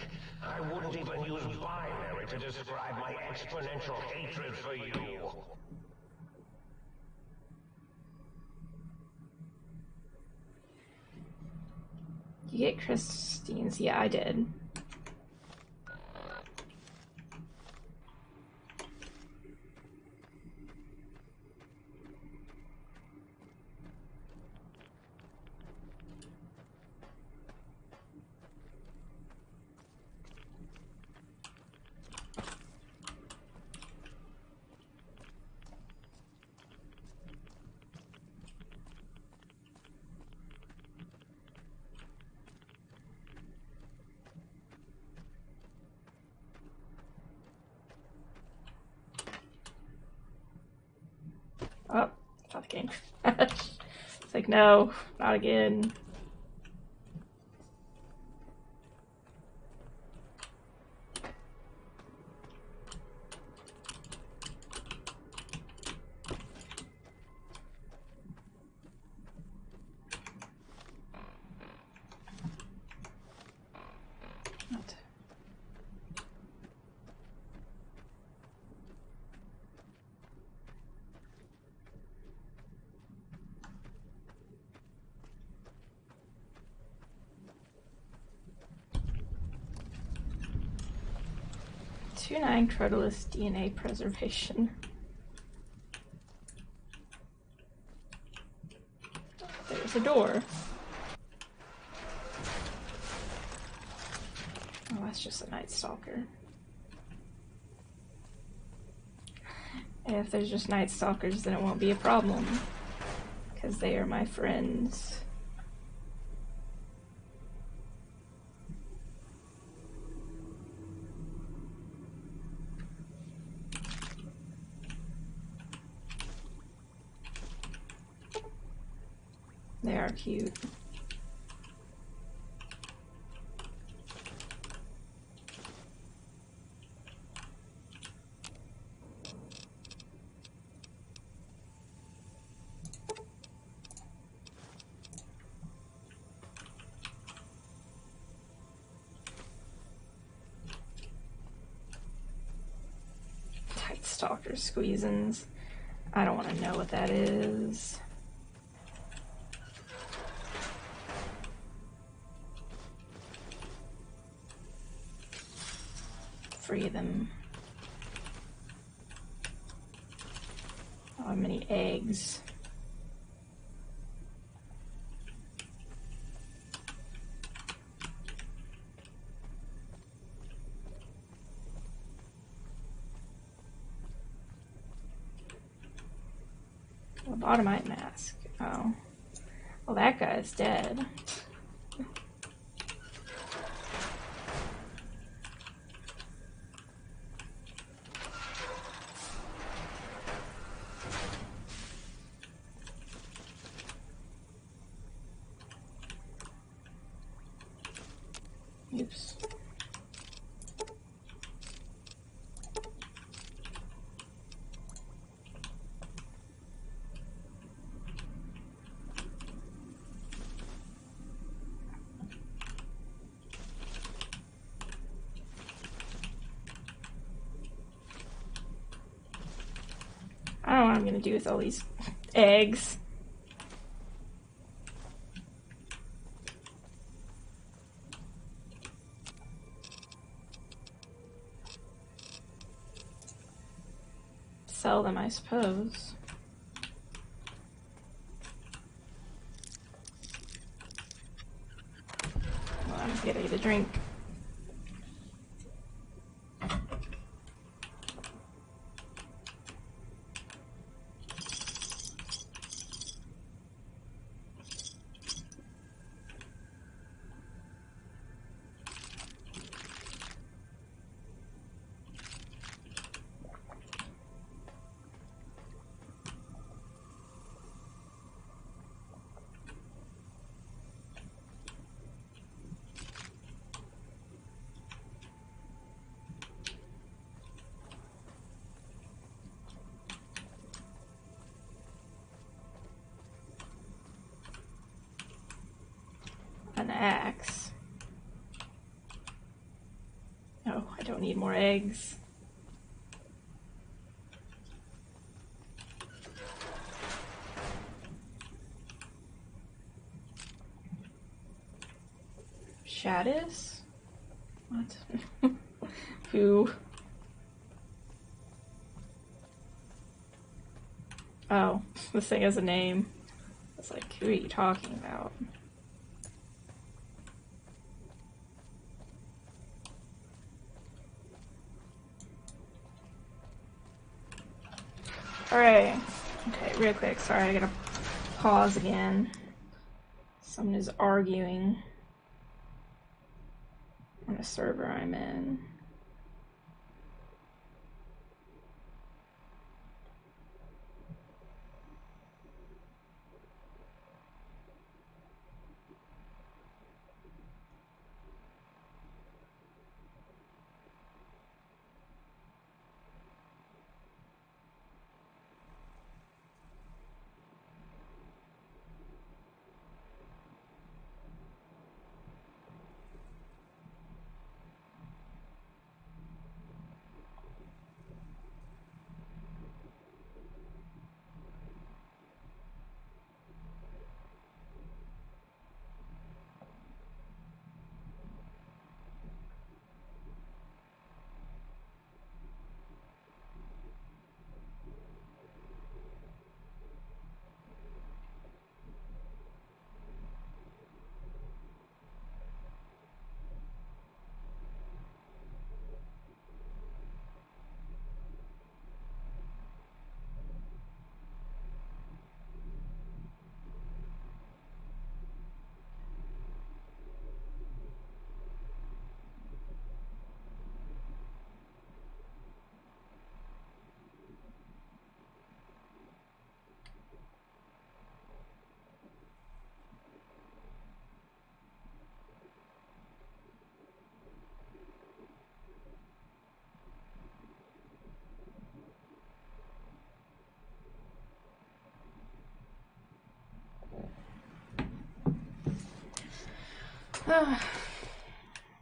I wouldn't even use binary to describe my exponential hatred for you. You get Christine's? Yeah, I did. Oh, thought the game crashed. It's like, no, not again. Not. Two-9 Crotalus DNA preservation. There's a door. Oh, that's just a Night Stalker. And if there's just Night Stalkers, then it won't be a problem. Because they are my friends. They are cute. softer squeezins. I don't want to know what that is. Free them. How many eggs? Lobotomite mask. Oh. Well, that guy's dead. Oops. I don't know what I'm gonna do with all these eggs. Sell them, I suppose. Well, I'm gonna get a drink. An axe. Oh, I don't need more eggs. Shadis? What? Who? Oh, this thing has a name. It's like, who are you talking about? Alright. Okay, real quick. Sorry, I gotta pause again. Someone is arguing on a server I'm in.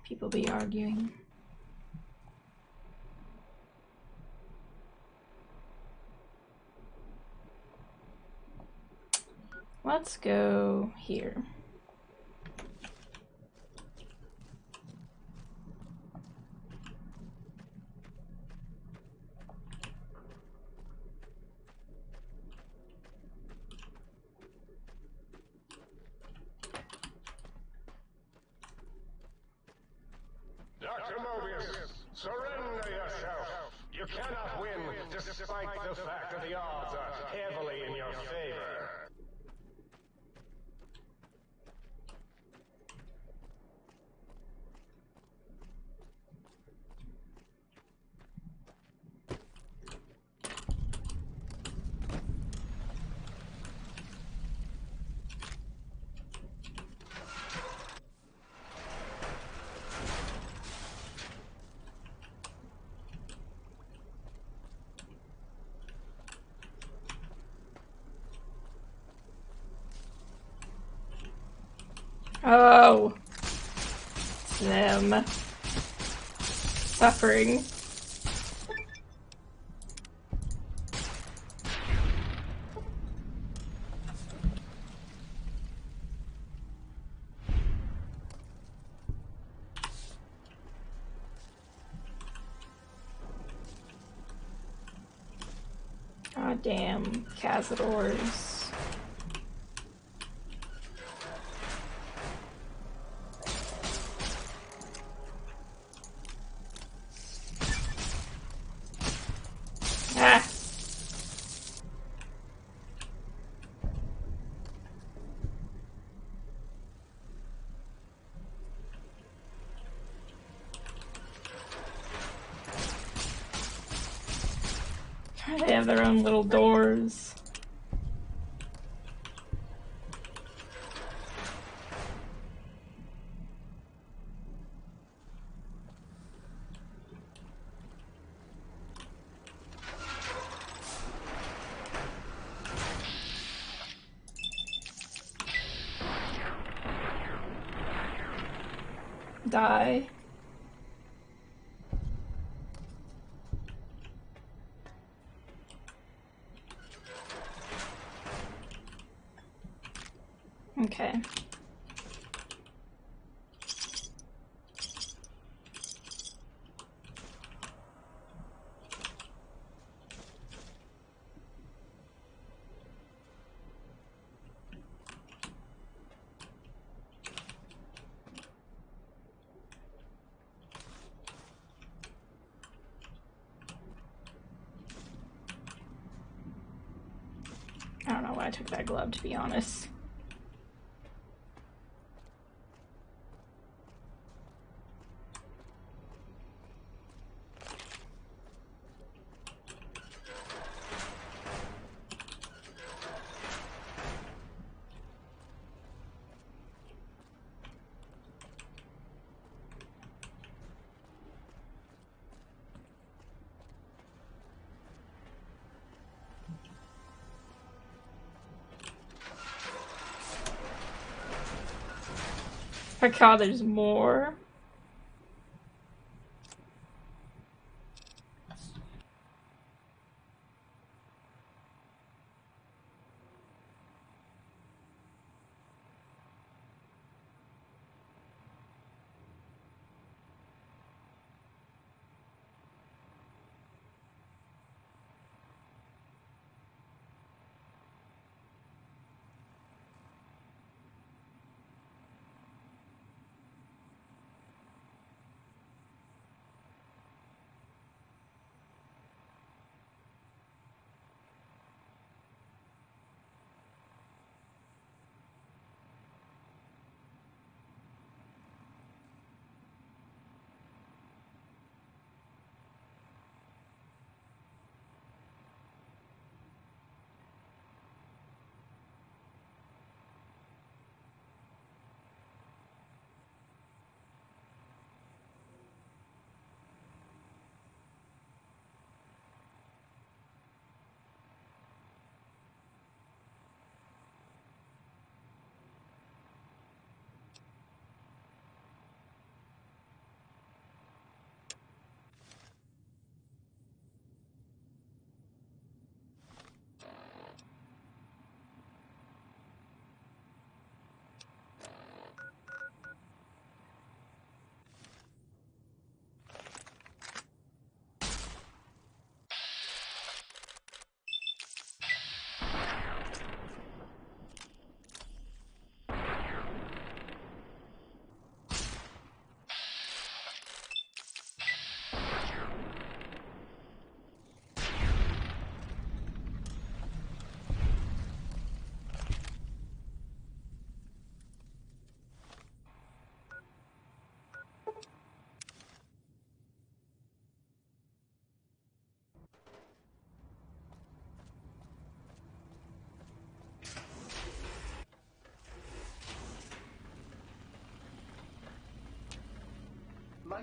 People be arguing. let's go here. Dr. Mobius, surrender yourself. You cannot win despite the fact that the odds are heavily in your favor. Oh, them suffering. God damn, Cazadors. Ah. They have their own little doors. Die. Okay. I don't know why I took that glove, to be honest. Oh god, there's more.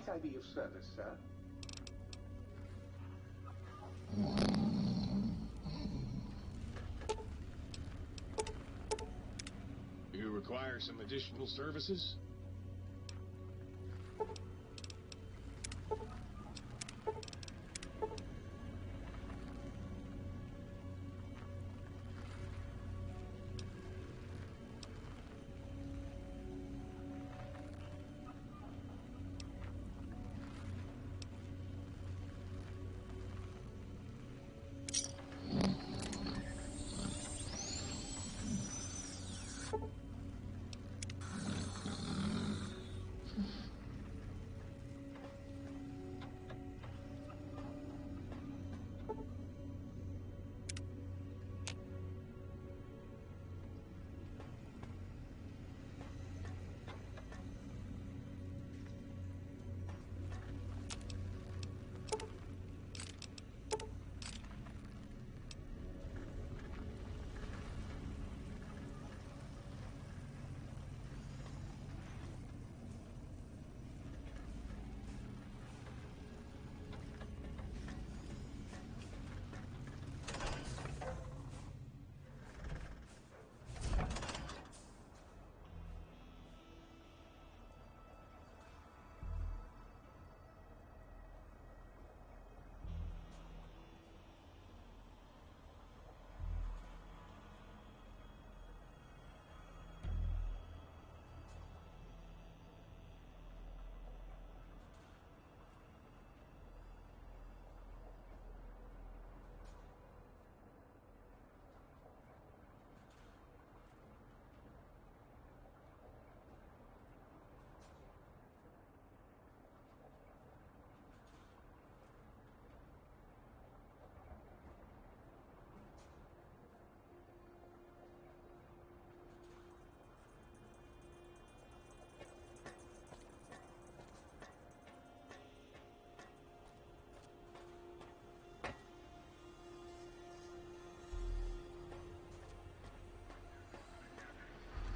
might I be of service, sir? You require some additional services?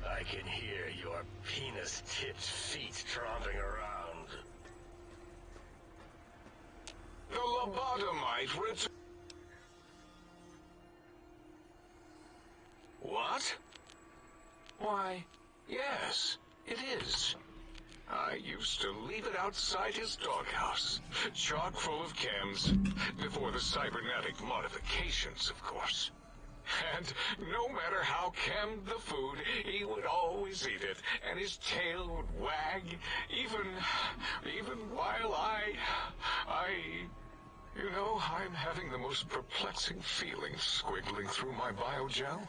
I can hear your penis-tipped feet tromping around. The lobotomite returns. What? Why, yes, it is. I used to leave it outside his doghouse, chock full of chems, before the cybernetic modifications, of course. And no matter how chemmed the food, he would always eat it, and his tail would wag, even while you know, I'm having the most perplexing feeling squiggling through my biogel.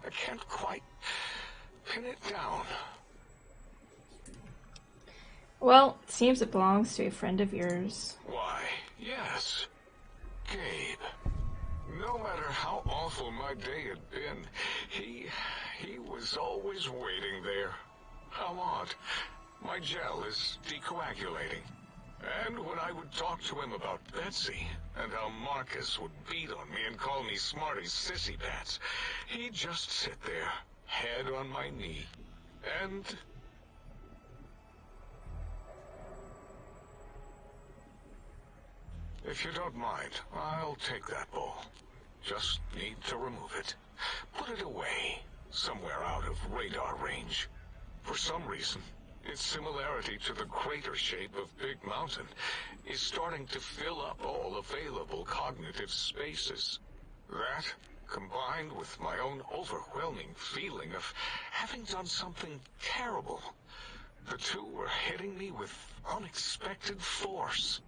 I can't quite pin it down. Well, it seems it belongs to a friend of yours. Why, yes, Gabe. No matter how awful my day had been, he was always waiting there. How odd. My gel is decoagulating. And when I would talk to him about Betsy, and how Marcus would beat on me and call me Smarty's sissy pants, he'd just sit there, head on my knee, and... If you don't mind, I'll take that bowl. Just need to remove it. Put it away, somewhere out of radar range. For some reason, its similarity to the crater shape of Big Mountain is starting to fill up all available cognitive spaces. That, combined with my own overwhelming feeling of having done something terrible, the two were hitting me with unexpected force.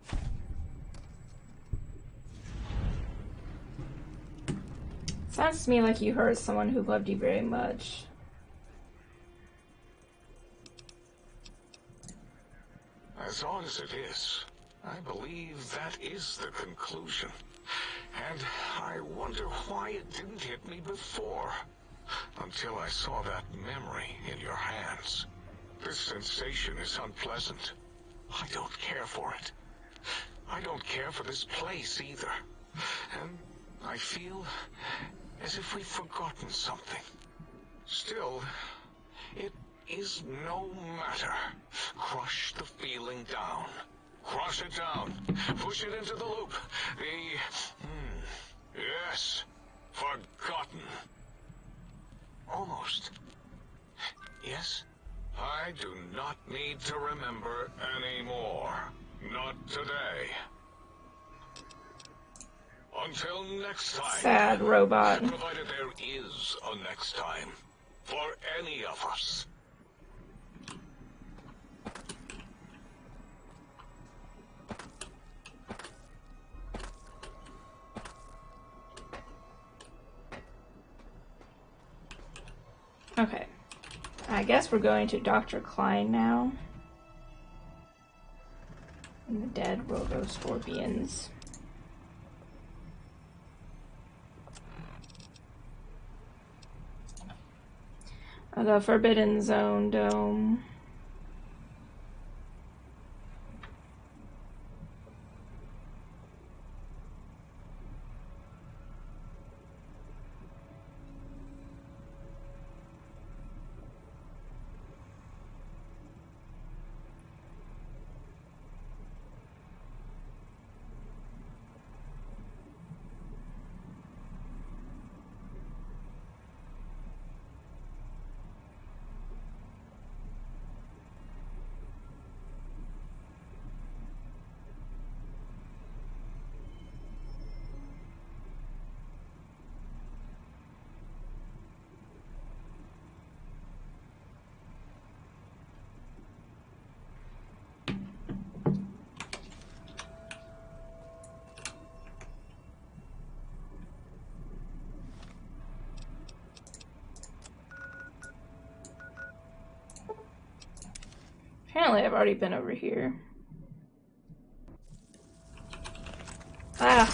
Sounds to me like you hurt someone who loved you very much. As odd as it is, I believe that is the conclusion. And I wonder why it didn't hit me before, until I saw that memory in your hands. This sensation is unpleasant. I don't care for it. I don't care for this place either. And I feel as if we've forgotten something. Still, it is no matter. Crush the feeling down. Crush it down. Push it into the loop. Yes. Forgotten. Almost. Yes? I do not need to remember anymore. Not today. Until next time. Sad robot. Provided there is a next time. For any of us. Okay. I guess we're going to Dr. Klein now. And the dead Robo-Scorpions. The Forbidden Zone Dome. Apparently I've already been over here. Ah!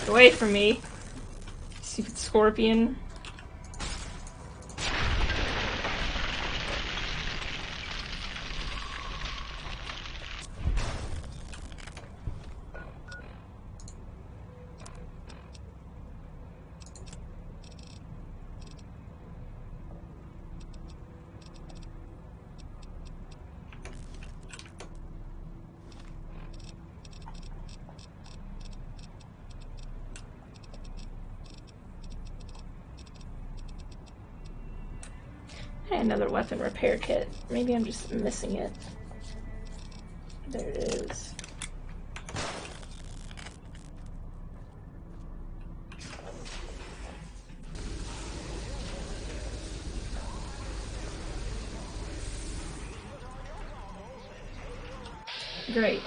Get away from me, stupid scorpion. Another weapon repair kit. Maybe I'm just missing it. There it is. Great.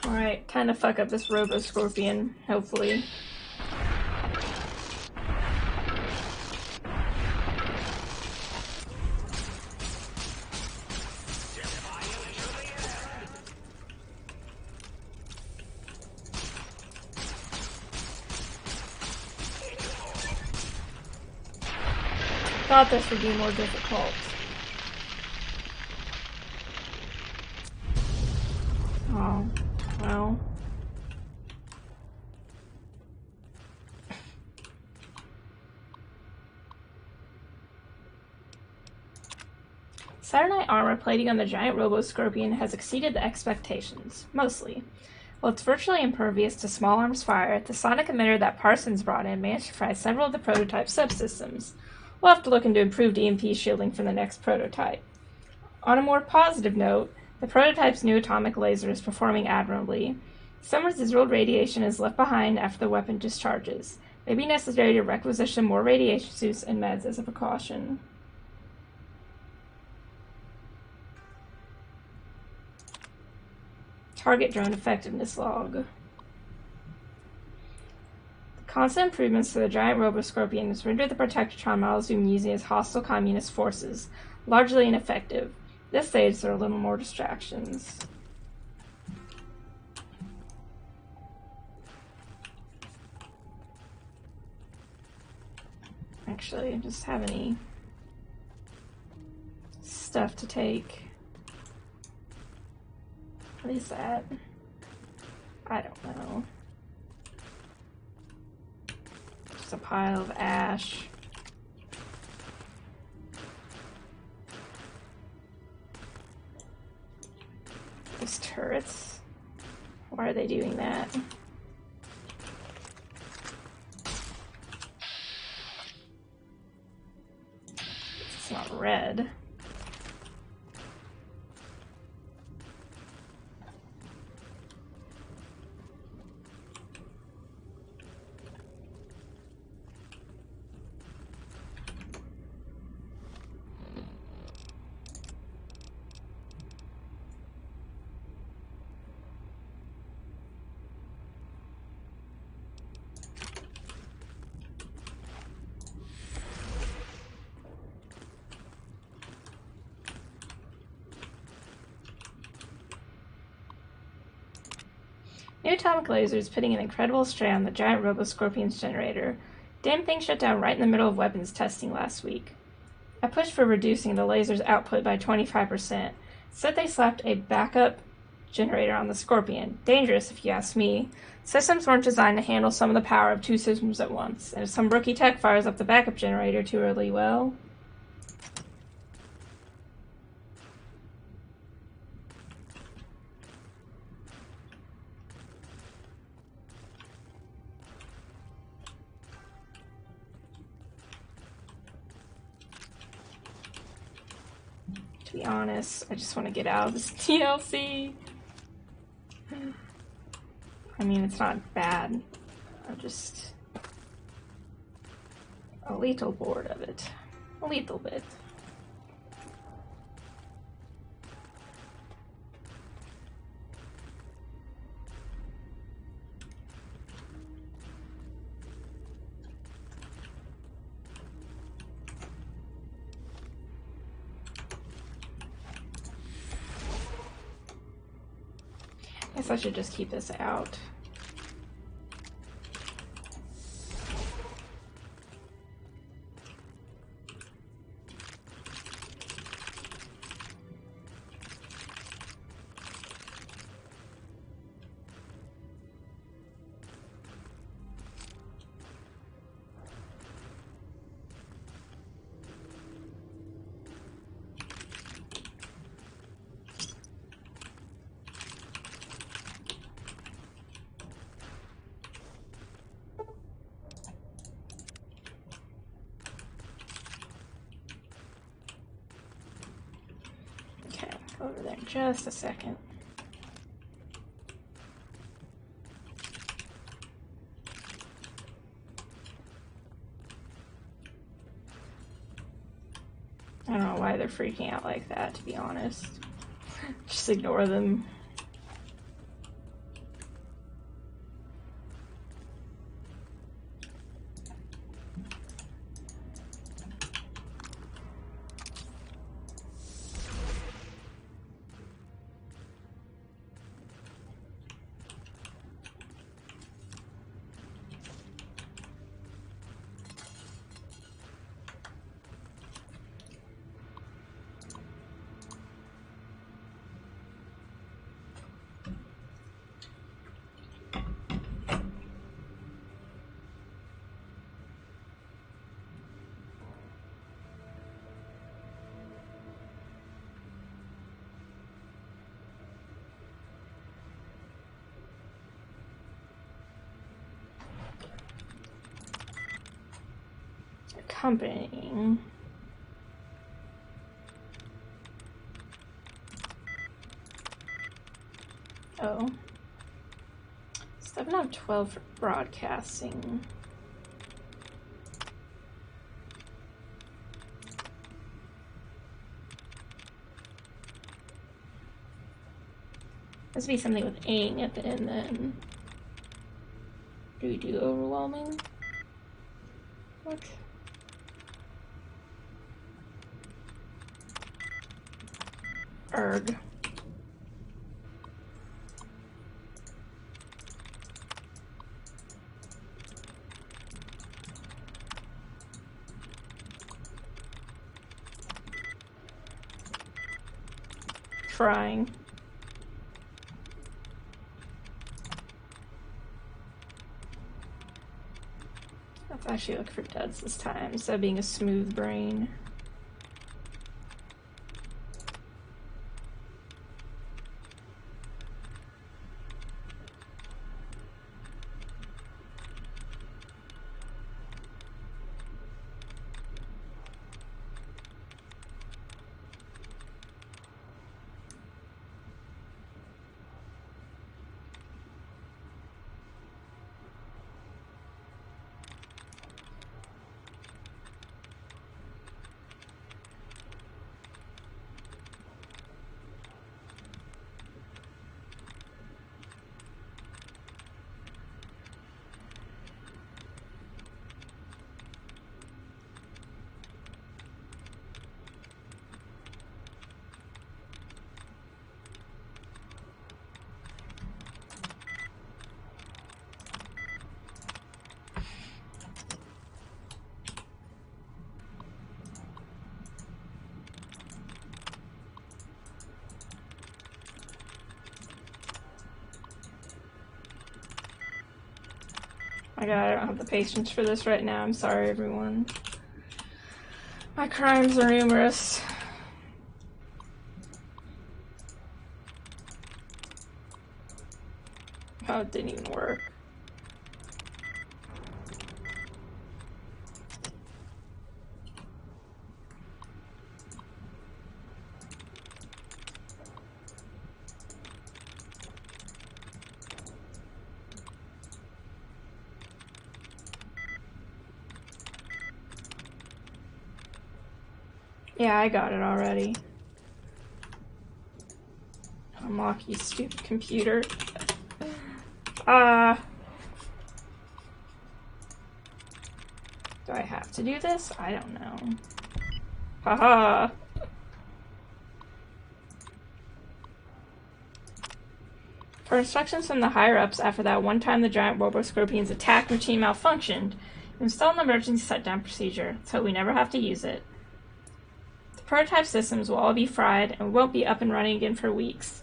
Alright, time to fuck up this Robo-Scorpion, hopefully. Thought this would be more difficult. Oh, well. Saturnite armor plating on the giant robo-scorpion has exceeded the expectations, mostly. While it's virtually impervious to small arms fire, the sonic emitter that Parsons brought in managed to fry several of the prototype subsystems. We'll have to look into improved EMP shielding for the next prototype. On a more positive note, the prototype's new atomic laser is performing admirably. Some residual radiation is left behind after the weapon discharges. It may be necessary to requisition more radiation suits and meds as a precaution. Target drone effectiveness log. The constant improvements to the giant robo-scorpion has rendered the Protectron models we've been using as hostile communist forces largely ineffective. This stage, there are a little more distractions. Actually, I just have any stuff to take. What is that? I don't know. Just a pile of ash. These turrets. Why are they doing that? It's not red. New atomic lasers putting an incredible strain on the giant Robo-Scorpion's generator. Damn thing shut down right in the middle of weapons testing last week. I pushed for reducing the laser's output by 25%. Said they slapped a backup generator on the Scorpion. Dangerous, if you ask me. Systems weren't designed to handle some of the power of two systems at once, and if some rookie tech fires up the backup generator too early, well... To be honest, I just want to get out of this TLC. I mean, it's not bad. I'm just a little bored of it. A little bit. Guess I should just keep this out. Over there in just a second. I don't know why they're freaking out like that, to be honest. Just ignore them. company. Oh. 7 out of 12 for broadcasting. Must be something with "ing" at the end then. Do we do overwhelming? What? Erg. Trying. Let's actually look for duds this time instead of being a smooth brain. My god, I don't have the patience for this right now. I'm sorry, everyone. My crimes are numerous. Oh, it didn't even work. Yeah, I got it already. Unlock, you stupid computer. Do I have to do this? I don't know. Haha. For instructions from the higher-ups after that one time the giant Robo-Scorpion's attack routine malfunctioned, install an emergency shutdown procedure, so we never have to use it. The prototype systems will all be fried and won't be up and running again for weeks.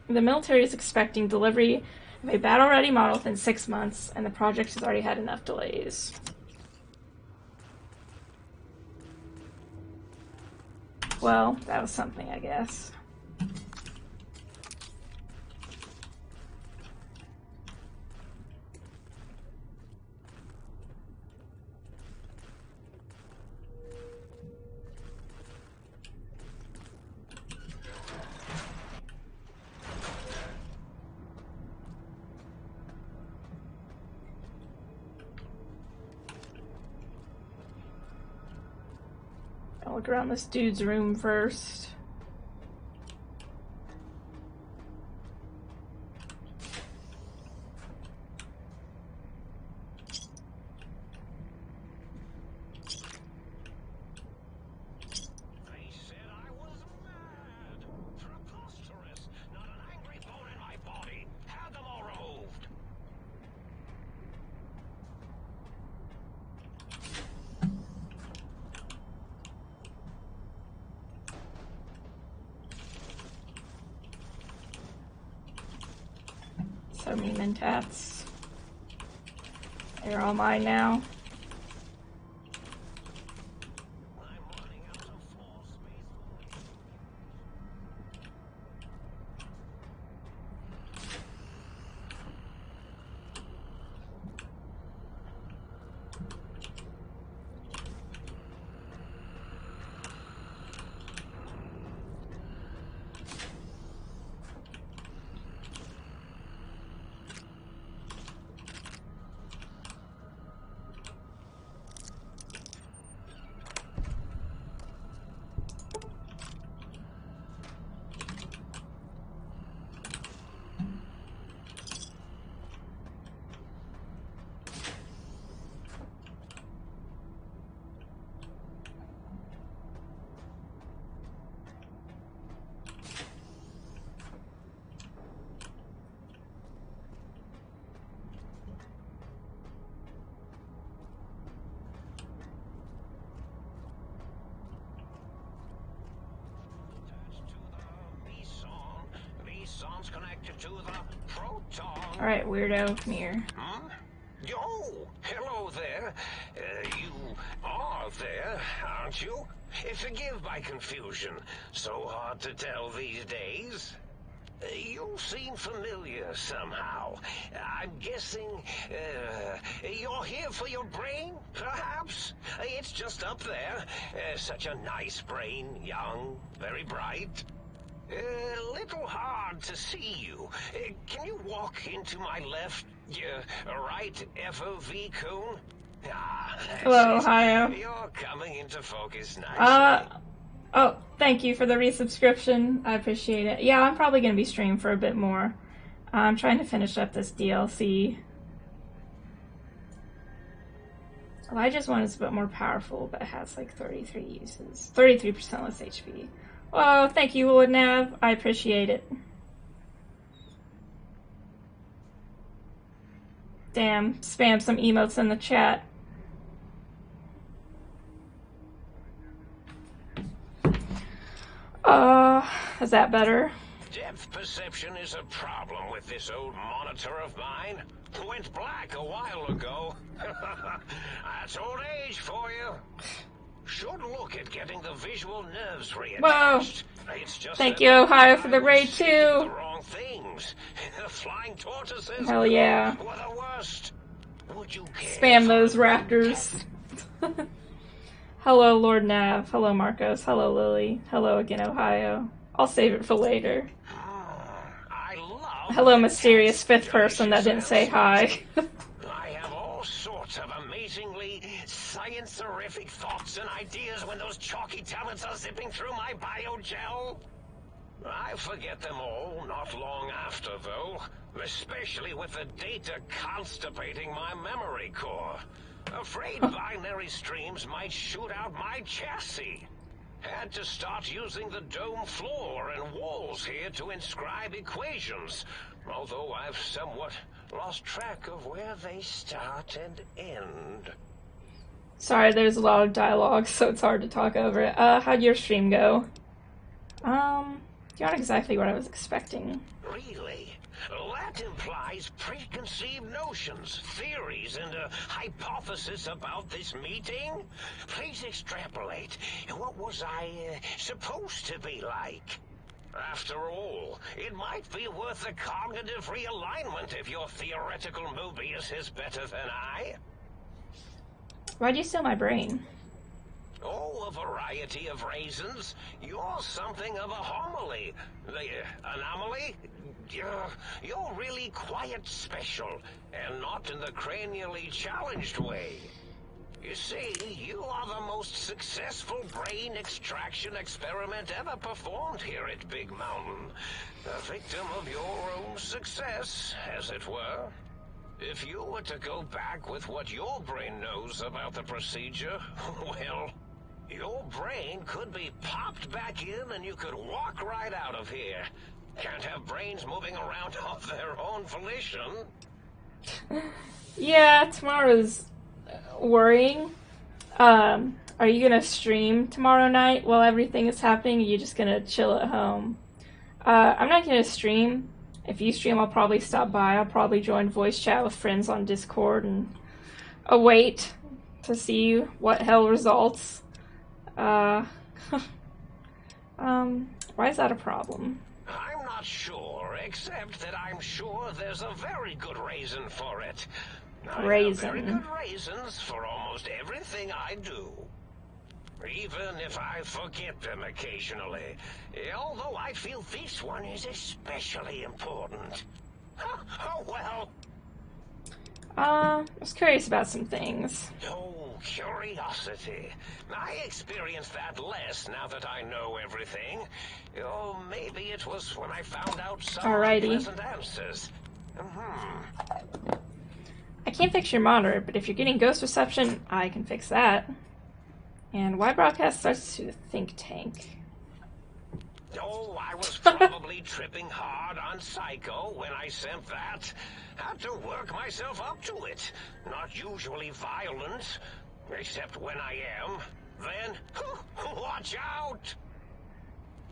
The military is expecting delivery of a battle-ready model within 6 months, and the project has already had enough delays. Well, that was something, I guess. I'll look around this dude's room first. So many mentats. They're all mine now. Protons connected to the proton. Alright, weirdo, come here. Oh, hello there. You are there, aren't you? Forgive my confusion. So hard to tell these days. You seem familiar somehow. I'm guessing, you're here for your brain, perhaps? It's just up there. Such a nice brain, young, very bright. A little hard to see you. Can you walk into my left, right FOV cone? Hello, Ohio. You're coming into focus nicely. Oh, thank you for the resubscription. I appreciate it. Yeah, I'm probably going to be streaming for a bit more. I'm trying to finish up this DLC. Elijah's one is a bit more powerful, but it has like 33 uses. 33% less HP. Oh, thank you, Woodnav. I appreciate it. Damn, spam some emotes in the chat. Is that better? Depth perception is a problem with this old monitor of mine. Went black a while ago. That's old age for you. Should look at getting the visual nerves reattached. Whoa! It's just Thank you, Ohio, for the raid too. The wrong things. Flying tortoises. Hell yeah! Were the worst. Would you Spam those raptors. Hello, Lord Nav. Hello, Marcos. Hello, Lily. Hello again, Ohio. I'll save it for later. Hello, mysterious fifth person that didn't say hi. I have all sorts of amazingly science-terrific thoughts and ideas when those chalky tablets are zipping through my biogel. I forget them all not long after, though, especially with the data constipating my memory core. Afraid binary streams might shoot out my chassis. Had to start using the dome floor and walls here to inscribe equations, although I've somewhat lost track of where they start and end. Sorry, there's a lot of dialogue, so it's hard to talk over it. How'd your stream go? Not exactly what I was expecting. Really? That implies preconceived notions, theories, and a hypothesis about this meeting? Please extrapolate. What was I supposed to be like? After all, it might be worth a cognitive realignment if your theoretical Mobius is better than I. Why'd you steal my brain? Oh, a variety of reasons. You're something of a homily. The anomaly? You're really quite special, and not in the cranially challenged way. You see, you are the most successful brain extraction experiment ever performed here at Big Mountain. A victim of your own success, as it were. If you were to go back with what your brain knows about the procedure, well, your brain could be popped back in and you could walk right out of here. Can't have brains moving around of their own volition. Yeah, tomorrow's worrying. Are you gonna stream tomorrow night while everything is happening? Or are you just gonna chill at home? I'm not gonna stream. If you stream, I'll probably stop by. I'll probably join voice chat with friends on Discord and await to see what hell results. Why is that a problem? I'm not sure, except that I'm sure there's a very good reason for it. I have very good reasons for almost everything I do. Even if I forget them occasionally. Although I feel this one is especially important. Oh, well. I was curious about some things. Oh, curiosity. I experience that less now that I know everything. Oh, maybe it was when I found out some unpleasant answers. I can't fix your monitor, but if you're getting ghost reception, I can fix that. And why broadcast starts to the think tank? Oh, I was probably tripping hard on Psycho when I sent that. Had to work myself up to it. Not usually violent, except when I am. Then, watch out!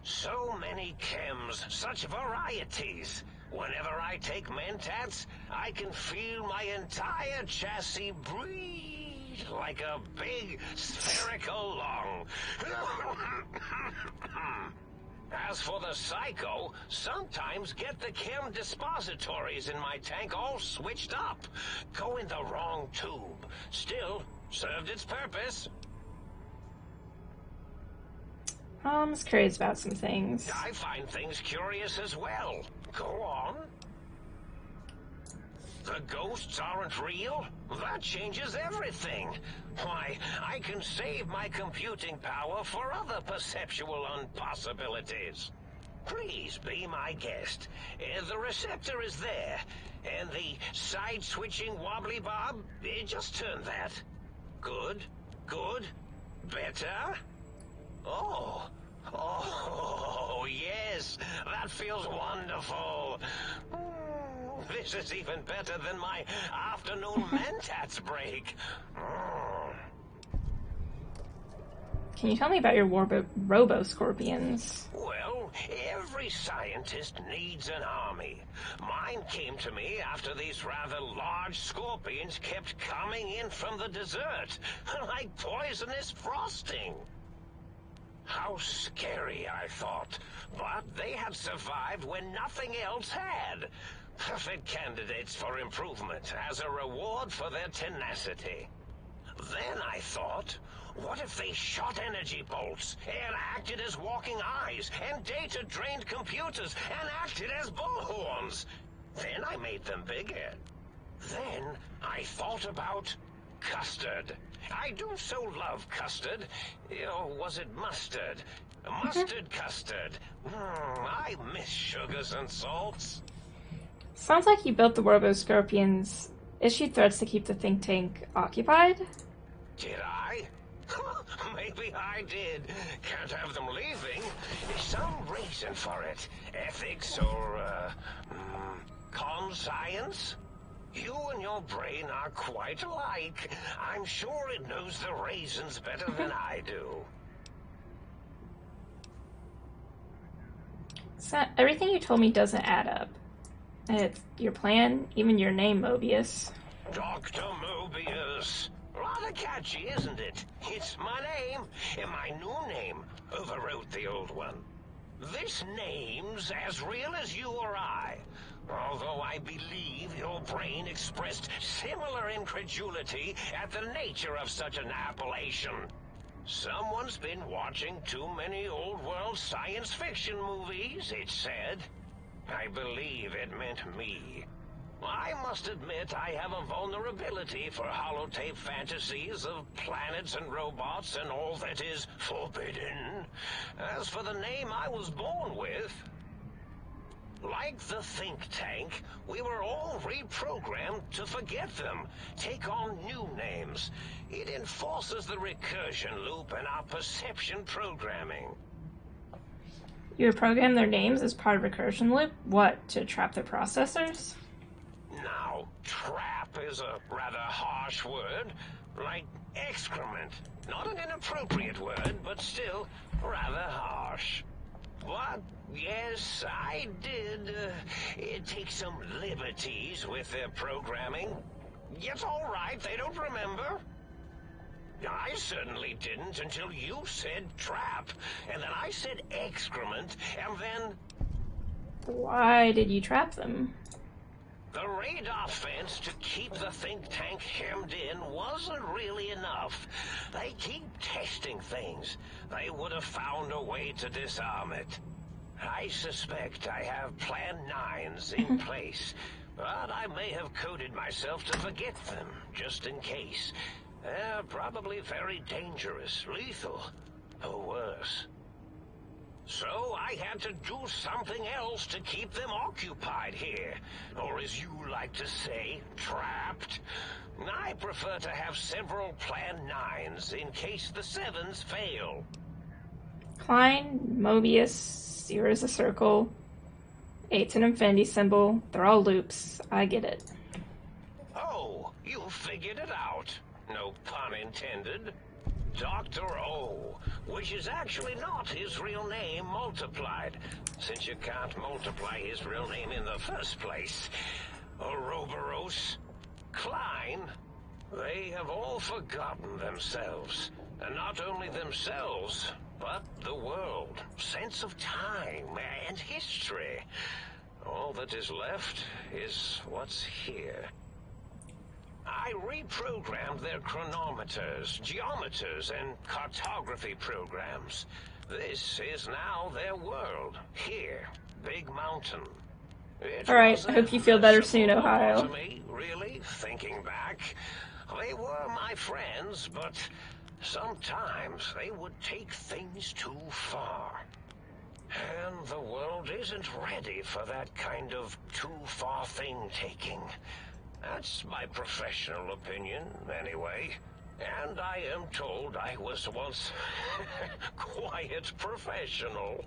So many chems, such varieties. Whenever I take mentats, I can feel my entire chassis breathe like a big spherical lung. As for the psycho, sometimes get the chem dispositories in my tank all switched up. Go in the wrong tube. Still, served its purpose. I'm just curious about some things. I find things curious as well. Go on. The ghosts aren't real? That changes everything. Why, I can save my computing power for other perceptual impossibilities. Please be my guest. The receptor is there, and the side-switching wobbly bob, just turn that. Good, good, better. Oh, yes, that feels wonderful. This is even better than my afternoon mentats break. Can you tell me about your robo-scorpions? Well, every scientist needs an army. Mine came to me after these rather large scorpions kept coming in from the desert, like poisonous frosting. How scary, I thought. But they had survived when nothing else had. Perfect candidates for improvement as a reward for their tenacity. Then I thought, what if they shot energy bolts and acted as walking eyes and data-drained computers and acted as bullhorns? Then I made them bigger. Then I thought about custard. I do so love custard. Or was it mustard? Mustard custard. I miss sugars and salts. Sounds like you built the robo-scorpions. Issued threats to keep the think tank occupied? Did I? Maybe I did. Can't have them leaving. There's some reason for it. Ethics or, conscience? You and your brain are quite alike. I'm sure it knows the reasons better than I do. So, everything you told me doesn't add up. It's your plan, even your name, Mobius. Dr. Mobius. Rather catchy, isn't it? It's my name, and my new name overwrote the old one. This name's as real as you or I. Although I believe your brain expressed similar incredulity at the nature of such an appellation. Someone's been watching too many old-world science fiction movies, it said. I believe it meant me. I must admit I have a vulnerability for holotape fantasies of planets and robots and all that is forbidden. As for the name I was born with, like the think tank, we were all reprogrammed to forget them, take on new names. It enforces the recursion loop in our perception programming. You program their names as part of recursion loop? What, to trap their processors? Now, trap is a rather harsh word, like excrement. Not an inappropriate word, but still rather harsh. But, yes, I did take some liberties with their programming. It's all right, they don't remember. I certainly didn't until you said trap, and then I said excrement, and then... Why did you trap them? The radar fence to keep the think tank hemmed in wasn't really enough. They keep testing things. They would have found a way to disarm it. I suspect I have Plan 9s in place, but I may have coded myself to forget them, just in case. They're probably very dangerous, lethal, or worse. So I had to do something else to keep them occupied here. Or as you like to say, trapped. I prefer to have several Plan 9s in case the 7s fail. Klein, Mobius, 0 is a circle, 8's an infinity symbol. They're all loops. I get it. Oh, you figured it out. No pun intended. Dr. O, which is actually not his real name multiplied, since you can't multiply his real name in the first place. Ouroboros, Klein, they have all forgotten themselves. And not only themselves, but the world, sense of time, and history. All that is left is what's here. I reprogrammed their chronometers, geometers, and cartography programs. This is now their world, here, Big Mountain. Alright, I hope you feel better soon, Ohio. To me, really, thinking back, they were my friends, but sometimes they would take things too far. And the world isn't ready for that kind of too-far thing-taking. That's my professional opinion, anyway. And I am told I was once quiet professional.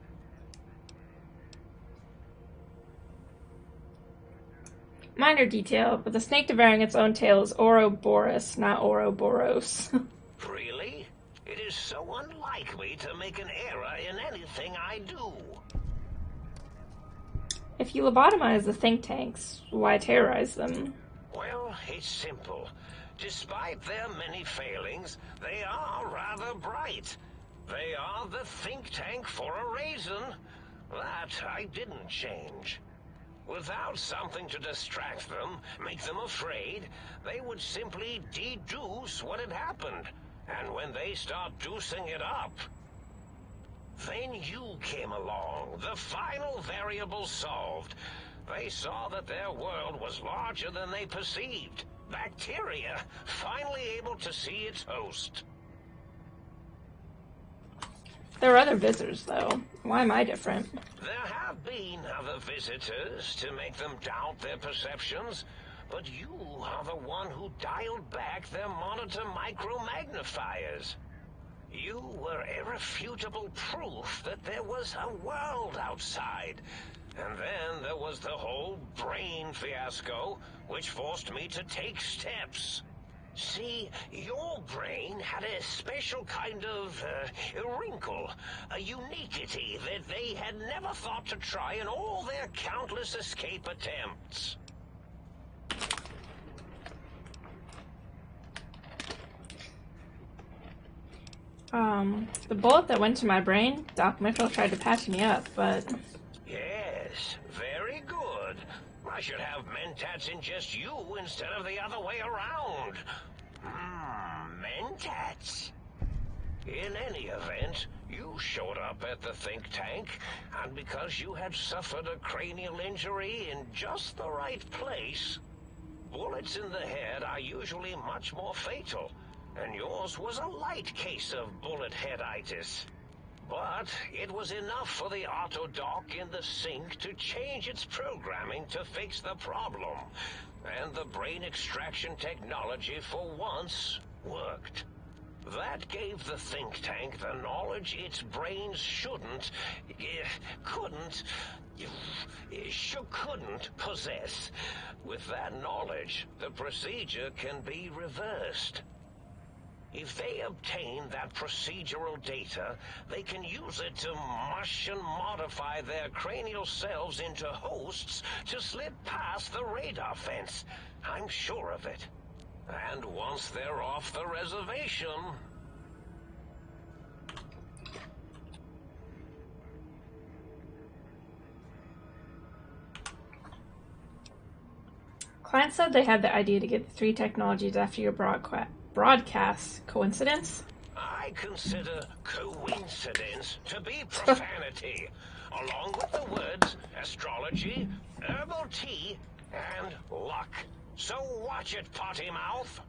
Minor detail, but the snake devouring its own tail is Ouroboros, not Ouroboros. Really? It is so unlike me to make an error in anything I do. If you lobotomize the think tanks, why terrorize them? Well, it's simple. Despite their many failings, they are rather bright. They are the think tank for a reason. That I didn't change. Without something to distract them, make them afraid, they would simply deduce what had happened. And when they start deucing it up, then you came along, the final variable solved. They saw that their world was larger than they perceived. Bacteria, finally able to see its host. There are other visitors, though. Why am I different? There have been other visitors to make them doubt their perceptions, but you are the one who dialed back their monitor micromagnifiers. You were irrefutable proof that there was a world outside. And then there was the whole brain fiasco, which forced me to take steps. See, your brain had a special kind of wrinkle, a uniquity that they had never thought to try in all their countless escape attempts. The bullet that went to my brain, Doc Mifflin tried to patch me up, but... Yes, very good. I should have mentats in just you instead of the other way around. Mentats. In any event, you showed up at the think tank, and because you had suffered a cranial injury in just the right place, bullets in the head are usually much more fatal, and yours was a light case of bullet headitis. But it was enough for the autodoc in the sink to change its programming to fix the problem. And the brain extraction technology for once worked. That gave the think tank the knowledge its brains couldn't possess. With that knowledge, the procedure can be reversed. If they obtain that procedural data, they can use it to mush and modify their cranial cells into hosts to slip past the radar fence. I'm sure of it. And once they're off the reservation... Client said they had the idea to get the 3 technologies after your broadcast. Coincidence? I consider coincidence to be profanity, along with the words astrology, herbal tea, and luck. So watch it, potty mouth.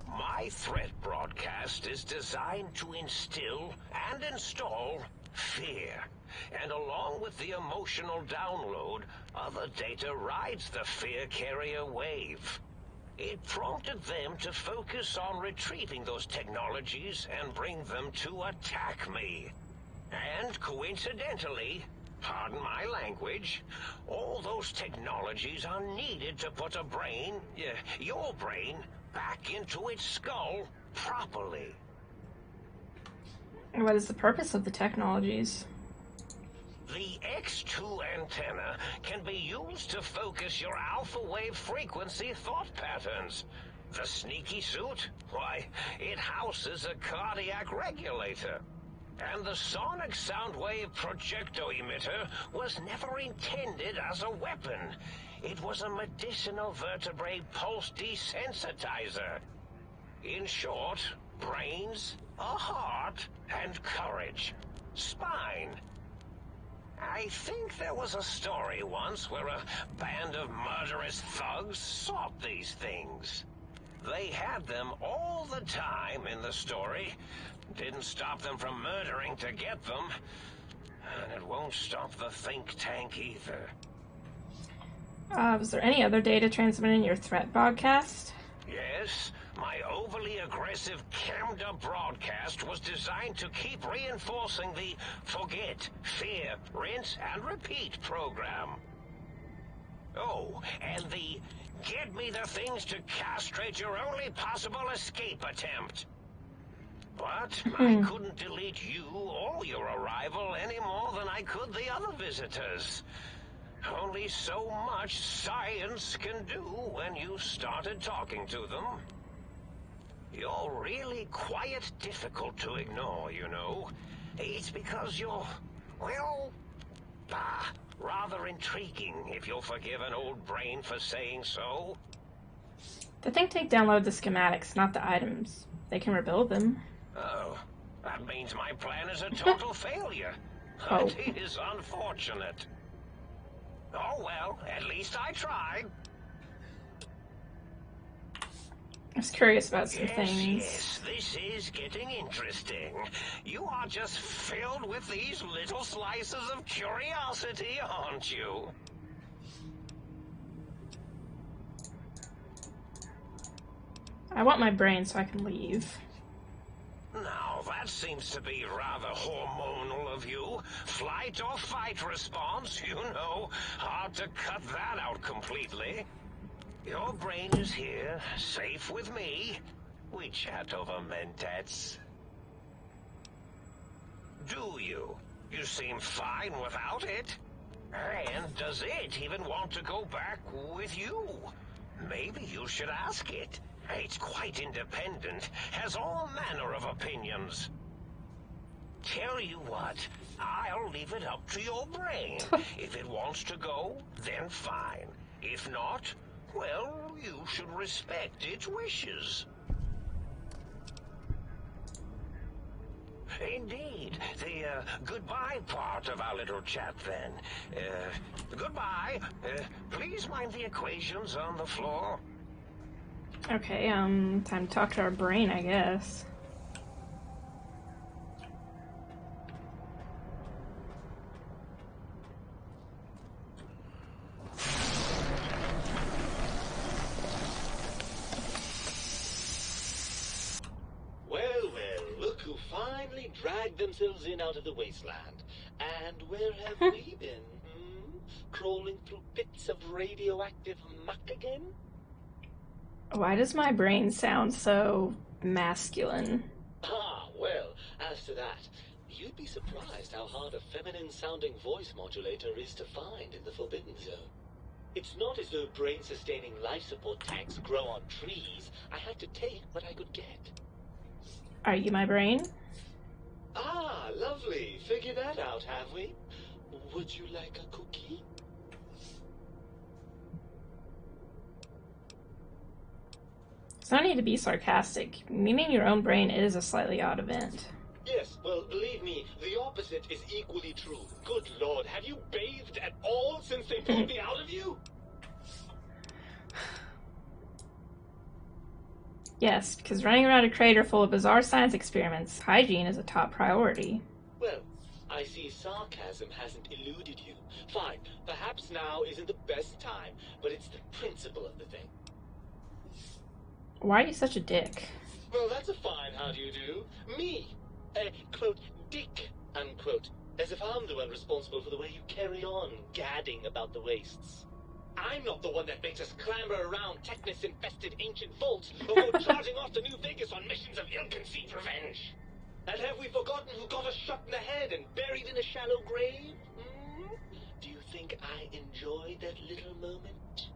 My threat broadcast is designed to instill and install fear. And along with the emotional download, other data rides the fear carrier wave. It prompted them to focus on retrieving those technologies and bring them to attack me. And coincidentally, pardon my language, all those technologies are needed to put a brain, your brain, back into its skull properly. What is the purpose of the technologies? The X2 antenna can be used to focus your alpha wave frequency thought patterns. The sneaky suit? Why, it houses a cardiac regulator. And the sonic sound wave projecto emitter was never intended as a weapon. It was a medicinal vertebrae pulse desensitizer. In short, brains, a heart, and courage. Spine. I think there was a story once where a band of murderous thugs sought these things. They had them all the time in the story. Didn't stop them from murdering to get them. And it won't stop the think tank either. Was there any other data transmitted in your threat broadcast? Yes, my overly aggressive cammed-up broadcast was designed to keep reinforcing the forget, fear, rinse, and repeat program. Oh, and the get me the things to castrate your only possible escape attempt. But I couldn't delete you or your arrival any more than I could the other visitors. Only so much science can do when you started talking to them. You're really quite difficult to ignore, you know. It's because you're, well, rather intriguing, if you'll forgive an old brain for saying so. The think tank download the schematics, not the items. They can rebuild them. Oh, that means my plan is a total failure. Oh. It is unfortunate. Oh well, at least I tried. I was curious about some things. Yes, this is getting interesting. You are just filled with these little slices of curiosity, aren't you? I want my brain so I can leave. Now, that seems to be rather hormonal of you. Flight or fight response, you know. Hard to cut that out completely. Your brain is here, safe with me. We chat over mentats. Do you? You seem fine without it. And does it even want to go back with you? Maybe you should ask it. It's quite independent, has all manner of opinions. Tell you what, I'll leave it up to your brain. If it wants to go, then fine. If not, well, you should respect its wishes. Indeed. The goodbye part of our little chat, then. Goodbye. Please mind the equations on the floor. Okay, time to talk to our brain, I guess. Well, look who finally dragged themselves in out of the wasteland. And where have we been? Crawling through pits of radioactive muck again? Why does my brain sound so masculine? Ah, well, as to that, you'd be surprised how hard a feminine-sounding voice modulator is to find in the Forbidden Zone. It's not as though brain-sustaining life support tanks grow on trees. I had to take what I could get. Are you my brain? Ah, lovely. Figured that out, have we? Would you like a cookie? There's no need to be sarcastic. Meeting your own brain is a slightly odd event. Yes, well, believe me, the opposite is equally true. Good Lord, have you bathed at all since they pulled me out of you? Yes, because running around a crater full of bizarre science experiments, hygiene is a top priority. Well, I see sarcasm hasn't eluded you. Fine, perhaps now isn't the best time, but it's the principle of the thing. Why are you such a dick? Well, that's a fine how do you do. Me, a, quote, dick, unquote, as if I'm the one responsible for the way you carry on gadding about the wastes. I'm not the one that makes us clamber around Technus-infested ancient vaults or go charging off to New Vegas on missions of ill-conceived revenge. And have we forgotten who got us shot in the head and buried in a shallow grave? Hmm? Do you think I enjoyed that little moment?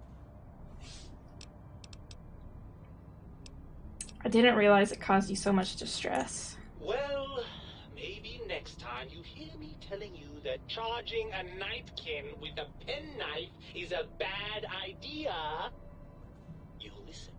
I didn't realize it caused you so much distress. Well, maybe next time you hear me telling you that charging a nightkin with a penknife is a bad idea, you'll listen.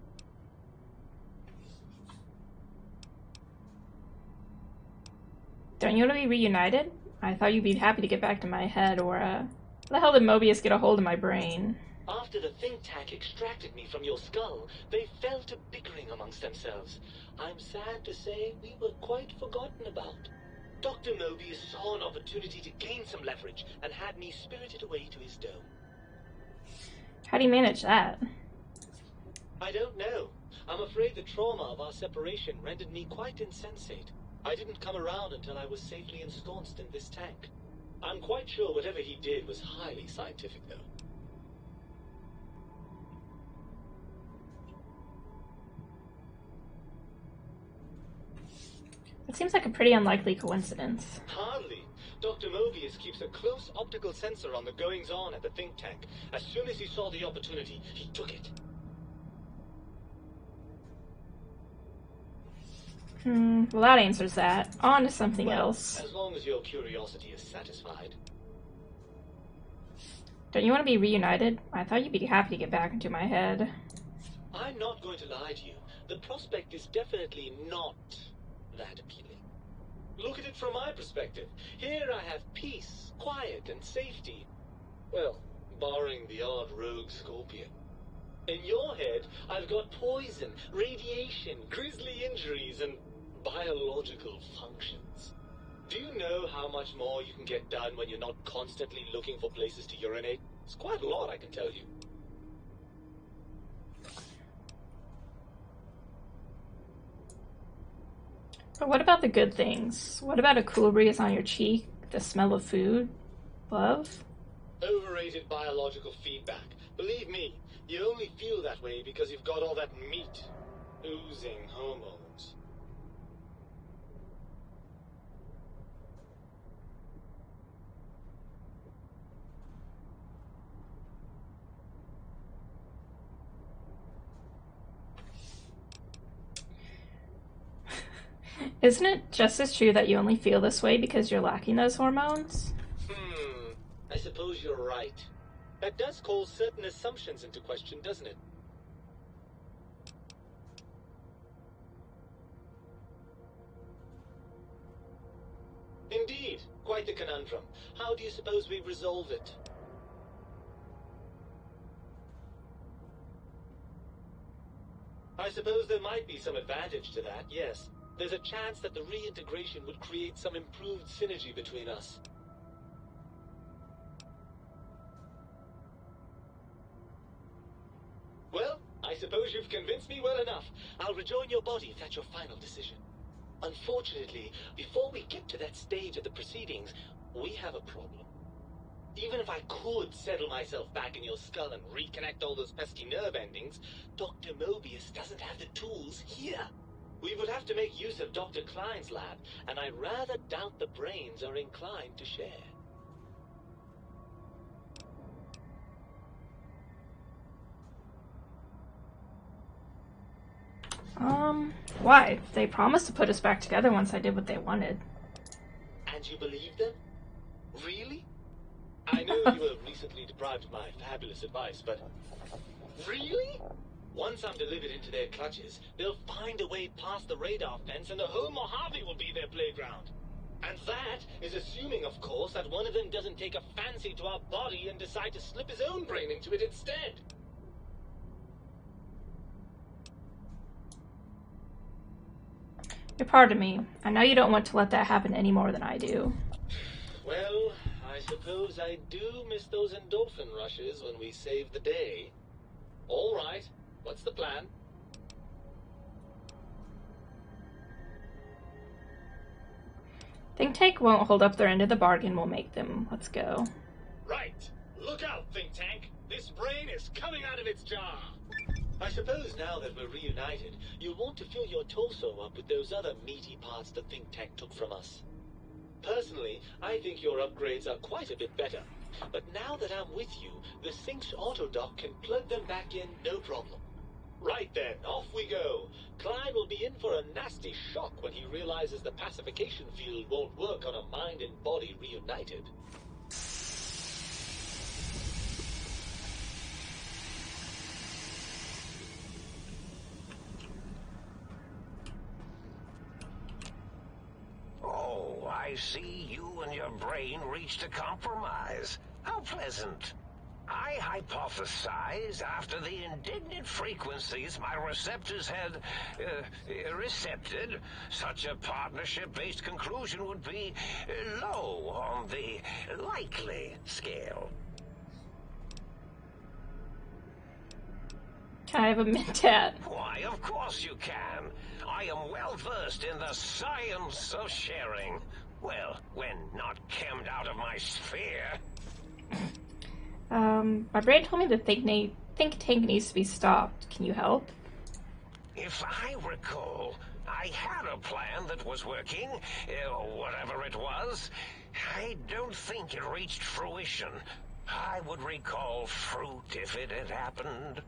Don't you want to be reunited? I thought you'd be happy to get back to my head, or, How the hell did Mobius get a hold of my brain? After the think tank extracted me from your skull, they fell to bickering amongst themselves. I'm sad to say we were quite forgotten about. Dr. Mobius saw an opportunity to gain some leverage and had me spirited away to his dome. How do you manage that? I don't know. I'm afraid the trauma of our separation rendered me quite insensate. I didn't come around until I was safely ensconced in this tank. I'm quite sure whatever he did was highly scientific, though. It seems like a pretty unlikely coincidence. Hardly. Dr. Mobius keeps a close optical sensor on the goings-on at the think tank. As soon as he saw the opportunity, he took it. Well, that answers that. On to something else. As long as your curiosity is satisfied. Don't you want to be reunited? I thought you'd be happy to get back into my head. I'm not going to lie to you. The prospect is definitely not that appealing. Look at it from my perspective. Here I have peace, quiet, and safety. Well, barring the odd rogue scorpion. In your head, I've got poison, radiation, grisly injuries, and biological functions. Do you know how much more you can get done when you're not constantly looking for places to urinate? It's quite a lot, I can tell you. But what about the good things? What about a cool breeze on your cheek, the smell of food? Love? Overrated biological feedback. Believe me, you only feel that way because you've got all that meat. Oozing hormones. Isn't it just as true that you only feel this way because you're lacking those hormones? I suppose you're right. That does call certain assumptions into question, doesn't it? Indeed, quite the conundrum. How do you suppose we resolve it? I suppose there might be some advantage to that, yes. There's a chance that the reintegration would create some improved synergy between us. Well, I suppose you've convinced me well enough. I'll rejoin your body if that's your final decision. Unfortunately, before we get to that stage of the proceedings, we have a problem. Even if I could settle myself back in your skull and reconnect all those pesky nerve endings, Dr. Mobius doesn't have the tools here. We would have to make use of Dr. Klein's lab, and I rather doubt the brains are inclined to share. Why? They promised to put us back together once I did what they wanted. And you believe them? Really? I know you were recently deprived of my fabulous advice, but... Really? Once I'm delivered into their clutches, they'll find a way past the radar fence and the whole Mojave will be their playground. And that is assuming, of course, that one of them doesn't take a fancy to our body and decide to slip his own brain into it instead. You're part of me. I know you don't want to let that happen any more than I do. Well, I suppose I do miss those endorphin rushes when we save the day. All right, what's the plan? Think Tank won't hold up their end of the bargain. We'll make them. Let's go. Right. Look out, Think Tank. This brain is coming out of its jar. I suppose now that we're reunited, you'll want to fill your torso up with those other meaty parts the think tank took from us. Personally, I think your upgrades are quite a bit better. But now that I'm with you, the Sync's autodock can plug them back in no problem. Right then, off we go. Klein will be in for a nasty shock when he realizes the pacification field won't work on a mind and body reunited. Oh, I see you and your brain reached a compromise. How pleasant. I hypothesize after the indignant frequencies my receptors had recepted, such a partnership-based conclusion would be low on the likely scale. Can I have a mentat? Why, of course you can. I am well versed in the science of sharing. Well, when not chemmed out of my sphere. My brain told me the think tank needs to be stopped. Can you help? If I recall, I had a plan that was working, whatever it was. I don't think it reached fruition. I would recall fruit if it had happened.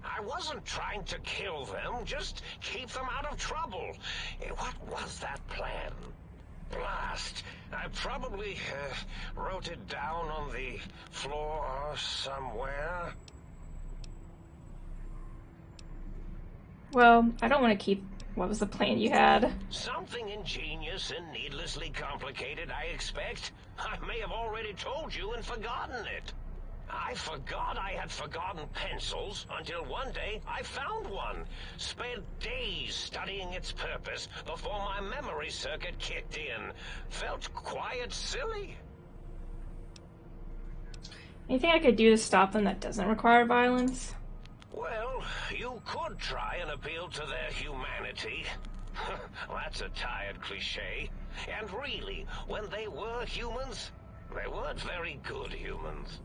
I wasn't trying to kill them, just keep them out of trouble. What was that plan? Blast. I probably wrote it down on the floor somewhere. Well, I don't want to keep... What was the plan you had? Something ingenious and needlessly complicated, I expect. I may have already told you and forgotten it. I forgot I had forgotten pencils until one day I found one. Spent days studying its purpose before my memory circuit kicked in. Felt quite silly. Anything I could do to stop them that doesn't require violence? Well, you could try and appeal to their humanity. That's a tired cliche. And really, when they were humans, they weren't very good humans.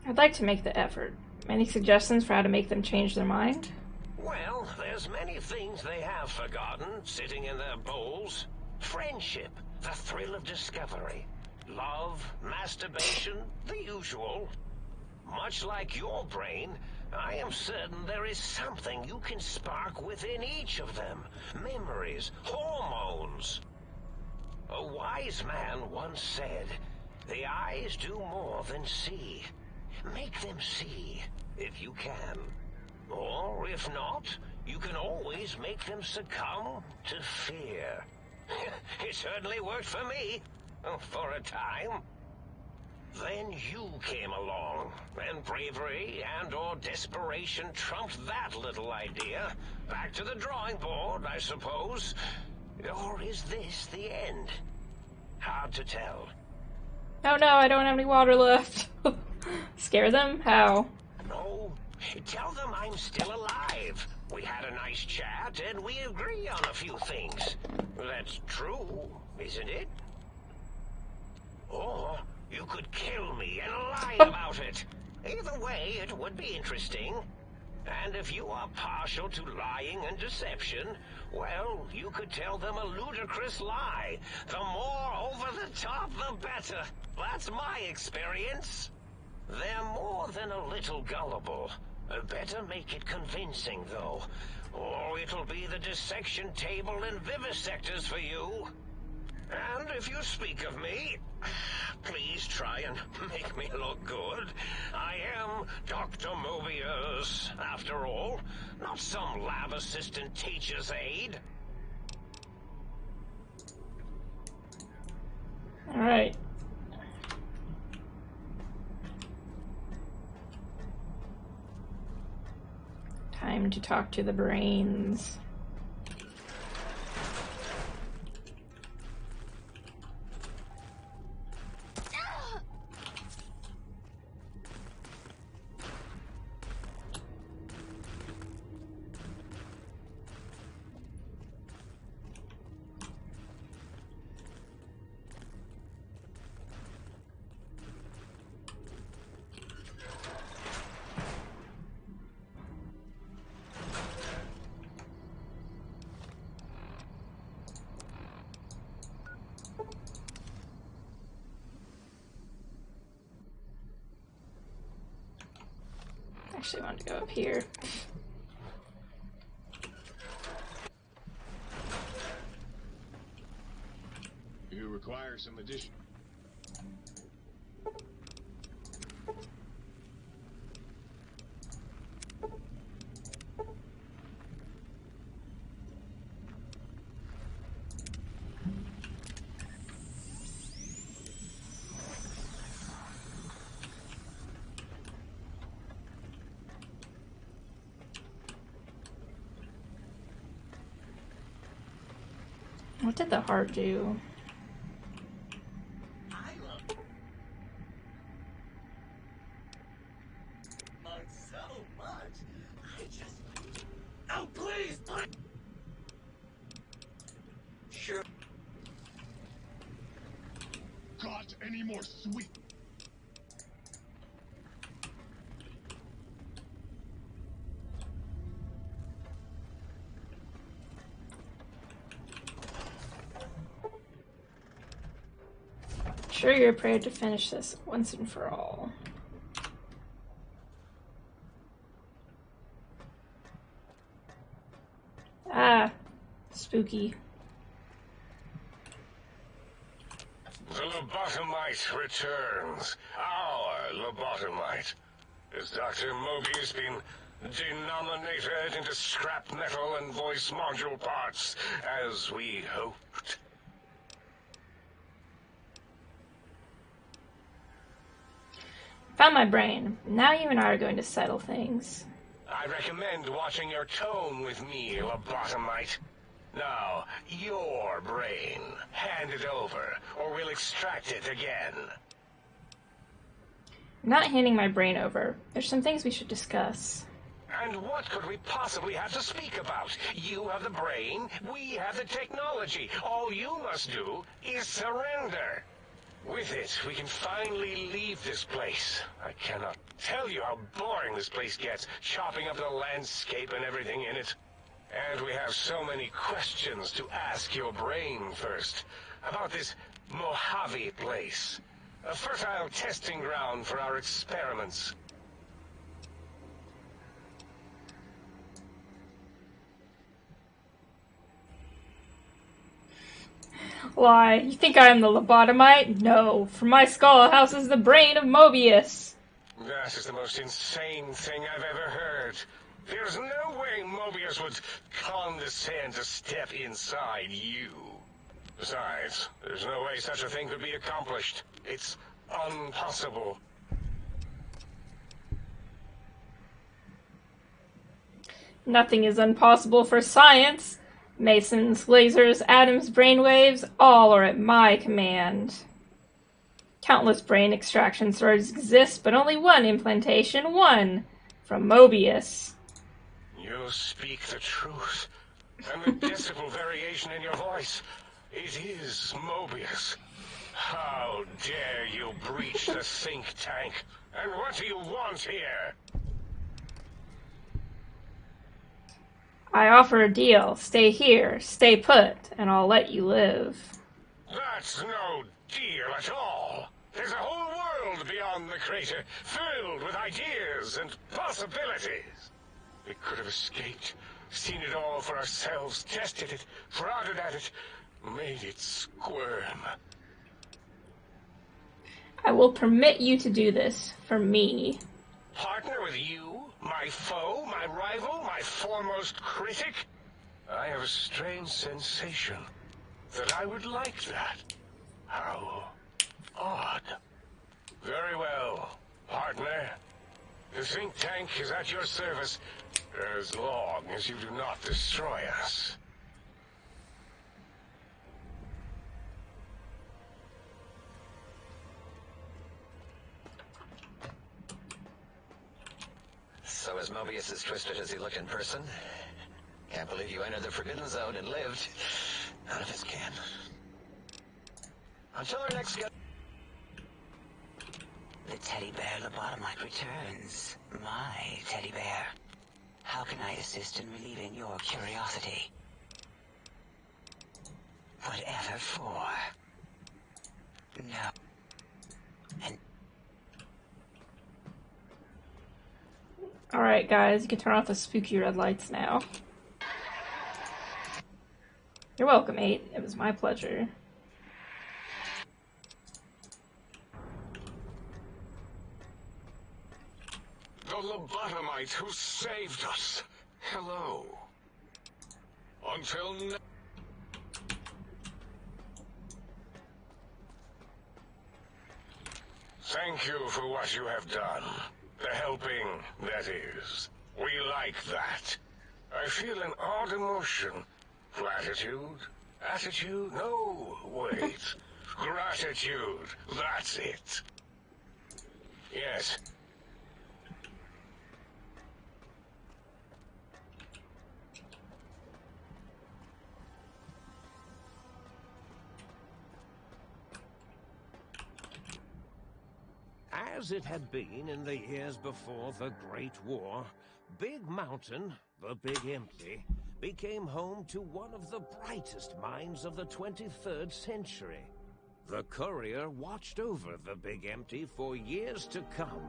I'd like to make the effort. Any suggestions for how to make them change their mind? Well, there's many things they have forgotten, sitting in their bowls. Friendship, the thrill of discovery. Love, masturbation, the usual. Much like your brain, I am certain there is something you can spark within each of them. Memories, hormones. A wise man once said, "The eyes do more than see." Make them see, if you can. Or, if not, you can always make them succumb to fear. It certainly worked for me, for a time. Then you came along, and bravery and/or desperation trumped that little idea. Back to the drawing board, I suppose. Or is this the end? Hard to tell. Oh no, I don't have any water left. Scare them? How? No, tell them I'm still alive. We had a nice chat, and we agree on a few things. That's true, isn't it? Or you could kill me and lie about it. Either way, it would be interesting. And if you are partial to lying and deception, well, you could tell them a ludicrous lie. The more over the top, the better. That's my experience. They're more than a little gullible. Better make it convincing, though, or it'll be the dissection table and vivisectors for you. And if you speak of me, please try and make me look good. I am Dr. Mobius, after all, not some lab assistant teacher's aide. All right. Time to talk to the brains. Actually, I wanted to go up here. You require some addition. What did the heart do? So much. I just. Oh, please, please. Sure. Got any more sweet? Sure, you're prepared to finish this once and for all. Ah, spooky. The lobotomite returns. Our lobotomite. Has Dr. Mobius been denominated into scrap metal and voice module parts, as we hoped? Found my brain. Now you and I are going to settle things. I recommend watching your tone with me, lobotomite. Now, your brain. Hand it over, or we'll extract it again. I'm not handing my brain over. There's some things we should discuss. And what could we possibly have to speak about? You have the brain, we have the technology. All you must do is surrender. With it, we can finally leave this place. I cannot tell you how boring this place gets, chopping up the landscape and everything in it. And we have so many questions to ask your brain first. About this Mojave place. A fertile testing ground for our experiments. Why, you think I am the lobotomite? No, from my skull houses the brain of Mobius. That is the most insane thing I've ever heard. There's no way Mobius would condescend to step inside you. Besides, there's no way such a thing could be accomplished. It's impossible. Nothing is impossible for science. Mason's lasers, Adam's brainwaves, all are at my command. Countless brain extraction swords exist, but only one implantation, one from Mobius. You speak the truth. And the decibel variation in your voice, it is Mobius. How dare you breach the think tank? And what do you want here? I offer a deal. Stay here, stay put, and I'll let you live. That's no deal at all. There's a whole world beyond the crater, filled with ideas and possibilities. We could have escaped, seen it all for ourselves, tested it, prodded at it, made it squirm. I will permit you to do this, for me. Partner with you? My foe? My rival? My foremost critic? I have a strange sensation that I would like that. How odd. Very well, partner. The think tank is at your service as long as you do not destroy us. So is Mobius as twisted as he looked in person? Can't believe you entered the Forbidden Zone and lived. None of us can. Until our next get. The teddy bear lobotomite returns. My teddy bear. How can I assist in relieving your curiosity? Whatever for. No. And Alright, guys, you can turn off the spooky red lights now. You're welcome, 8. It was my pleasure. The lobotomite who saved us. Hello. Until now. Thank you for what you have done. The helping, that is. We like that. I feel an odd emotion. Gratitude? Attitude? No, wait. Gratitude. That's it. Yes. As it had been in the years before the Great War, Big Mountain, the Big Empty, became home to one of the brightest minds of the 23rd century. The courier watched over the Big Empty for years to come,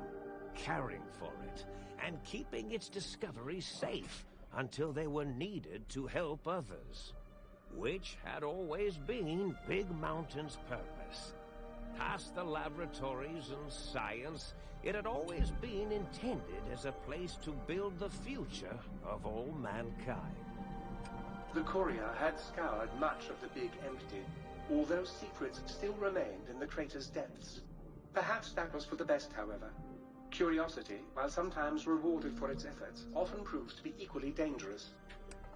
caring for it and keeping its discoveries safe until they were needed to help others, which had always been Big Mountain's purpose. Past the laboratories and science, it had always been intended as a place to build the future of all mankind. The courier had scoured much of the Big Empty, although secrets still remained in the crater's depths. Perhaps that was for the best, however. Curiosity, while sometimes rewarded for its efforts, often proves to be equally dangerous.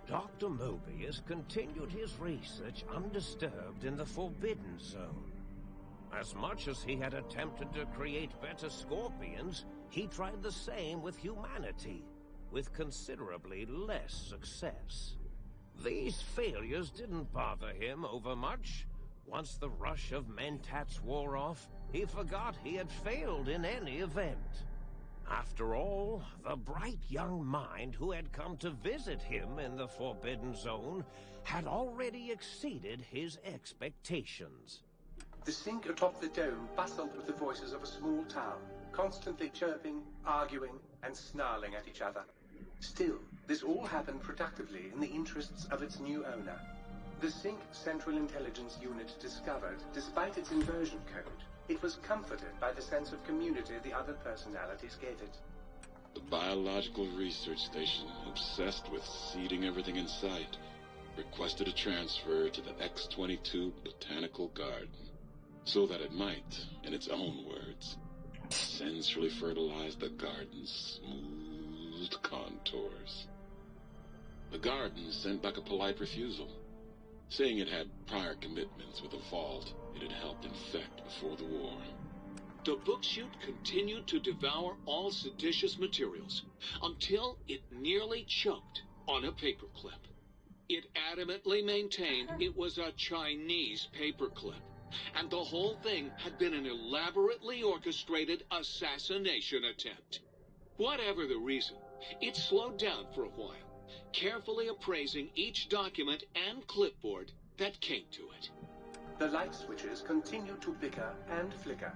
Dr. Mobius continued his research undisturbed in the Forbidden Zone. As much as he had attempted to create better scorpions, he tried the same with humanity, with considerably less success. These failures didn't bother him overmuch. Once the rush of mentats wore off, he forgot he had failed in any event. After all, the bright young mind who had come to visit him in the Forbidden Zone had already exceeded his expectations. The sink atop the dome bustled with the voices of a small town, constantly chirping, arguing, and snarling at each other. Still, this all happened productively in the interests of its new owner. The Sync Central Intelligence Unit discovered, despite its inversion code, it was comforted by the sense of community the other personalities gave it. The biological research station, obsessed with seeding everything in sight, requested a transfer to the X-22 Botanical Garden, so that it might, in its own words, sensually fertilize the garden's smooth contours. The garden sent back a polite refusal, saying it had prior commitments with a vault it had helped infect before the war. The book chute continued to devour all seditious materials until it nearly choked on a paperclip. It adamantly maintained it was a Chinese paperclip, and the whole thing had been an elaborately orchestrated assassination attempt. Whatever the reason, it slowed down for a while, carefully appraising each document and clipboard that came to it. The light switches continued to bicker and flicker.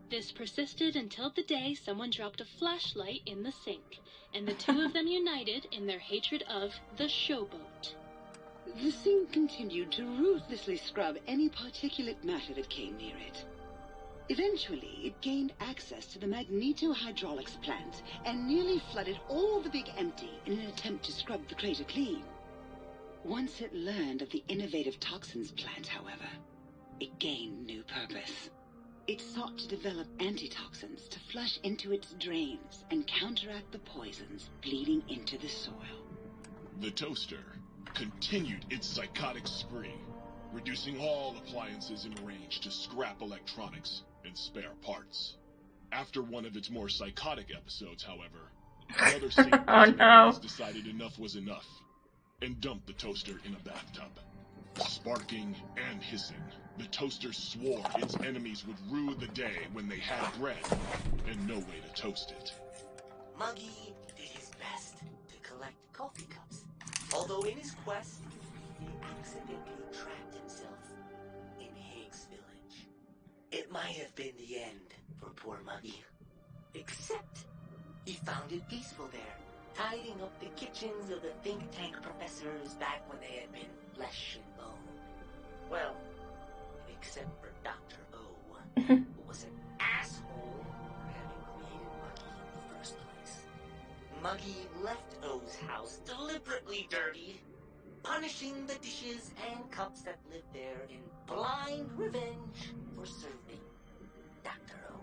This persisted until the day someone dropped a flashlight in the sink, and the two of them united in their hatred of the showboat. The sink continued to ruthlessly scrub any particulate matter that came near it. Eventually, it gained access to the magnetohydraulics plant and nearly flooded all the Big Empty in an attempt to scrub the crater clean. Once it learned of the innovative toxins plant, however, it gained new purpose. It sought to develop antitoxins to flush into its drains and counteract the poisons bleeding into the soil. The toaster continued its psychotic spree, reducing all appliances in range to scrap electronics and spare parts. After one of its more psychotic episodes, however, another Satan decided enough was enough and dumped the toaster in a bathtub. Sparking and hissing, the toaster swore its enemies would rue the day when they had bread and no way to toast it. Muggy did his best to collect coffee cups, although in his quest, he accidentally trapped himself in Higgs Village. It might have been the end for poor Muggy, except he found it peaceful there, tidying up the kitchens of the think tank professors back when they had been flesh and bone. Well, except for Dr. O, who was an asshole for having created Muggy in the first place. Muggy left O's house deliberately dirty, punishing the dishes and cups that lived there in blind revenge for serving Dr. O.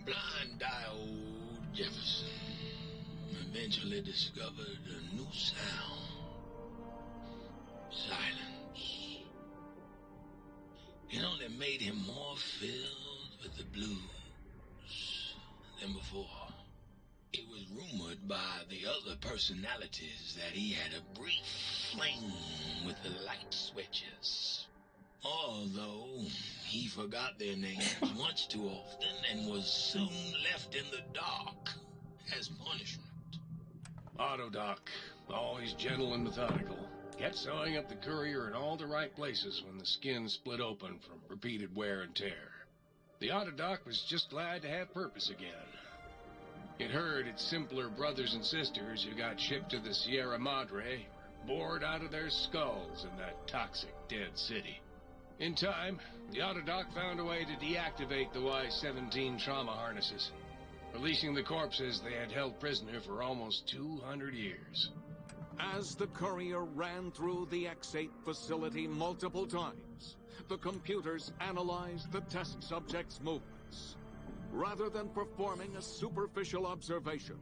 Blind-eye old Jefferson eventually discovered a new sound. Silence. It only made him more filled with the blues than before. It was rumored by the other personalities that he had a brief fling with the light switches. Although he forgot their names much too often and was soon left in the dark as punishment. Autodoc, always gentle and methodical, kept sewing up the courier in all the right places when the skin split open from repeated wear and tear. The Autodoc was just glad to have purpose again. It heard its simpler brothers and sisters who got shipped to the Sierra Madre were bored out of their skulls in that toxic dead city. In time, the Autodoc found a way to deactivate the Y-17 trauma harnesses, releasing the corpses they had held prisoner for almost 200 years. As the courier ran through the X-8 facility multiple times, the computers analyzed the test subject's movements. Rather than performing a superficial observation,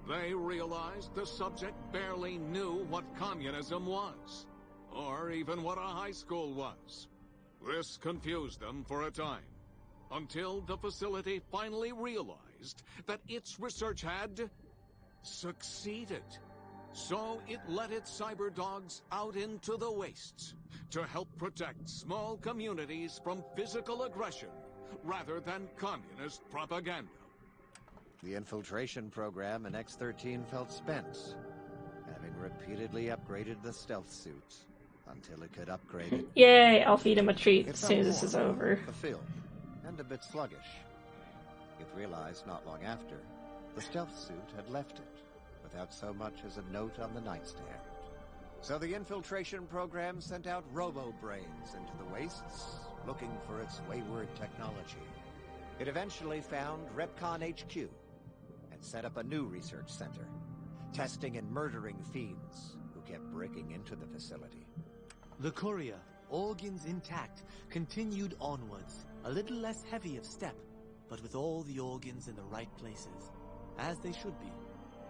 they realized the subject barely knew what communism was, or even what a high school was. This confused them for a time, until the facility finally realized that its research had succeeded. So it let its cyber dogs out into the wastes to help protect small communities from physical aggression rather than communist propaganda. The infiltration program in X-13 felt spent, having repeatedly upgraded the stealth suit until it could upgrade it. Yay, I'll feed him a treat It as soon as felt this is worn, over. fulfilled, and a bit sluggish. It realized not long after, the stealth suit had left it, without so much as a note on the nightstand. So the infiltration program sent out robo-brains into the wastes, looking for its wayward technology. It eventually found Repcon HQ, and set up a new research center, testing and murdering fiends who kept breaking into the facility. The courier, organs intact, continued onwards, a little less heavy of step, but with all the organs in the right places, as they should be.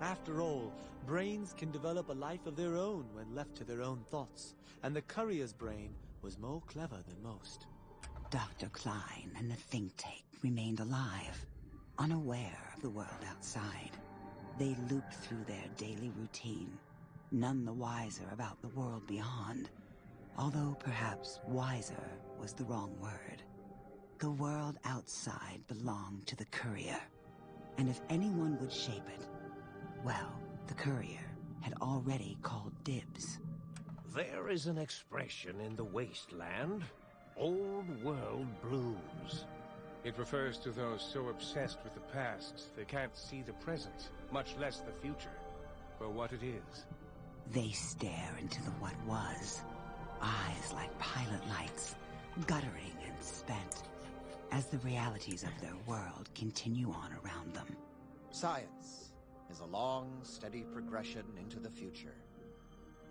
After all, brains can develop a life of their own when left to their own thoughts, and the courier's brain was more clever than most. Dr. Klein and the think tank remained alive, unaware of the world outside. They looped through their daily routine, none the wiser about the world beyond, although perhaps wiser was the wrong word. The world outside belonged to the courier, and if anyone would shape it, well, the courier had already called dibs. There is an expression in the wasteland, old world blues. It refers to those so obsessed with the past they can't see the present, much less the future, for what it is. They stare into the what was, eyes like pilot lights, guttering and spent, as the realities of their world continue on around them. Science is a long, steady progression into the future.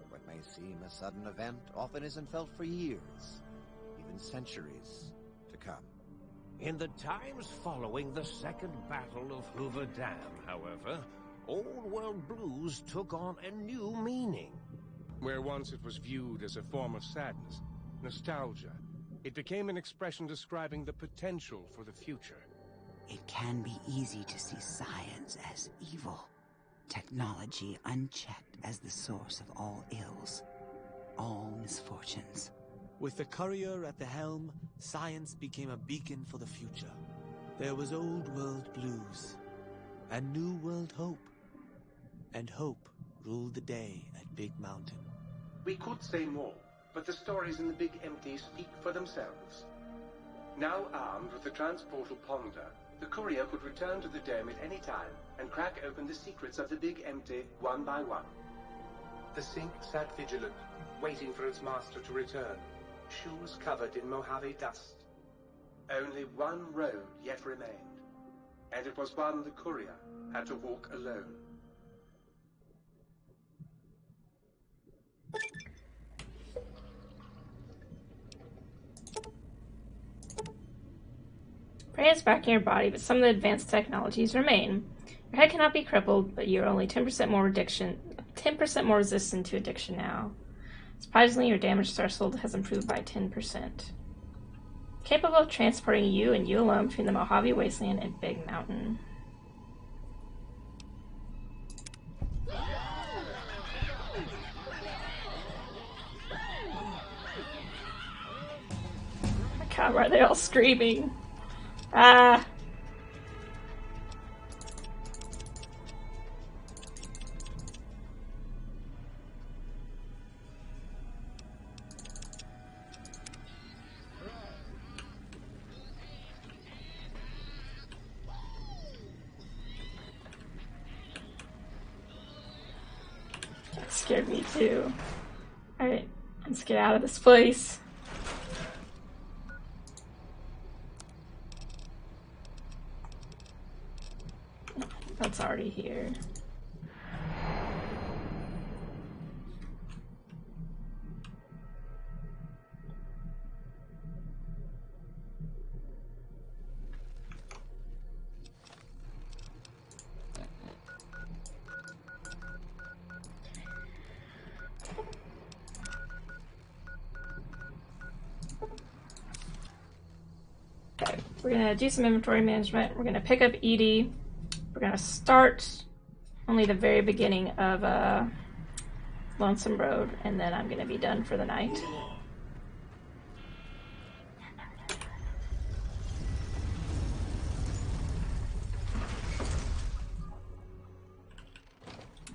What may seem a sudden event often isn't felt for years, even centuries to come. In the times following the Second Battle of Hoover Dam, however, old world blues took on a new meaning. Where once it was viewed as a form of sadness, nostalgia, it became an expression describing the potential for the future. It can be easy to see science as evil, technology unchecked as the source of all ills, all misfortunes. With the courier at the helm, science became a beacon for the future. There was old world blues, and new world hope. And hope ruled the day at Big Mountain. We could say more, but the stories in the Big Empty speak for themselves. Now armed with the transportal Ponder, the courier could return to the dome at any time and crack open the secrets of the Big Empty one by one. The sink sat vigilant, waiting for its master to return, shoes covered in Mojave dust. Only one road yet remained, and it was one the courier had to walk alone. Brain is back in your body, but some of the advanced technologies remain. Your head cannot be crippled, but you're only 10% more resistant to addiction now. Surprisingly, your damage threshold has improved by 10%. Capable of transporting you and you alone between the Mojave Wasteland and Big Mountain. God, why are they all screaming? Ah! That scared me too. Alright, let's get out of this place. That's already here. Okay, we're gonna do some inventory management. We're gonna pick up Edie. We're gonna start only the very beginning of Lonesome Road, and then I'm gonna be done for the night.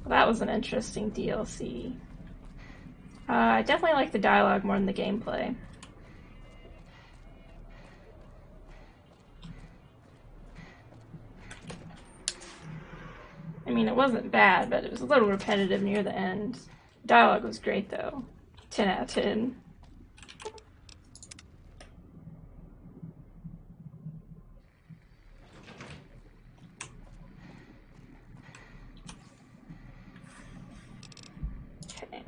Well, that was an interesting DLC. I definitely like the dialogue more than the gameplay. I mean, it wasn't bad, but it was a little repetitive near the end. Dialogue was great, though. 10 out of 10. Okay.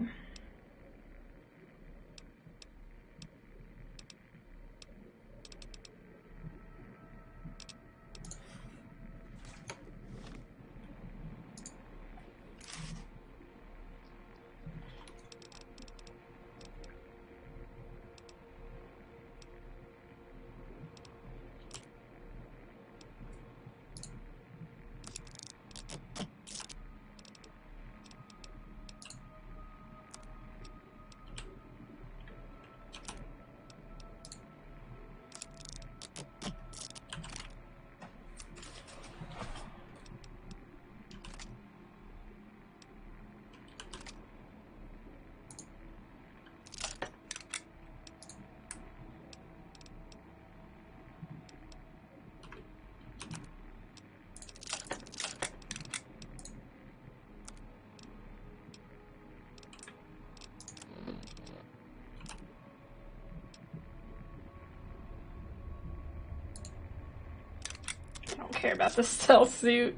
I don't care about the stealth suit.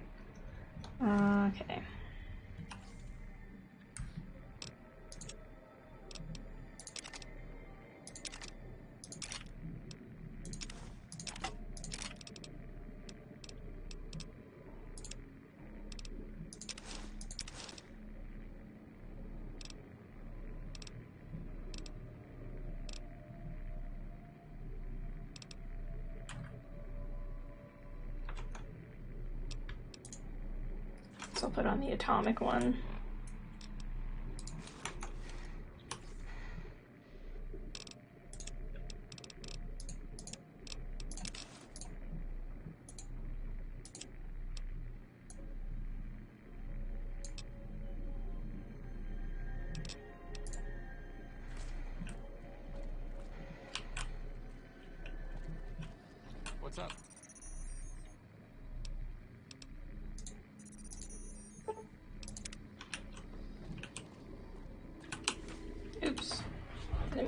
Okay. So I'll put on the atomic one. What's up?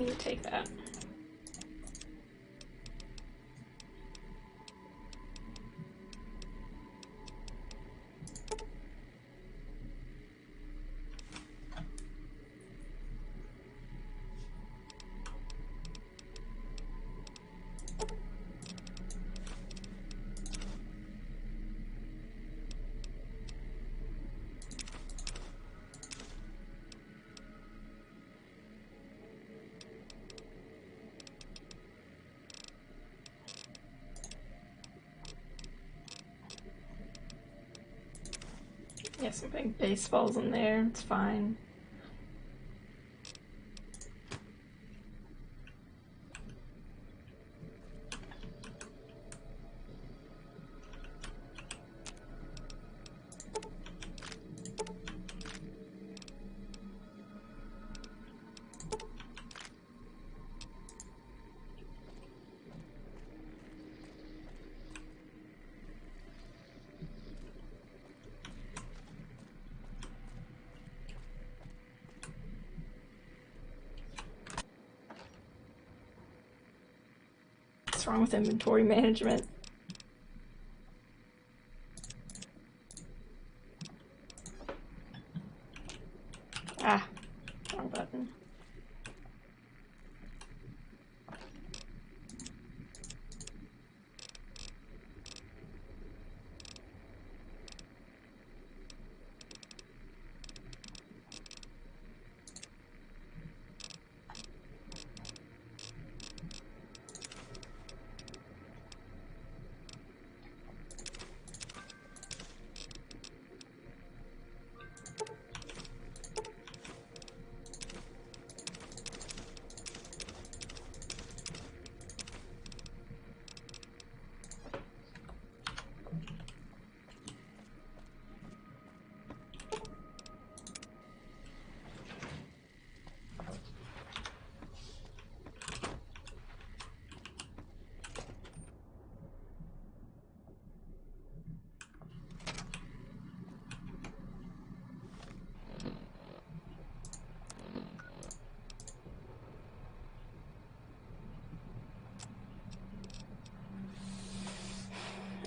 need to take that. Yeah, some big baseballs in there. It's fine. What's wrong with inventory management? Ah, wrong button.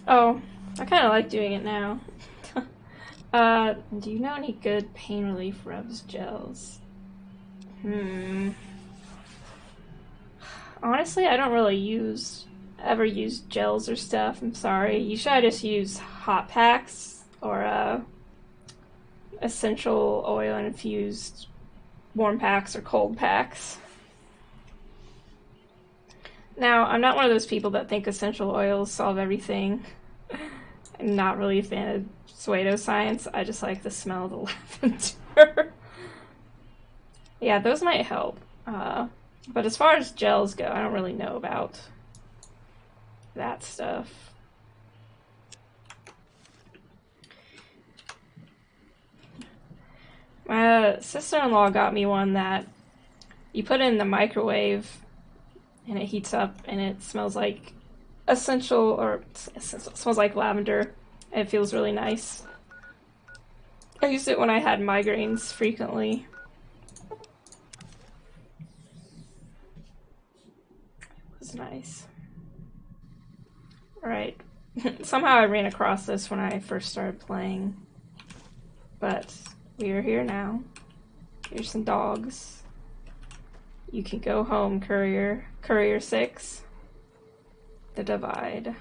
Oh, I kind of like doing it now. Do you know any good pain relief rubs gels? Honestly, I don't really ever use gels or stuff. I'm sorry. Usually I just use hot packs or essential oil infused warm packs or cold packs. Now, I'm not one of those people that think essential oils solve everything. I'm not really a fan of pseudoscience. I just like the smell of the lavender. Yeah, those might help. But as far as gels go, I don't really know about that stuff. My sister-in-law got me one that you put in the microwave and it heats up and it smells like it smells like lavender. And it feels really nice. I used it when I had migraines frequently. It was nice. Alright. Somehow I ran across this when I first started playing. But we are here now. Here's some dogs. You can go home, Courier. Courier 6. The Divide.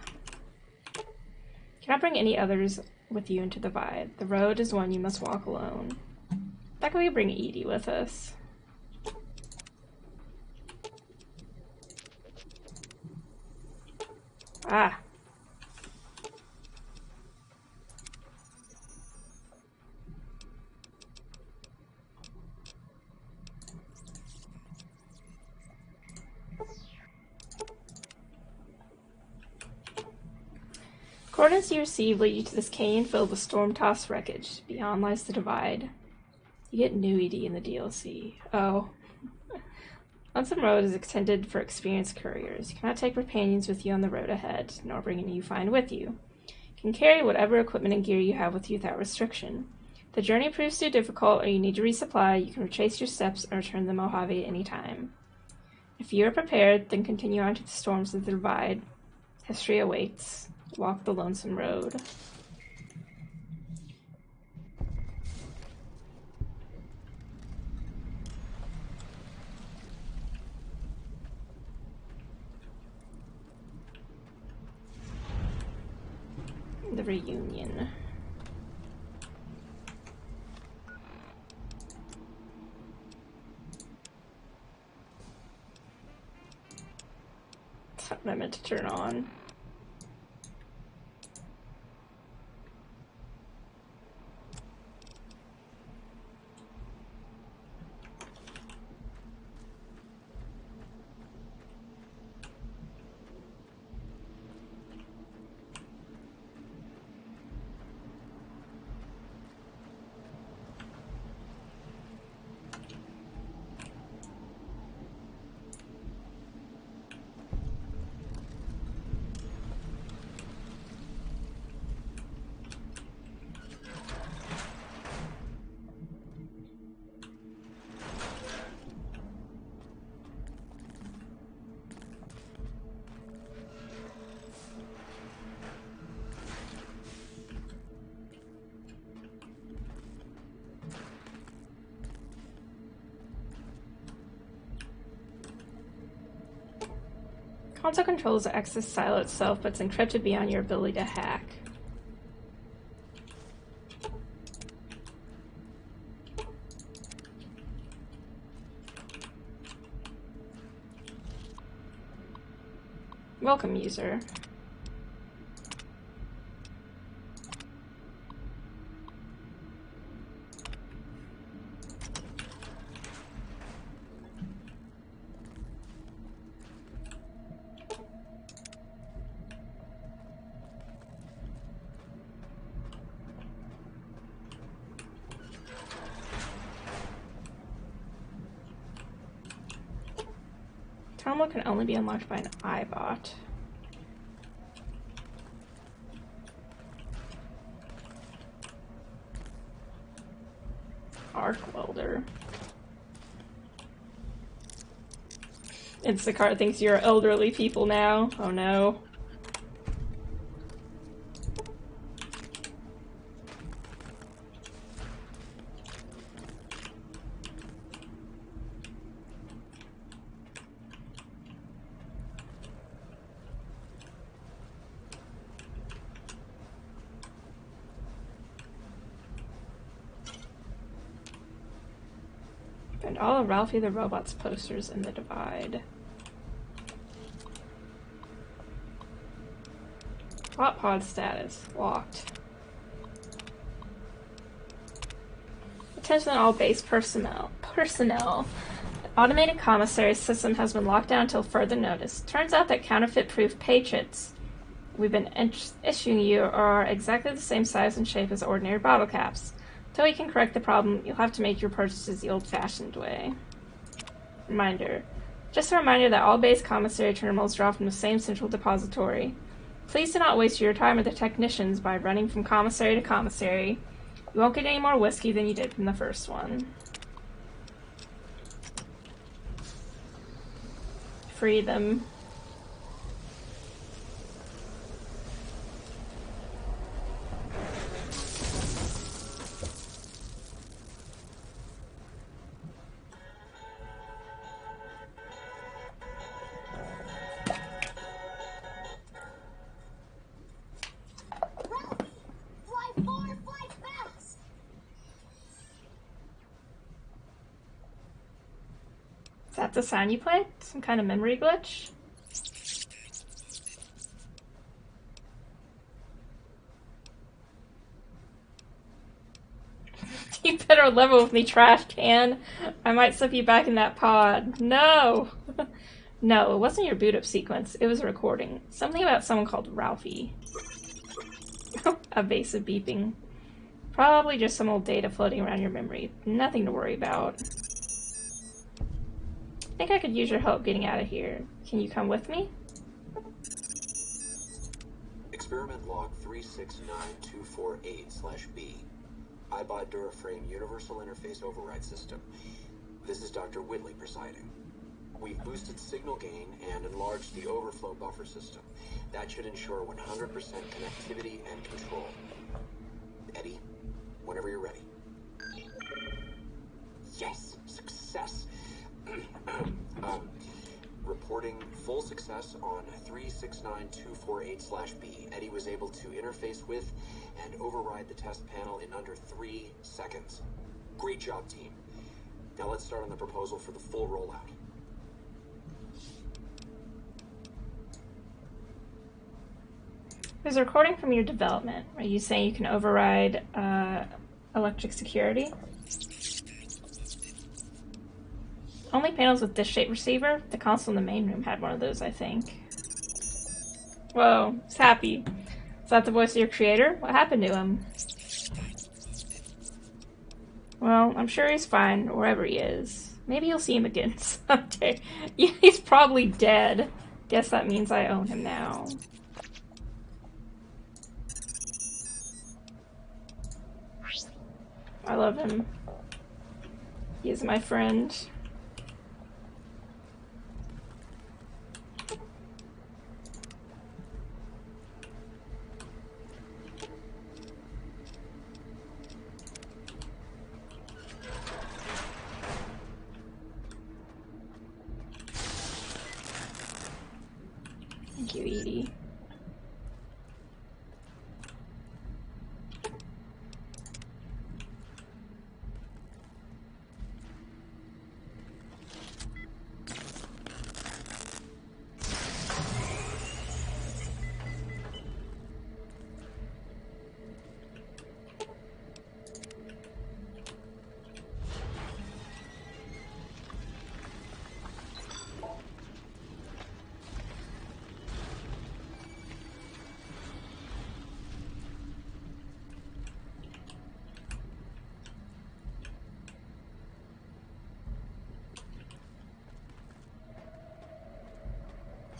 Cannot bring any others with you into the Divide. The road is one you must walk alone. How can we bring Edie with us? Ah. Coordinates you receive lead you to this canyon filled with storm-tossed wreckage. Beyond lies the Divide. You get new ED in the DLC. Oh. Lonesome Road is intended for experienced couriers. You cannot take companions with you on the road ahead, nor bring any you find with you. You can carry whatever equipment and gear you have with you without restriction. If the journey proves too difficult or you need to resupply, you can retrace your steps and return to the Mojave at any time. If you are prepared, then continue on to the storms of the divide. History awaits. Walk the lonesome road. The reunion. That's what I meant to turn on. Console controls the access silo itself, but it's encrypted beyond your ability to hack. Welcome, user. Terminal can only be unlocked by an iBot. Arc welder. Instacart thinks you're elderly people now. Oh no. Find all of Ralphie the Robot's posters in the divide. Hot pod status. Locked. Attention all base personnel. The automated commissary system has been locked down until further notice. Turns out that counterfeit-proof patriots we've been issuing you are exactly the same size and shape as ordinary bottle caps. Until we can correct the problem, you'll have to make your purchases the old-fashioned way. Reminder. Just a reminder that all base commissary terminals draw from the same central depository. Please do not waste your time or the technicians by running from commissary to commissary. You won't get any more whiskey than you did from the first one. Free them. Is that the sound you played? Some kind of memory glitch? You better level with me, trash can. I might slip you back in that pod. No! No, it wasn't your boot up sequence. It was a recording. Something about someone called Ralphie. Evasive beeping. Probably just some old data floating around your memory. Nothing to worry about. I think I could use your help getting out of here. Can you come with me? Experiment log 369248/B. iBot Duraframe Universal Interface Override System. This is Dr. Whitley presiding. We've boosted signal gain and enlarged the overflow buffer system. That should ensure 100% connectivity and control. Eddie, whenever you're ready. Yes! Success! Reporting full success on 369248/B. Eddie was able to interface with and override the test panel in under 3 seconds. Great job, team. Now let's start on the proposal for the full rollout. There's a recording from your development. Are you saying you can override electric security? Only panels with dish-shaped receiver? The console in the main room had one of those, I think. Whoa, it's Happy. Is that the voice of your creator? What happened to him? Well, I'm sure he's fine wherever he is. Maybe you'll see him again someday. Yeah, he's probably dead. Guess that means I own him now. I love him. He is my friend. Thank you, Edie.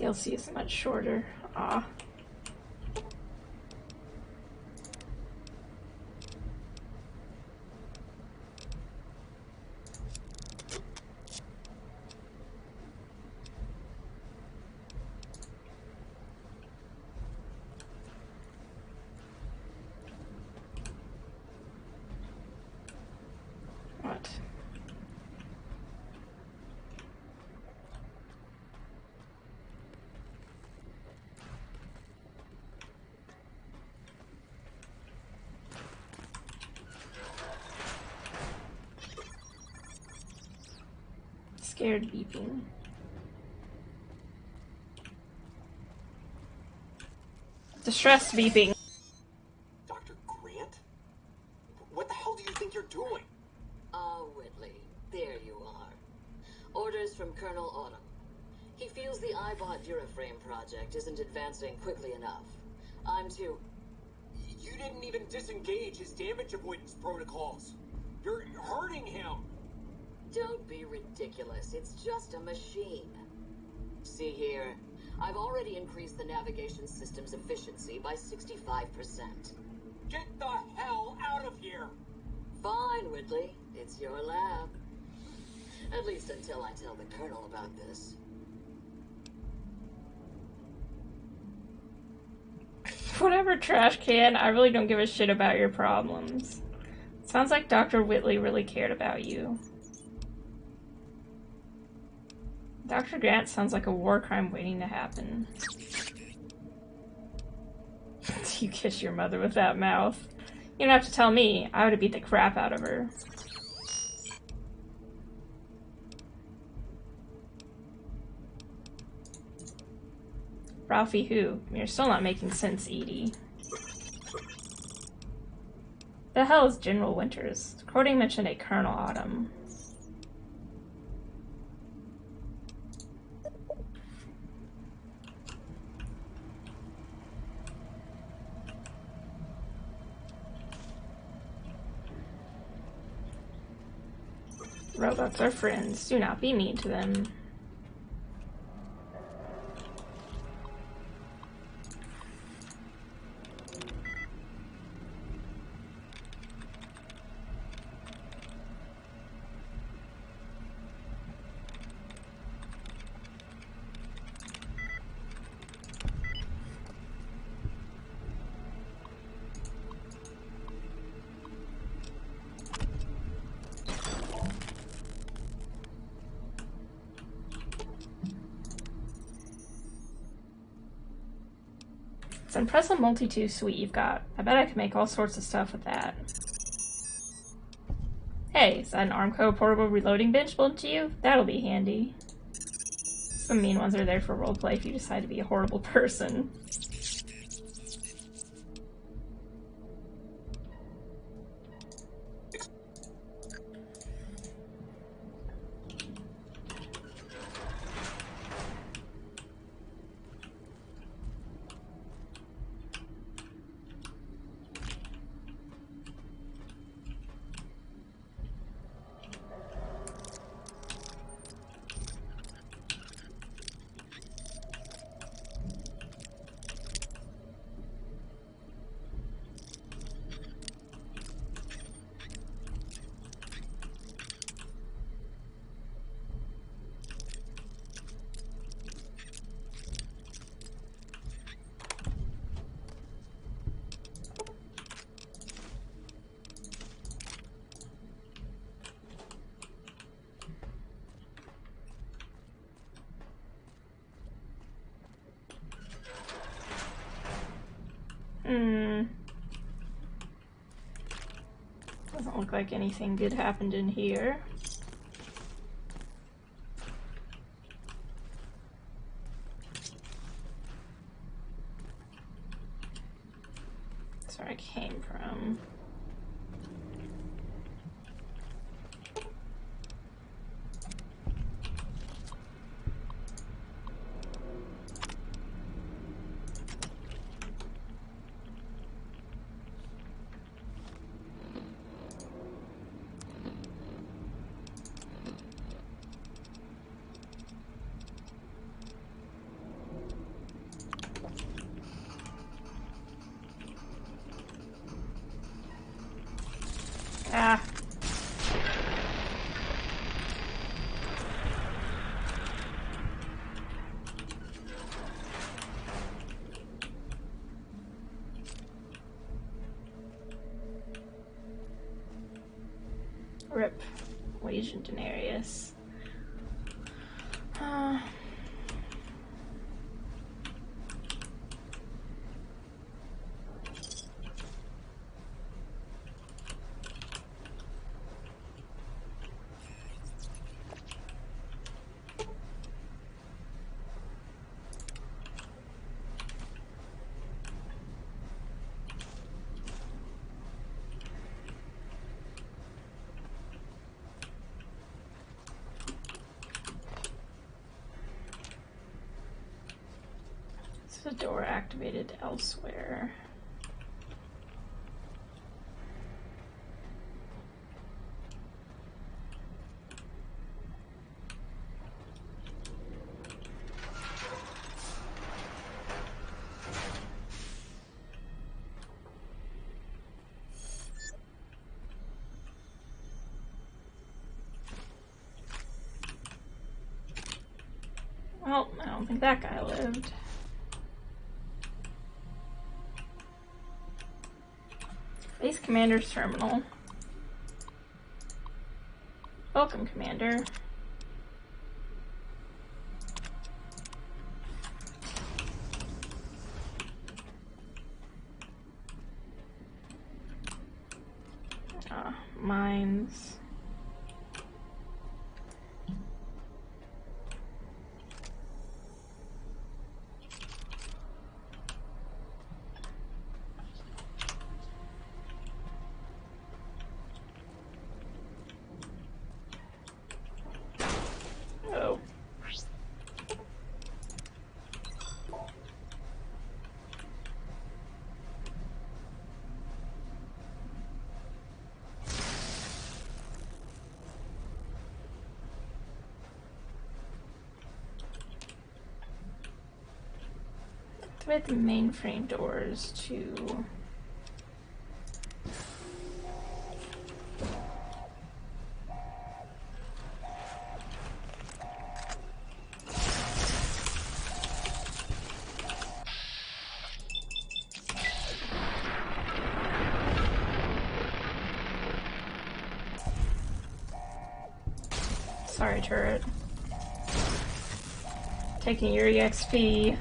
DLC is much shorter. Ah. What? Scared beeping. Distress beeping. Dr. Grant? What the hell do you think you're doing? Whitley, there you are. Orders from Colonel Autumn. He feels the iBot Duraframe project isn't advancing quickly enough. I'm to... You didn't even disengage his damage avoidance protocols. You're hurting him. Don't be ridiculous. It's just a machine. See here. I've already increased the navigation system's efficiency by 65%. Get the hell out of here! Fine, Whitley. It's your lab. At least until I tell the Colonel about this. Whatever, trash can. I really don't give a shit about your problems. Sounds like Dr. Whitley really cared about you. Dr. Grant sounds like a war crime waiting to happen. You kiss your mother with that mouth. You don't have to tell me. I would have beat the crap out of her. Ralphie who? You're still not making sense, Edie. The hell is General Winters? The recording mentioned a Colonel Autumn. Robots are friends. Do not be mean to them. It's an impressive multi-tool suite you've got. I bet I can make all sorts of stuff with that. Hey, is that an Armco portable reloading bench built to you? That'll be handy. Some mean ones are there for roleplay if you decide to be a horrible person. Doesn't look like anything good happened in here. That's where I came from. Ah. Rip. Legion Denarius. This is a door activated elsewhere. Well, I don't think that guy lived. Base Commander's Terminal. Welcome, Commander. Mines. Oh. Activate the mainframe doors to... Sorry, turret. Taking your EXP.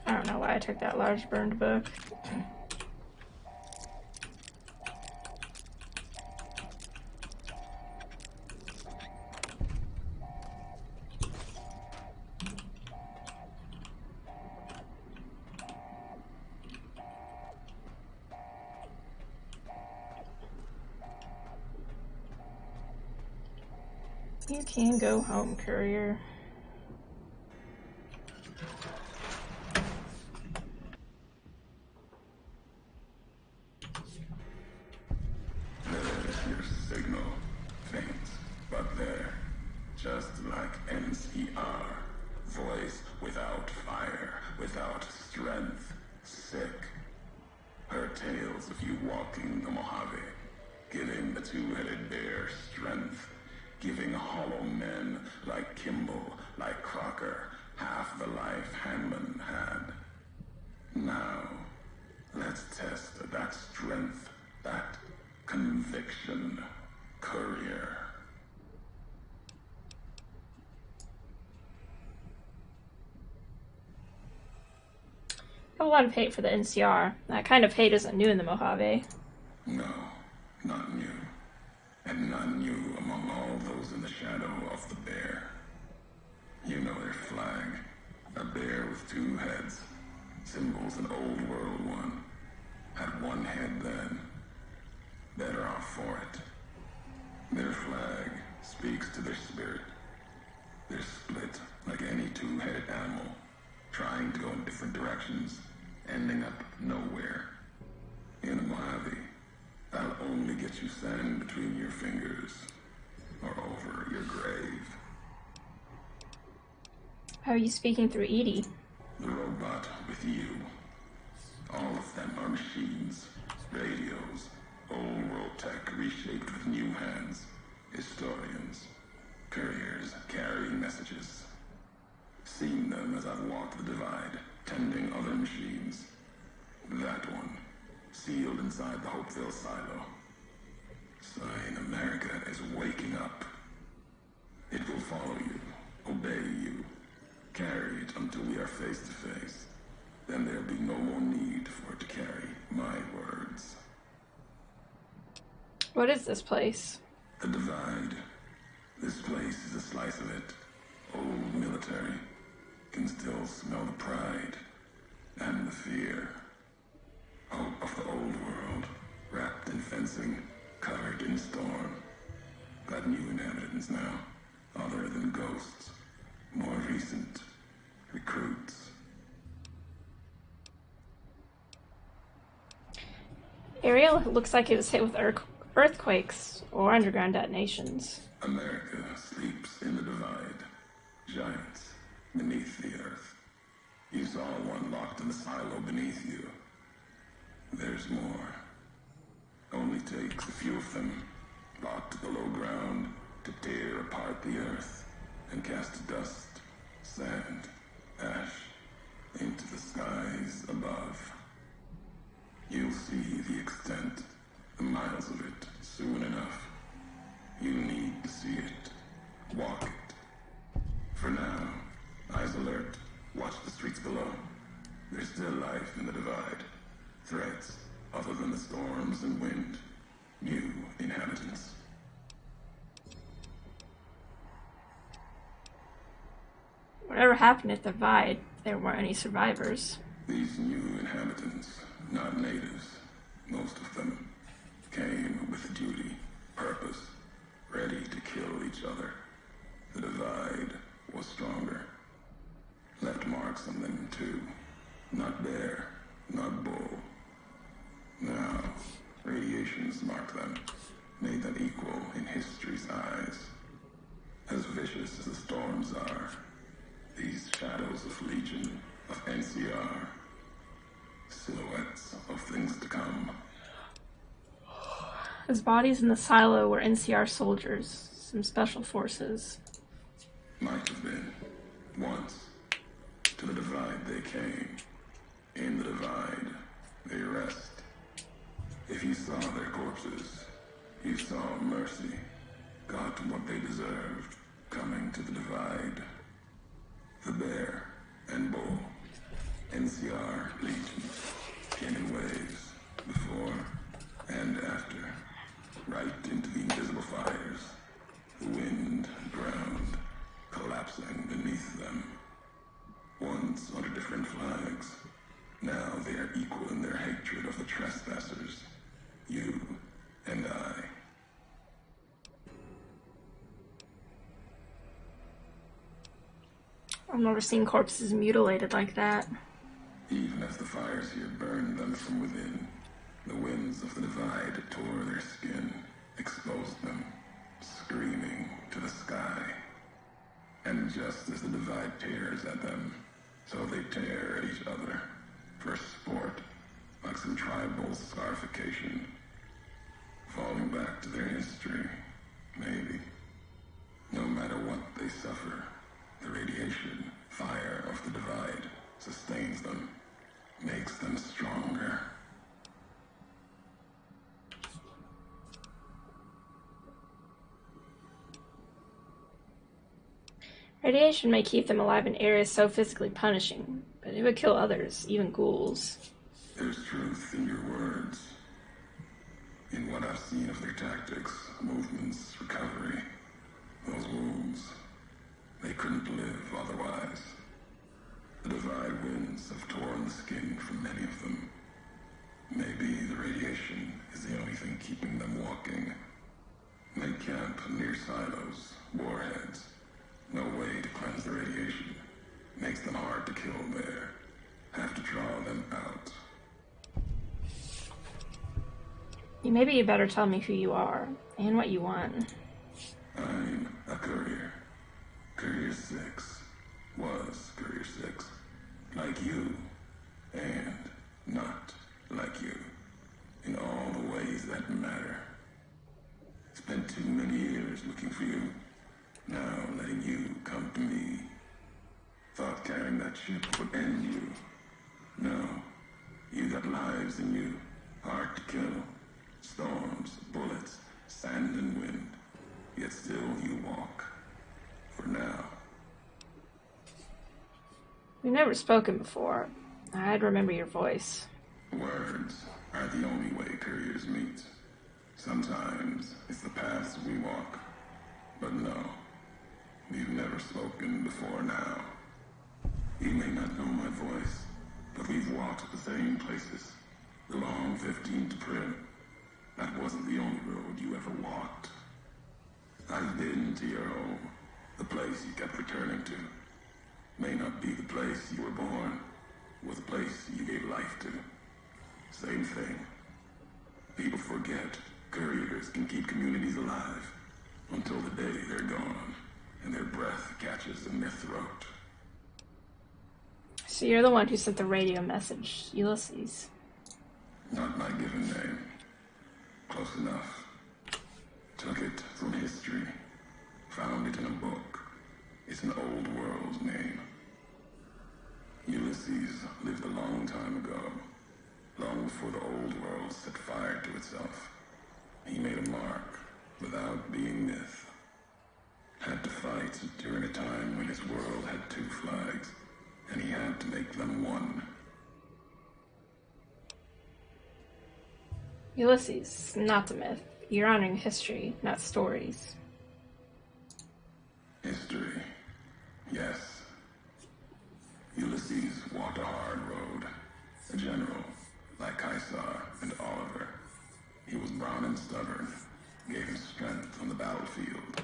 I don't know why I took that large burned book. You can go home, courier. There's your signal. Faint, but there. Just like NCR. Voice without fire, without strength. Sick. Her tales of you walking the Mojave. Giving the two-headed bear strength. Giving hollow men like Kimball, like Crocker, half the life Hanlon had. Now, let's test that strength, that conviction, courier. A lot of hate for the NCR. That kind of hate isn't new in the Mojave. No, not new. And not new among all those in the shadow of the bear. You know their flag. A bear with two heads. Symbols an old world one. Had one head then. Better off for it. Their flag speaks to their spirit. They're split like any two-headed animal. Trying to go in different directions. Ending up nowhere. In the Mojave, that'll only get you sand between your fingers, or over your grave. How are you speaking through Edie? The robot with you. All of them are machines, radios, old world tech reshaped with new hands, historians, couriers carrying messages. Seen them as I've walked the divide, tending other machines. That one. Sealed inside the Hopeville silo. Sign America is waking up. It will follow you, obey you, carry it until we are face to face. Then there'll be no more need for it to carry my words. What is this place? The divide. This place is a slice of it. Old military. Can still smell the pride and the fear. Hope of the old world, wrapped in fencing, covered in storm. Got new inhabitants now, other than ghosts, more recent recruits. Area looks like it was hit with earthquakes or underground detonations. America sleeps in the divide. Giants beneath the earth. You saw one locked in the silo beneath you. There's more. Only takes a few of them, locked below ground, to tear apart the earth and cast dust, sand, ash into the skies above. You'll see the extent, the miles of it, soon enough. You need to see it. Walk it. For now, eyes alert. Watch the streets below. There's still life in the divide. Threats, other than the storms and wind. New inhabitants. Whatever happened at the divide, there weren't any survivors. These new inhabitants, not natives, most of them, came with a duty, purpose, ready to kill each other. The divide was stronger. Left marks on them too. Not bear, not bull. Now, radiations marked them, made them equal in history's eyes. As vicious as the storms are, these shadows of Legion, of NCR, silhouettes of things to come. His bodies in the silo were NCR soldiers, some special forces. Might have been. Once. To the divide they came. In the divide, they rest. If you saw their corpses, you saw mercy. Got what they deserved, coming to the divide. The bear and bull. NCR Legion came in waves, before and after, right into the invisible fires, the wind and ground collapsing beneath them. Once under different flags, now they are equal in their hatred of the trespassers, you and I. I've never seen corpses mutilated like that. Even as the fires here burned them from within, the winds of the divide tore their skin, exposed them, screaming to the sky. And just as the divide tears at them, so they tear at each other, for sport, like some tribal scarification. Falling back to their history, maybe. No matter what they suffer, the radiation, fire of the divide sustains them, makes them stronger. Radiation may keep them alive in areas so physically punishing, but it would kill others, even ghouls. There's truth in your words. In what I've seen of their tactics, movements, recovery, those wounds, they couldn't live otherwise. The divide winds have torn the skin from many of them. Maybe the radiation is the only thing keeping them walking. They camp near silos, warheads. No way to cleanse the radiation. Makes them hard to kill there. Have to draw them out. Maybe you better tell me who you are, and what you want. I'm a courier. Courier 6. Was Courier 6. Like you. And not like you. In all the ways that matter. Spent too many years looking for you. Now letting you come to me. Thought carrying that ship would end you. No. You got lives in you. Hard to kill. Storms, bullets, sand and wind. Yet still you walk. For now. We've never spoken before. I'd remember your voice. Words are the only way couriers meet. Sometimes it's the paths we walk. But no. We've never spoken before now. You may not know my voice, but we've walked the same places. The long 15 to Prim. That wasn't the only road you ever walked. I've been to your home, the place you kept returning to. May not be the place you were born, or the place you gave life to. Same thing. People forget couriers can keep communities alive until the day they're gone and their breath catches in their throat. So you're the one who sent the radio message, Ulysses. Not my given name. Close enough. Took it from history. Found it in a book. It's an old world name. Ulysses lived a long time ago. Long before the old world set fire to itself. He made a mark without being myth. Had to fight during a time when his world had two flags, and he had to make them one. Ulysses, not the myth. You're honoring history, not stories. History. Yes. Ulysses walked a hard road. A general, like Caesar and Oliver. He was brown and stubborn, gave him strength on the battlefield.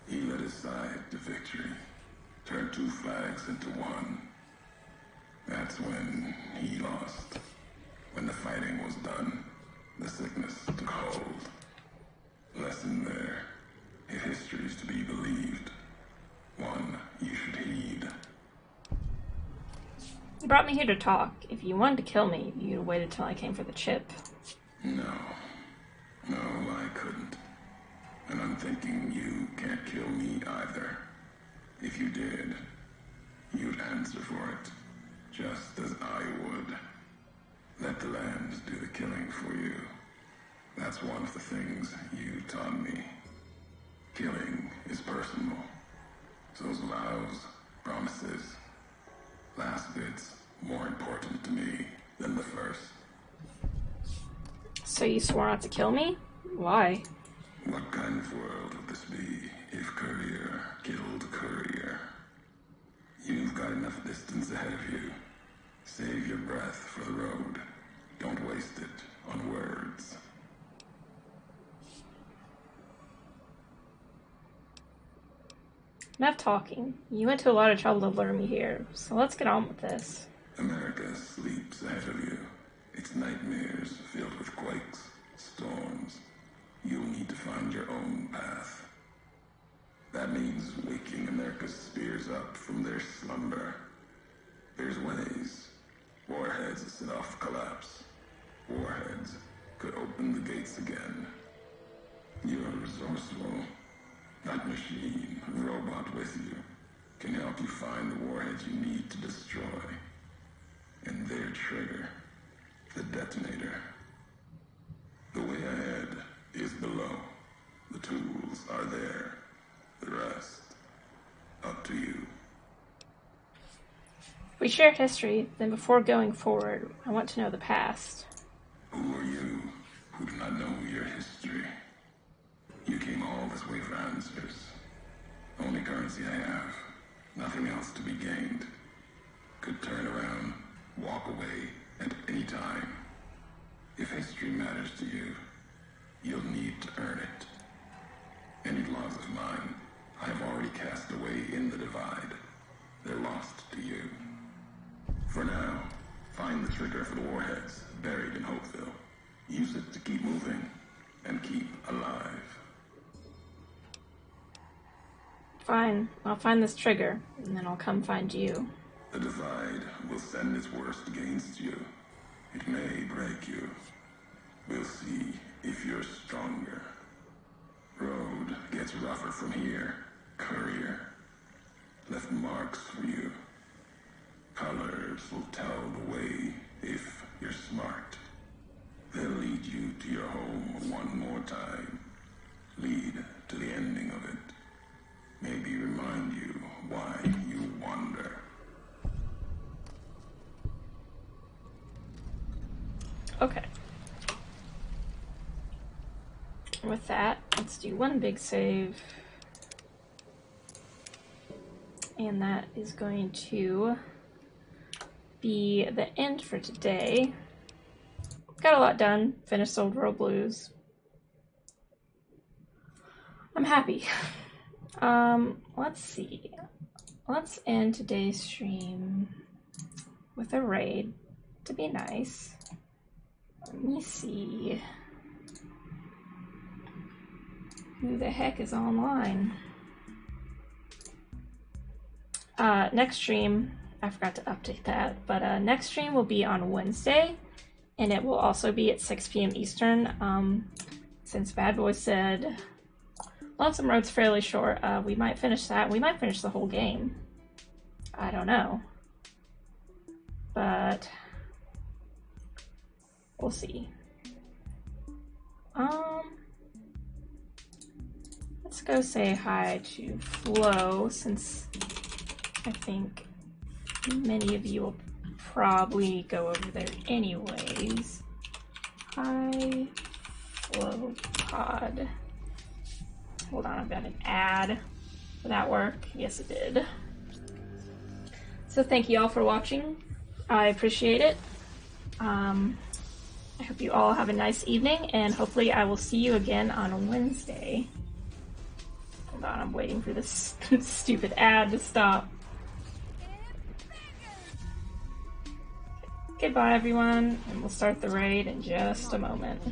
He led his side to victory, turned two flags into one. That's when he lost. When the fighting was done, the sickness took hold. Lesson there. If history's to be believed, one you should heed. You brought me here to talk. If you wanted to kill me, you'd have waited till I came for the chip. No. No, I couldn't. And I'm thinking you can't kill me either. If you did, you'd answer for it, just as I would. Let the land do the killing for you. That's one of the things you taught me. Killing is personal. Those vows, promises, Last bit's more important to me than the first. So you swore not to kill me? Why? What kind of world would this be if Courier killed Courier? You've got enough distance ahead of you. Save your breath for the road. Don't waste it on words. Enough talking. You went to a lot of trouble to lure me here, so let's get on with this. America sleeps ahead of you. Its nightmares filled with quakes, storms. You'll need to find your own path. That means waking America's spears up from their slumber. There's ways. Warheads set off collapse. Warheads could open the gates again. You're resourceful. That machine, robot with you, can help you find the warheads you need to destroy. And their trigger, the detonator. The way ahead is below. The tools are there. The rest, up to you. If we share history, then before going forward, I want to know the past. Who are you who do not know your history? You came all this way for answers. Only currency I have. Nothing else to be gained. Could turn around, walk away at any time. If history matters to you, you'll need to earn it. Any laws of mine, I have already cast away in the divide. They're lost to you. For now, find the trigger for the warheads buried in Hopeville. Use it to keep moving and keep alive. Fine, I'll find this trigger, and then I'll come find you. The divide will send its worst against you. It may break you. We'll see if you're stronger. Road gets rougher from here. Courier left marks for you. Colors will tell the way if you're smart. They'll lead you to your home one more time. Lead to the ending of it. Maybe remind you why you wander. Okay. With that, let's do one big save. And that is going to be the end for today. Got a lot done. Finished Old World Blues. I'm happy. Let's see. Let's end today's stream with a raid to be nice. Let me see. Who the heck is online? Next stream, I forgot to update that, but next stream will be on Wednesday, and it will also be at 6 p.m. Eastern. Since Bad Boy said Lonesome Road's fairly short, we might finish that. We might finish the whole game. I don't know. But we'll see. Let's go say hi to Flo, since I think many of you will probably go over there anyways. Hi, Flo Pod. Hold on, I've got an ad. Did that work? Yes, it did. So thank you all for watching. I appreciate it. I hope you all have a nice evening, and hopefully I will see you again on Wednesday. Hold on, I'm waiting for this stupid ad to stop. Goodbye, everyone, and we'll start the raid in just a moment.